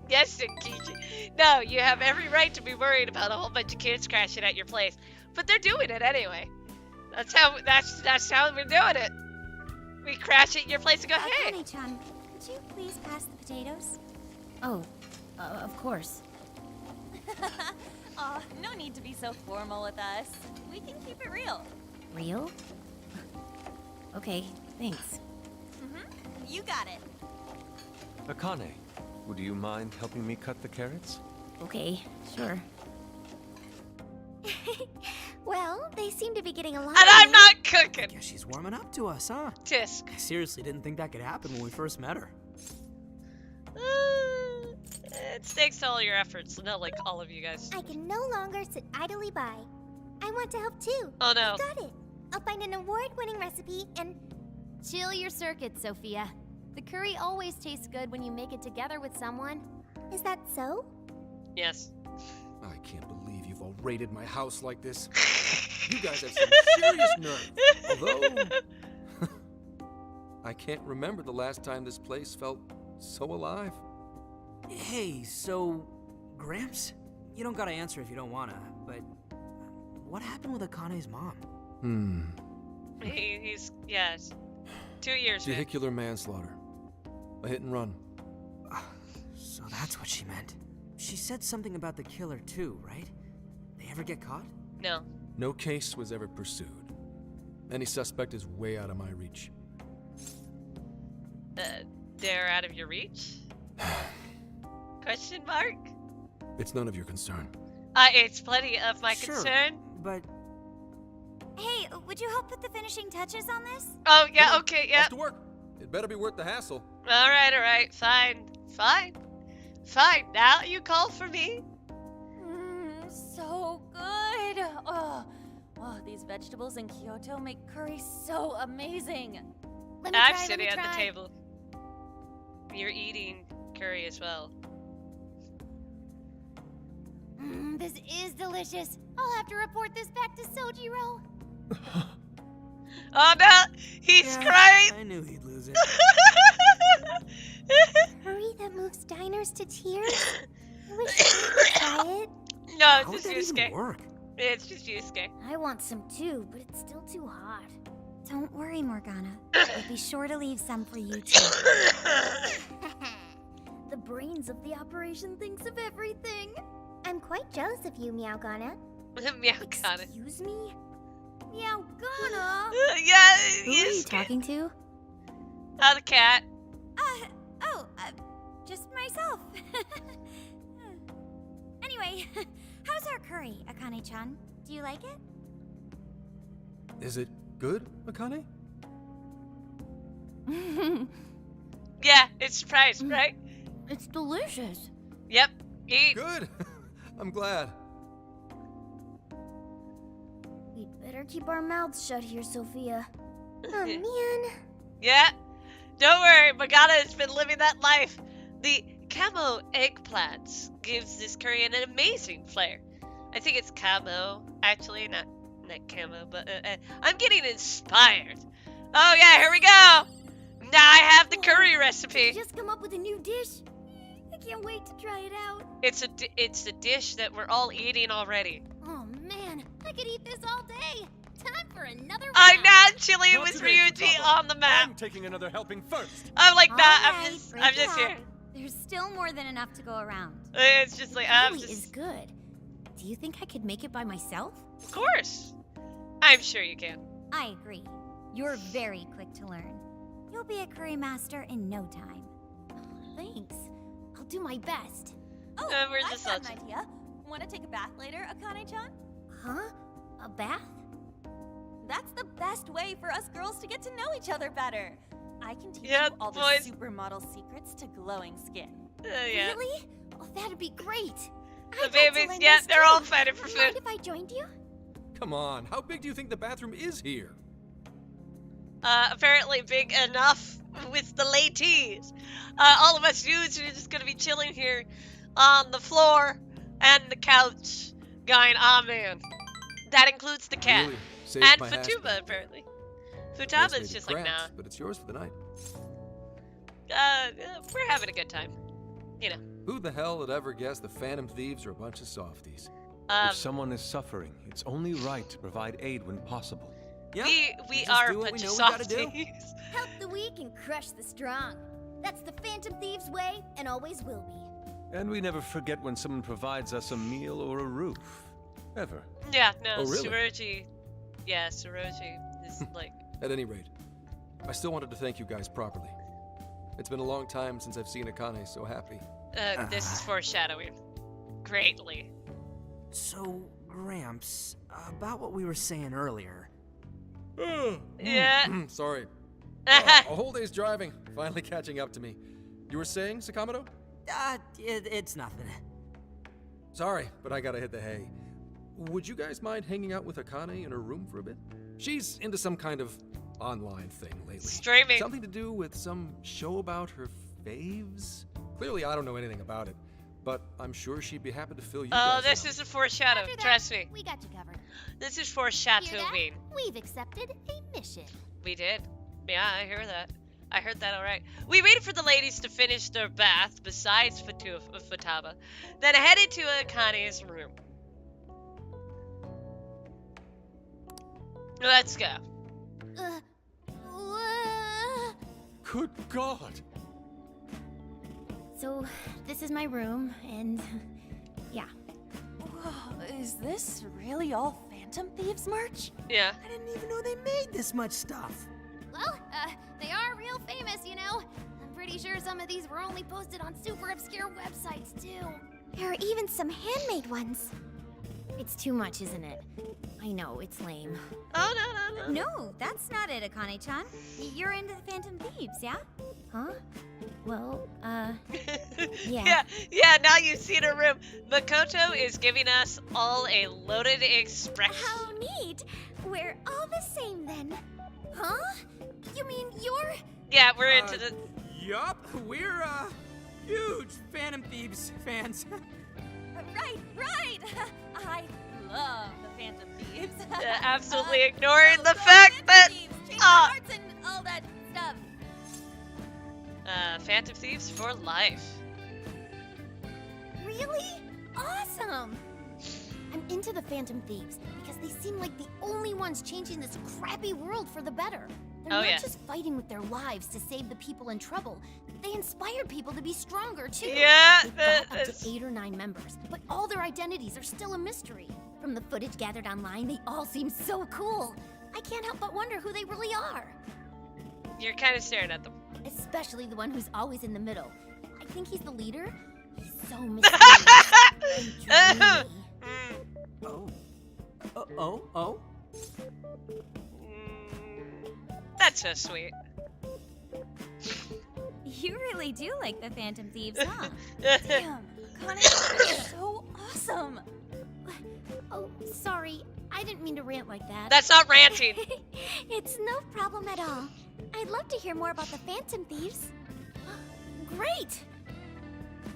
Yes, Zenkichi. No, you have every right to be worried about a whole bunch of kids crashing at your place. But they're doing it anyway. That's how we're doing it. We crash at your place and go, hey. Akane-chan, could you please pass the potatoes? Oh, of course. No need to be so formal with us. We can keep it real. Real? Okay, thanks. You got it. Akane, would you mind helping me cut the carrots? Okay, sure. Well, they seem to be getting a lot. And I'm not cooking. Guess she's warming up to us, huh? Tisk. I seriously didn't think that could happen when we first met her. It's thanks to all your efforts, not like all of you guys. I can no longer sit idly by. I want to help too. Oh no. I got it. I'll find an award-winning recipe and... Chill your circuits, Sophia. The curry always tastes good when you make it together with someone. Is that so? Yes. I can't believe you've all raided my house like this. You guys have some serious nerve. Although, I can't remember the last time this place felt so alive. Hey, so, Gramps? You don't gotta answer if you don't wanna, but what happened with Akane's mom? He's, yes. 2 years. Vehicular manslaughter. A hit and run. So that's what she meant. She said something about the killer too, right? They ever get caught? No. No case was ever pursued. Any suspect is way out of my reach. They're out of your reach? Question mark? It's none of your concern. It's plenty of my concern. But... Hey, would you help put the finishing touches on this? Oh, yeah, okay, yeah. Off to work. It better be worth the hassle. Alright, fine. Fine, now you call for me? So good. Oh, these vegetables in Kyoto make curry so amazing. I'm sitting at the table. You're eating curry as well. This is delicious. I'll have to report this back to Sojiro. Oh no, he's crying. I knew he'd lose it. Curry that moves diners to tears? I wish I could try it. No, How it's would just that even Yusuke. work? It's just Yusuke. I want some too, but it's still too hot. Don't worry, Morgana. We'll be sure to leave some for you too. The brains of the operation thinks of everything. I'm quite jealous of you, Meowgana. Meowgana. Excuse me? Meowgana? Yeah, Who are you talking to? Oh, the cat. Just myself. Anyway, how's our curry, Akane-chan? Do you like it? Is it good, Akane? Yeah, it's surprise, right? It's delicious. Yep. Eat. Good. I'm glad. We'd better keep our mouths shut here, Sophia. Oh, man. Yeah. Don't worry, Morgana has been living that life. The camo eggplants gives this curry an amazing flair. I think it's camo, actually, not camo, but I'm getting inspired. Oh yeah, here we go. Now I have the curry recipe. Just come up with a new dish. I can't wait to try it out. It's a dish that we're all eating already. Oh man, I could eat this all day. Time for another round. I'm not chilling Not with today, Ryuji Futaba. on the map. I'm taking another helping first. I'm like, nah, I'm Alright, just break it here. up. There's still more than enough to go around. It's just like, I'm Really just... is good. Do you think I could make it by myself? Of course. I'm sure you can. I agree. You're very quick to learn. You'll be a curry master in no time. Thanks. I'll do my best. Oh, we're I've just got an such- idea. Want to take a bath later, Akane-chan? Huh? A bath? That's the best way for us girls to get to know each other better. I can teach Yeah, you all the boys. supermodel secrets to glowing skin. Yeah. Really? Oh, that'd be great. The I'd like to babies, learn yeah, this they're too. all fighting for Mind food. if I joined you? Come on, how big do you think the bathroom is here? Apparently big enough with the ladies. All of us dudes are just gonna be chilling here on the floor and the couch, going, ah man. That includes the cat. Really saved And my ass. Futuba, apparently. Yes, Futaba's maybe just like, cramped, nah. but it's yours for the night. We're having a good time. You know. Who the hell would ever guess the Phantom Thieves are a bunch of softies? If someone is suffering, it's only right to provide aid when possible. Yeah, we just are a do what bunch we of know we gotta do. softies. Help the weak and crush the strong. That's the Phantom Thieves' way, and always will be. And we never forget when someone provides us a meal or a roof. Ever. Yeah, no, Oh, really? Suroji. Yeah, Suroji is like... At any rate, I still wanted to thank you guys properly. It's been a long time since I've seen Akane so happy. This is foreshadowing. Greatly. So, Gramps, about what we were saying earlier. Yeah. Sorry. Uh, A whole day's driving, finally catching up to me. You were saying, Sakamoto? It's nothing. Sorry, but I gotta hit the hay. Would you guys mind hanging out with Akane in her room for a bit? She's into some kind of online thing lately. Streaming. Something to do with some show about her faves? Clearly, I don't know anything about it, but I'm sure she'd be happy to fill you guys this in is a foreshadow. After that, Trust me. We got you covered. This is Hear foreshadowing. that? We've accepted a mission. We did. Yeah, I hear that. I heard that alright. We waited for the ladies to finish their bath, besides Futaba, then headed to Akane's room. Let's go. Good God! So, this is my room, and yeah. Whoa, is this really all Phantom Thieves merch? Yeah. I didn't even know they made this much stuff. Well, they are real famous, you know. I'm pretty sure some of these were only posted on super obscure websites, too. There are even some handmade ones. It's too much, isn't it? I know, it's lame. Oh, no. No, that's not it, Akane-chan. You're into the Phantom Thieves, yeah? Huh? Well, yeah. yeah, now you've seen her room. Makoto is giving us all a loaded expression. How neat! We're all the same then. Huh? You mean you're... Yeah, we're into the... Yup, we're, huge Phantom Thieves fans. Right! I love the Phantom Thieves. Absolutely ignoring the fact that... hearts and all that stuff. Phantom Thieves for life. Really? Awesome! I'm into the Phantom Thieves because they seem like the only ones changing this crappy world for the better. They're not just fighting with their lives to save the people in trouble. They inspire people to be stronger, too. Yeah, They've got up to 8 or 9 members, but all their identities are still a mystery. From the footage gathered online, they all seem so cool. I can't help but wonder who they really are. You're kind of staring at them. Especially the one who's always in the middle. I think he's the leader. He's so mysterious and dreamy. Oh? That's so sweet. You really do like the Phantom Thieves, huh? Damn, Connie is so awesome. Oh, sorry. I didn't mean to rant like that. That's not ranting. It's no problem at all. I'd love to hear more about the Phantom Thieves. Great!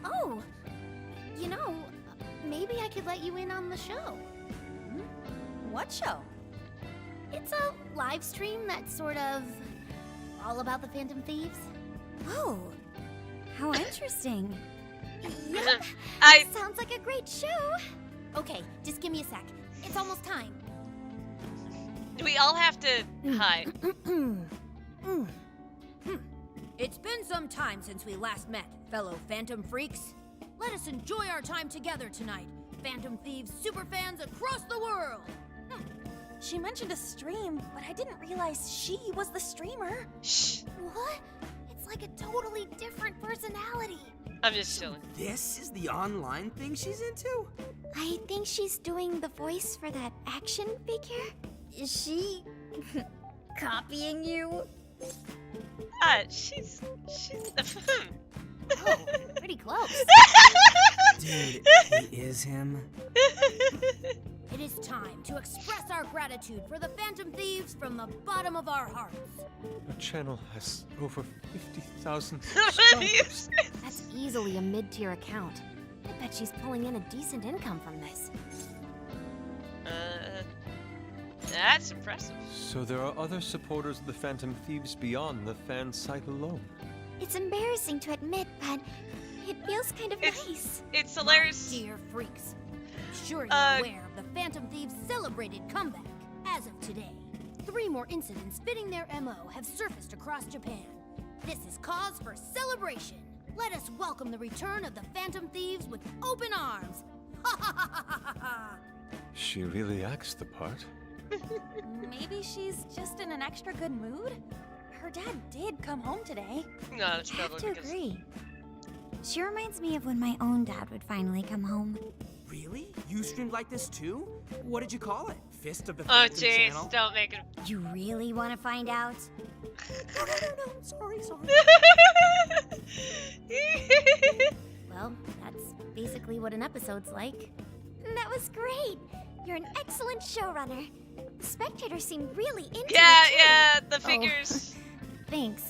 Oh, you know, maybe I could let you in on the show. What show? It's a live stream that's sort of all about the Phantom Thieves. Oh, how interesting. Yep, sounds like a great show. Okay, just give me a sec. It's almost time. We all have to hide. It's been some time since we last met, fellow Phantom Freaks. Let us enjoy our time together tonight, Phantom Thieves superfans across the world. She mentioned a stream, but I didn't realize she was the streamer. Shh. What? It's like a totally different personality. I'm just chilling. This is the online thing she's into? I think she's doing the voice for that action figure. Is she copying you? She's Oh, pretty close. Dude, he is him. It is time to express our gratitude for the Phantom Thieves from the bottom of our hearts. Our channel has over 50,000 subscribers. That's easily a mid-tier account. I bet she's pulling in a decent income from this. That's impressive. So there are other supporters of the Phantom Thieves beyond the fan site alone. It's embarrassing to admit, but it feels kind of nice. It's hilarious. Dear freaks, I'm sure you're aware of the Phantom Thieves' celebrated comeback. As of today, 3 more incidents fitting their MO have surfaced across Japan. This is cause for celebration. Let us welcome the return of the Phantom Thieves with open arms. Ha ha ha ha ha ha! She really acts the part. Maybe she's just in an extra good mood? Her dad did come home today. No, it's I have probably to because... agree. She reminds me of when my own dad would finally come home. Really? You streamed like this too? What did you call it? Fist of the Oh Phantom jeez, channel? don't make it. You really want to find out? No, sorry. Well, that's basically what an episode's like. That was great. You're an excellent showrunner. The spectators seem really into it, too. Yeah, the figures. Thanks.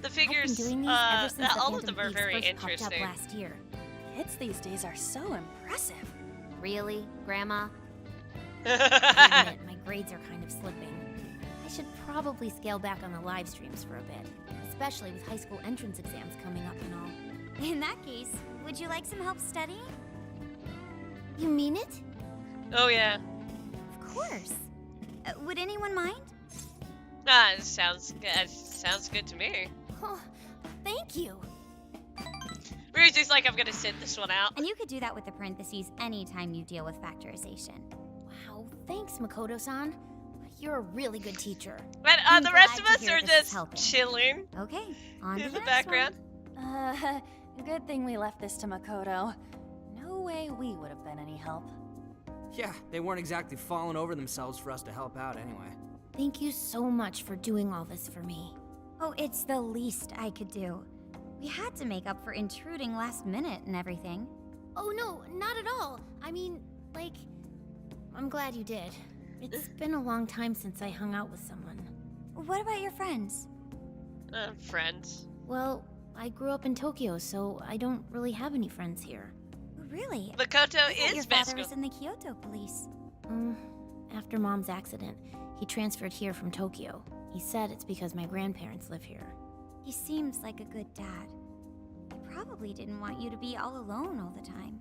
The figures, I've been doing these ever since the all of Phantom them are Thieves very first popped interesting. up last year. Kids these days are so impressive. Really, Grandma? I admit, my grades are kind of slipping. I should probably scale back on the live streams for a bit, especially with high school entrance exams coming up and all. In that case, would you like some help studying? You mean it? Oh yeah. Of course. Would anyone mind? It sounds good to me. Oh, thank you. Ryuji's like, I'm gonna sit this one out. And you could do that with the parentheses anytime you deal with factorization. Wow, thanks, Makoto-san. You're a really good teacher. But I'm the rest glad of to us hear are this is just helping. chilling Okay, on to in the the next background. Good thing we left this to Makoto. No way we would have been any help. Yeah, they weren't exactly falling over themselves for us to help out anyway. Thank you so much for doing all this for me. Oh, it's the least I could do. We had to make up for intruding last minute and everything. Oh no, not at all. I mean, like, I'm glad you did. It's been a long time since I hung out with someone. What about your friends? Friends. Well, I grew up in Tokyo, so I don't really have any friends here. Really? Makoto Your is father best. was in the Kyoto police. After Mom's accident, he transferred here from Tokyo. He said it's because my grandparents live here. He seems like a good dad. He probably didn't want you to be all alone all the time.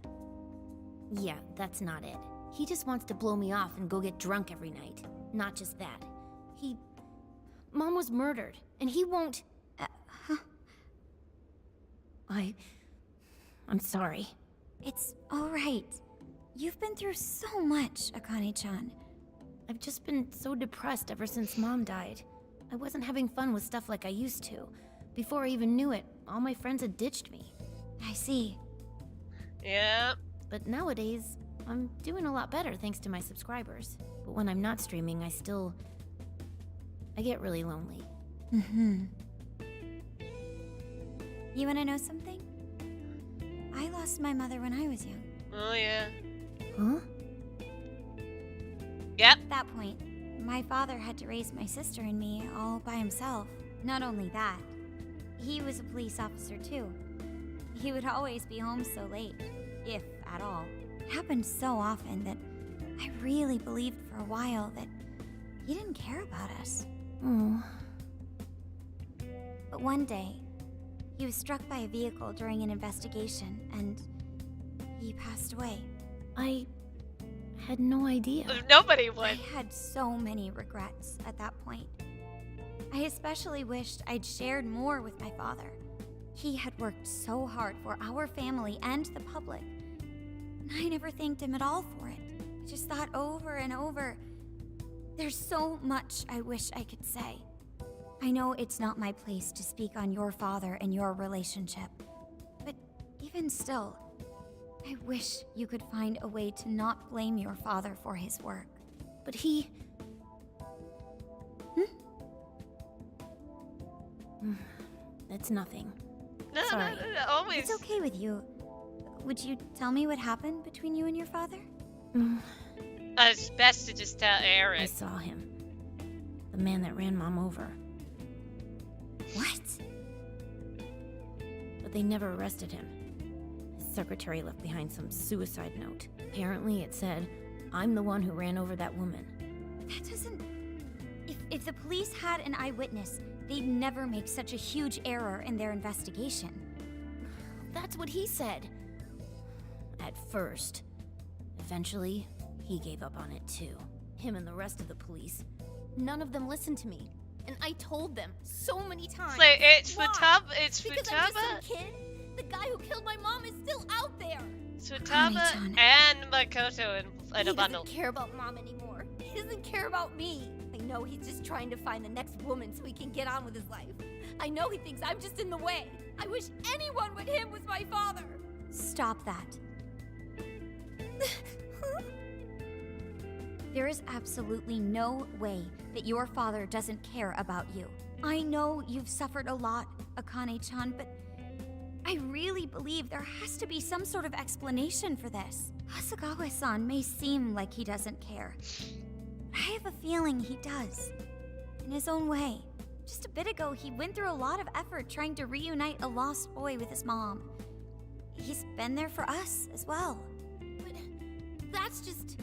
Yeah, that's not it. He just wants to blow me off and go get drunk every night. Not just that. Mom was murdered, and he won't... I'm sorry. It's all right. You've been through so much, Akane-chan. I've just been so depressed ever since Mom died. I wasn't having fun with stuff like I used to. Before I even knew it, all my friends had ditched me. I see. Yeah. But nowadays, I'm doing a lot better thanks to my subscribers. But when I'm not streaming, I get really lonely. You wanna know something? I lost my mother when I was young. Oh, yeah. Huh? Yep. At that point, my father had to raise my sister and me all by himself. Not only that, he was a police officer too. He would always be home so late, if at all. It happened so often that I really believed for a while that he didn't care about us. But one day, he was struck by a vehicle during an investigation, and he passed away. I had no idea. Nobody would. I had so many regrets at that point. I especially wished I'd shared more with my father. He had worked so hard for our family and the public, and I never thanked him at all for it. I just thought over and over, there's so much I wish I could say. I know it's not my place to speak on your father and your relationship, but even still, I wish you could find a way to not blame your father for his work. But he... That's nothing. No, Sorry. no, always. It's okay with you. Would you tell me what happened between you and your father? It's best to just tell Aaron. I saw him. The man that ran Mom over. What? But they never arrested him. His secretary left behind some suicide note. Apparently it said, "I'm the one who ran over that woman." That doesn't... If the police had an eyewitness, they'd never make such a huge error in their investigation. That's what he said. At first. Eventually, he gave up on it too. Him and the rest of the police. None of them listened to me. And I told them so many times. Like, it's Why? Futaba. It's Because Futaba. I'm just some kid? The guy who killed my mom is still out there. It's Futaba and Makoto in a bundle. He doesn't care about Mom anymore. He doesn't care about me. I know he's just trying to find the next woman so he can get on with his life. I know he thinks I'm just in the way. I wish anyone but him was my father. Stop that. There is absolutely no way that your father doesn't care about you. I know you've suffered a lot, Akane-chan, but I really believe there has to be some sort of explanation for this. Hasegawa-san may seem like he doesn't care, but I have a feeling he does. In his own way. Just a bit ago, he went through a lot of effort trying to reunite a lost boy with his mom. He's been there for us as well. But that's just...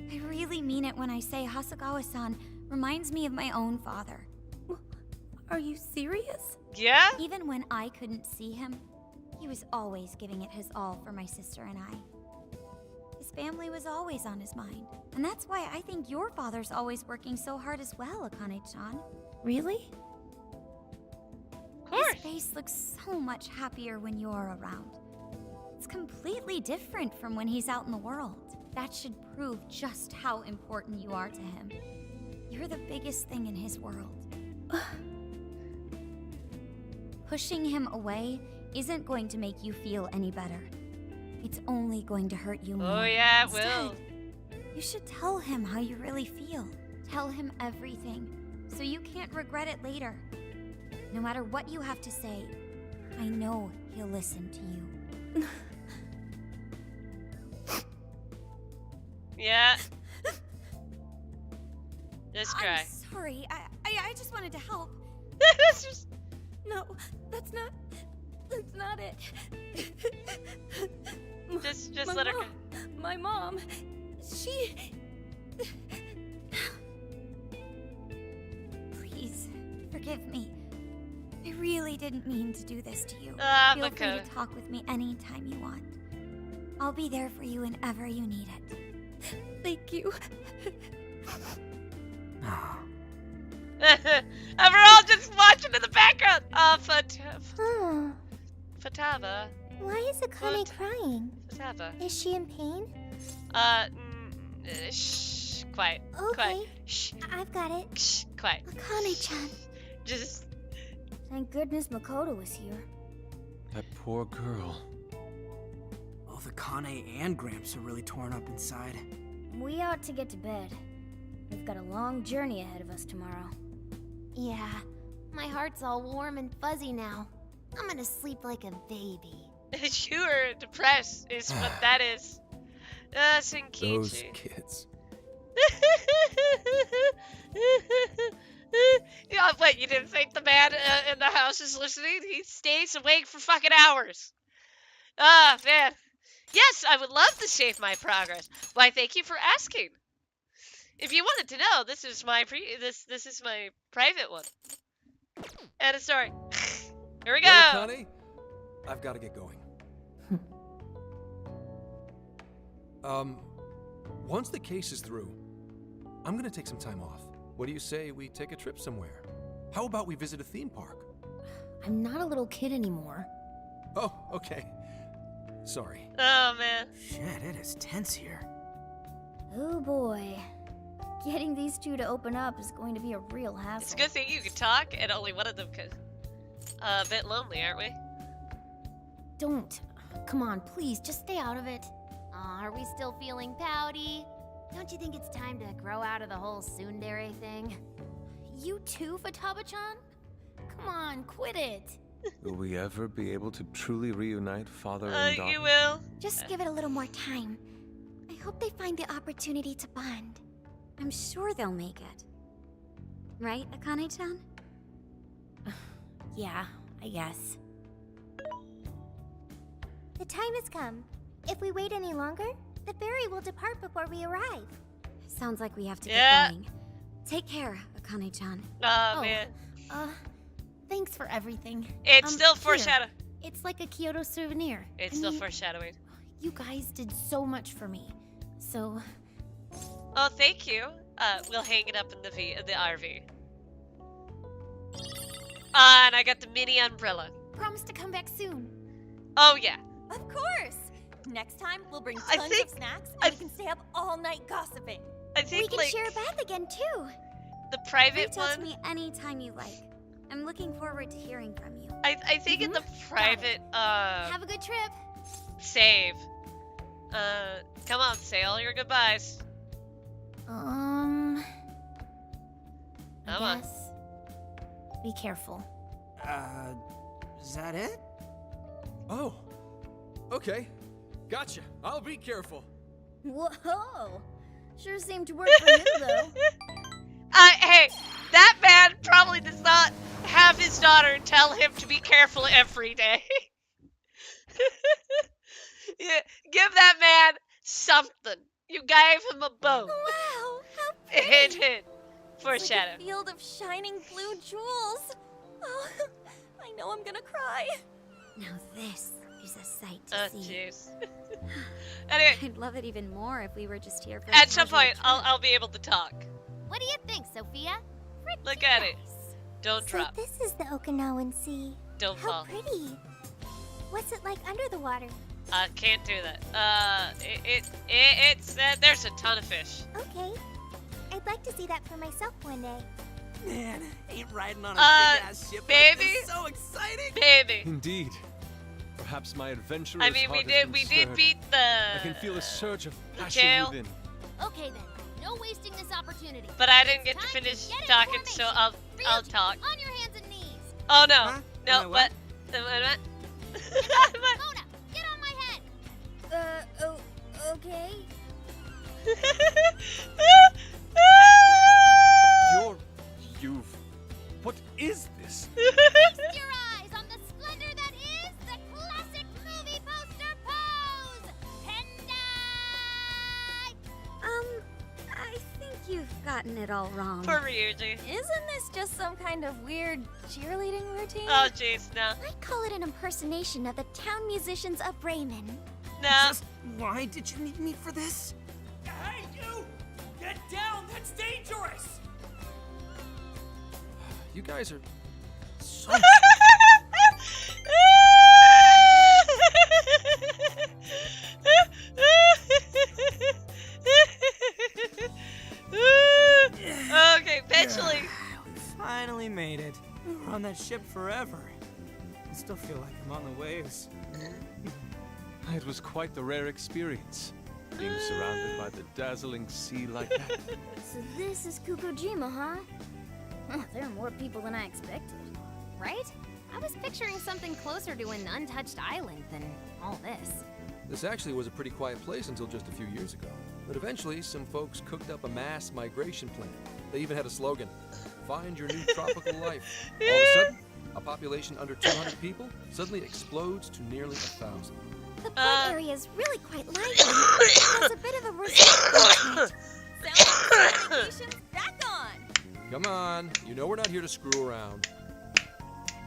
I really mean it when I say Hasegawa-san reminds me of my own father. Are you serious? Yeah? Even when I couldn't see him, he was always giving it his all for my sister and I. His family was always on his mind. And that's why I think your father's always working so hard as well, Akane-chan. Really? Of course. His face looks so much happier when you're around. It's completely different from when he's out in the world. That should prove just how important you are to him. You're the biggest thing in his world. Pushing him away isn't going to make you feel any better. It's only going to hurt you more. Oh yeah, it Instead, will. you should tell him how you really feel. Tell him everything, so you can't regret it later. No matter what you have to say, I know he'll listen to you. Yeah. Just cry. I'm sorry. I just wanted to help. That's just... No, that's not it. Just let her go. My mom, she... Please, forgive me. I really didn't mean to do this to you. Feel free to talk with me anytime you want. I'll be there for you whenever you need it. Thank you. And we're all just watching in the background. Futaba. Why is Akane crying? Futaba. Is she in pain? Shh. Quiet. Okay. Quiet. Shh. I've got it. Shh. Quiet. Akane-chan. Just... Thank goodness Makoto was here. That poor girl. Oh, the Kane and Gramps are really torn up inside. We ought to get to bed. We've got a long journey ahead of us tomorrow. Yeah, my heart's all warm and fuzzy now. I'm gonna sleep like a baby. You are depressed, is what that is. Senkichi. Those kids. Yeah, what, you didn't think the man in the house is listening? He stays awake for fucking hours. Ah, man. Yes, I would love to save my progress. Why, thank you for asking. If you wanted to know, this is my this is my private one. And a story. Here we go. Well, Connie, I've got to get going. Once the case is through, I'm gonna take some time off. What do you say we take a trip somewhere? How about we visit a theme park? I'm not a little kid anymore. Oh, okay. Sorry. Oh, man. Shit, it is tense here. Oh boy. Getting these two to open up is going to be a real hassle. It's a good thing you can talk, and only one of them could. A bit lonely, aren't we? Don't. Come on, please, just stay out of it. Are we still feeling pouty? Don't you think it's time to grow out of the whole tsundere thing? You too, Futaba-chan? Come on, quit it. Will we ever be able to truly reunite father and daughter? You will. Just give it a little more time. I hope they find the opportunity to bond. I'm sure they'll make it. Right, Akane-chan? Yeah, I guess. The time has come. If we wait any longer, the ferry will depart before we arrive. Sounds like we have to get going. Take care, Akane-chan. Oh, man. Thanks for everything. It's still foreshadowing. It's like a Kyoto souvenir. It's still foreshadowing. You guys did so much for me. So... Oh, thank you. We'll hang it up in the RV. And I got the mini umbrella. Promise to come back soon. Oh, yeah. Of course. Next time, we'll bring tons of snacks and we can stay up all night gossiping. I think, we can share a bath again, too. The private Reach one... out to me anytime you like. I'm looking forward to hearing from you. I think in the private, Have a good trip. Save. Come on, say all your goodbyes. I Come on. guess. Be careful. Is that it? Oh, okay. Gotcha. I'll be careful. Whoa! Sure seemed to work for you, though. Hey, that man probably does not have his daughter tell him to be careful every day. Yeah, give that man something. You gave him a boat. Wow, how pretty. Hint. Foreshadow. It's like a field of shining blue jewels. Oh, I know I'm gonna cry. Now this is a sight to see. Jeez. Anyway, I'd love it even more if we were just here for at some point, I'll be able to talk. What do you think, Sophia? Look at it. Don't So drop. this is the Okinawan Sea. Don't How fall. pretty. What's it like under the water? Can't do that. It's there's a ton of fish. Okay. I'd like to see that for myself one day. Man, ain't riding on a big-ass ship baby? like this so exciting? Baby. Indeed. Perhaps my adventurer's I mean, we heart has been did stirred. beat the... I can feel a surge of passion jail. within. Okay then. No wasting this opportunity. But I didn't get to finish talking, so I'll talk. On your hands and knees. Oh no. Huh? No, What? what? Mona, get on my head! Okay. What is this? Feast your eyes on the splendor that is the classic movie poster pose! Pendai! I think you've gotten it all wrong. Poor Ryuji. Isn't this just some kind of weird cheerleading routine? Oh jeez, no. I call it an impersonation of the town musicians of Bremen. No. Just why did you need me for this? Hey, you! Get down! That's dangerous! You guys are so... Okay, eventually. We finally made it. We were on that ship forever. I still feel like I'm on the waves. It was quite the rare experience, being surrounded by the dazzling sea like that. So this is Kukujima, huh? There are more people than I expected. Right? I was picturing something closer to an untouched island than all this. This actually was a pretty quiet place until just a few years ago. But eventually, some folks cooked up a mass migration plan. They even had a slogan, "Find your new tropical life." All of a sudden, a population under 200 people suddenly explodes to nearly 1,000. The port area is really quite lively. It's a bit of a resort. Navigation's back on! Come on, you know we're not here to screw around.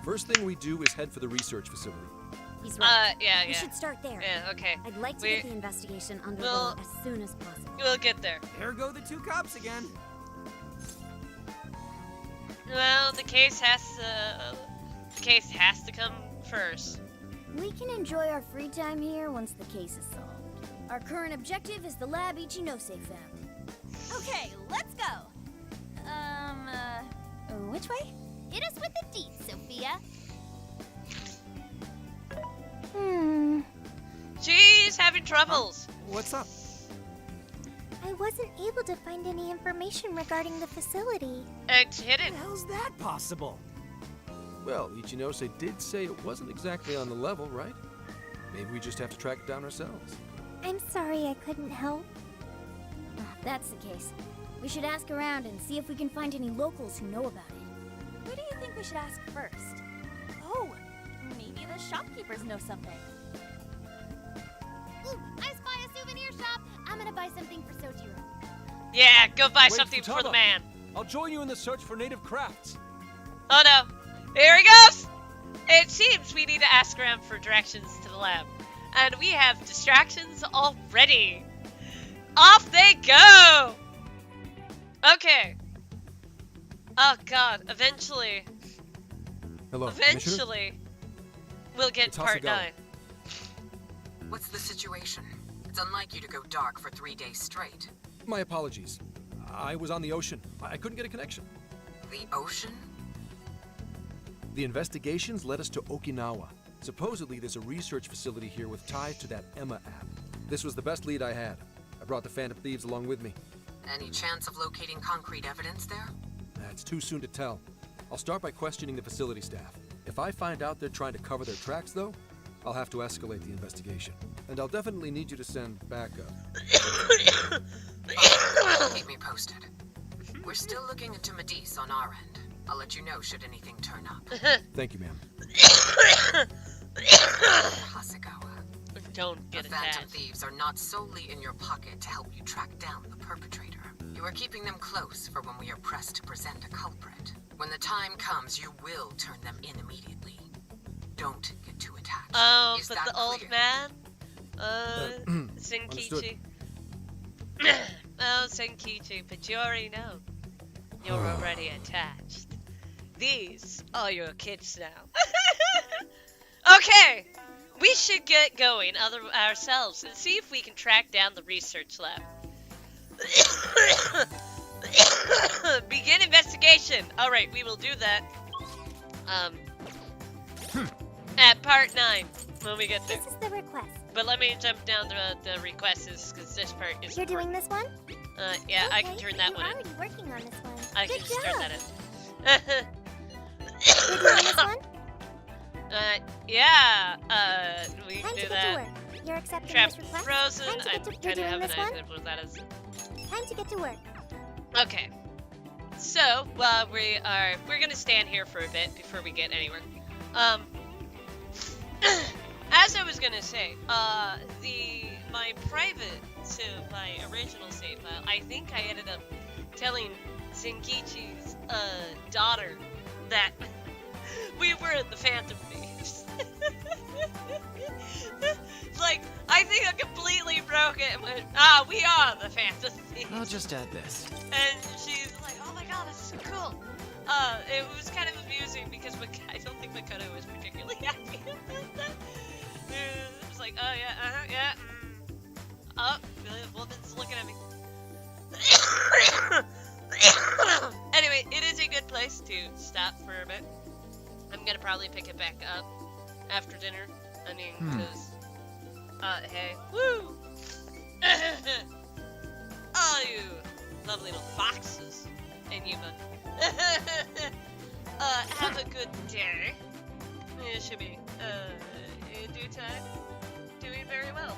First thing we do is head for the research facility. He's right. Yeah. We should start there. Yeah, okay. I'd like to get the investigation underway as soon as possible. We'll get there. There go the two cops again. Well, the case has to come first. We can enjoy our free time here once the case is solved. Our current objective is the lab Ichinose found. Okay, let's go. Which way? Hit us with the deets, Sophia. She's having troubles. What's up? I wasn't able to find any information regarding the facility. It's hidden. How's that possible? Well, Ichinose did say it wasn't exactly on the level, right? Maybe we just have to track it down ourselves. I'm sorry I couldn't help. If that's the case, we should ask around and see if we can find any locals who know about it. Who do you think we should ask first? Oh, maybe the shopkeepers know something. Ooh, I spy a souvenir shop. I'm gonna buy something for Sojiro. Yeah, go buy Wait, something for the Futaba. man. I'll join you in the search for native crafts. Oh no. Here he goes! It seems we need to ask around for directions to the lab. And we have distractions already. Off they go! Okay. Oh god, eventually. Hello, Eventually. We'll get It's part Hasegawa. 9. What's the situation? It's unlike you to go dark for 3 days straight. My apologies. I was on the ocean. I couldn't get a connection. The ocean? The investigations led us to Okinawa. Supposedly, there's a research facility here with ties to that Emma app. This was the best lead I had. I brought the Phantom Thieves along with me. Any chance of locating concrete evidence there? It's too soon to tell. I'll start by questioning the facility staff. If I find out they're trying to cover their tracks, though, I'll have to escalate the investigation. And I'll definitely need you to send backup. Keep me posted. We're still looking into Medice on our end. I'll let you know should anything turn up. Thank you, ma'am. Hasegawa. Don't get the Phantom attached. Thieves are not solely in your pocket to help you track down the perpetrator. You are keeping them close for when we are pressed to present a culprit. When the time comes, you will turn them in immediately. Don't get too attached. Oh, Is but that the old clear? man? Understood. Senkichi. Oh, Senkichi, but you already know. You're already attached. These are your kids now. Okay! We should get going ourselves and see if we can track down the research lab. Begin investigation! Alright, we will do that. At part 9, when we get there. This is the request. But let me jump down the requests, because this part is You're doing this one? yeah, okay, I can turn that one in. You're already working on this one. I Good can just job. turn that in. You're doing this one? Yeah. We can Time do to get that. to work. You're accepting Trapped this request? frozen. Time to I get to, kind you're of doing have an this one? idea of what that is. Time to get to work. Okay. So, we're gonna stand here for a bit before we get anywhere. As I was gonna say, my private to my original save file, I think I ended up telling Zenkichi's daughter that we were the Phantom Thieves. Like, I think I completely broke it and went, we are the Phantom Thieves. I'll just add this. And she's like, oh my god, this is so cool. It was kind of amusing because I don't think Makoto was particularly happy about that. It was like, oh yeah, yeah. Oh, the woman's looking at me. Anyway, it is a good place to stop for a bit. I'm gonna probably pick it back up after dinner. I mean, because, hey, woo! Oh, you lovely little foxes and you, have a good day. It should be, in due time, doing very well.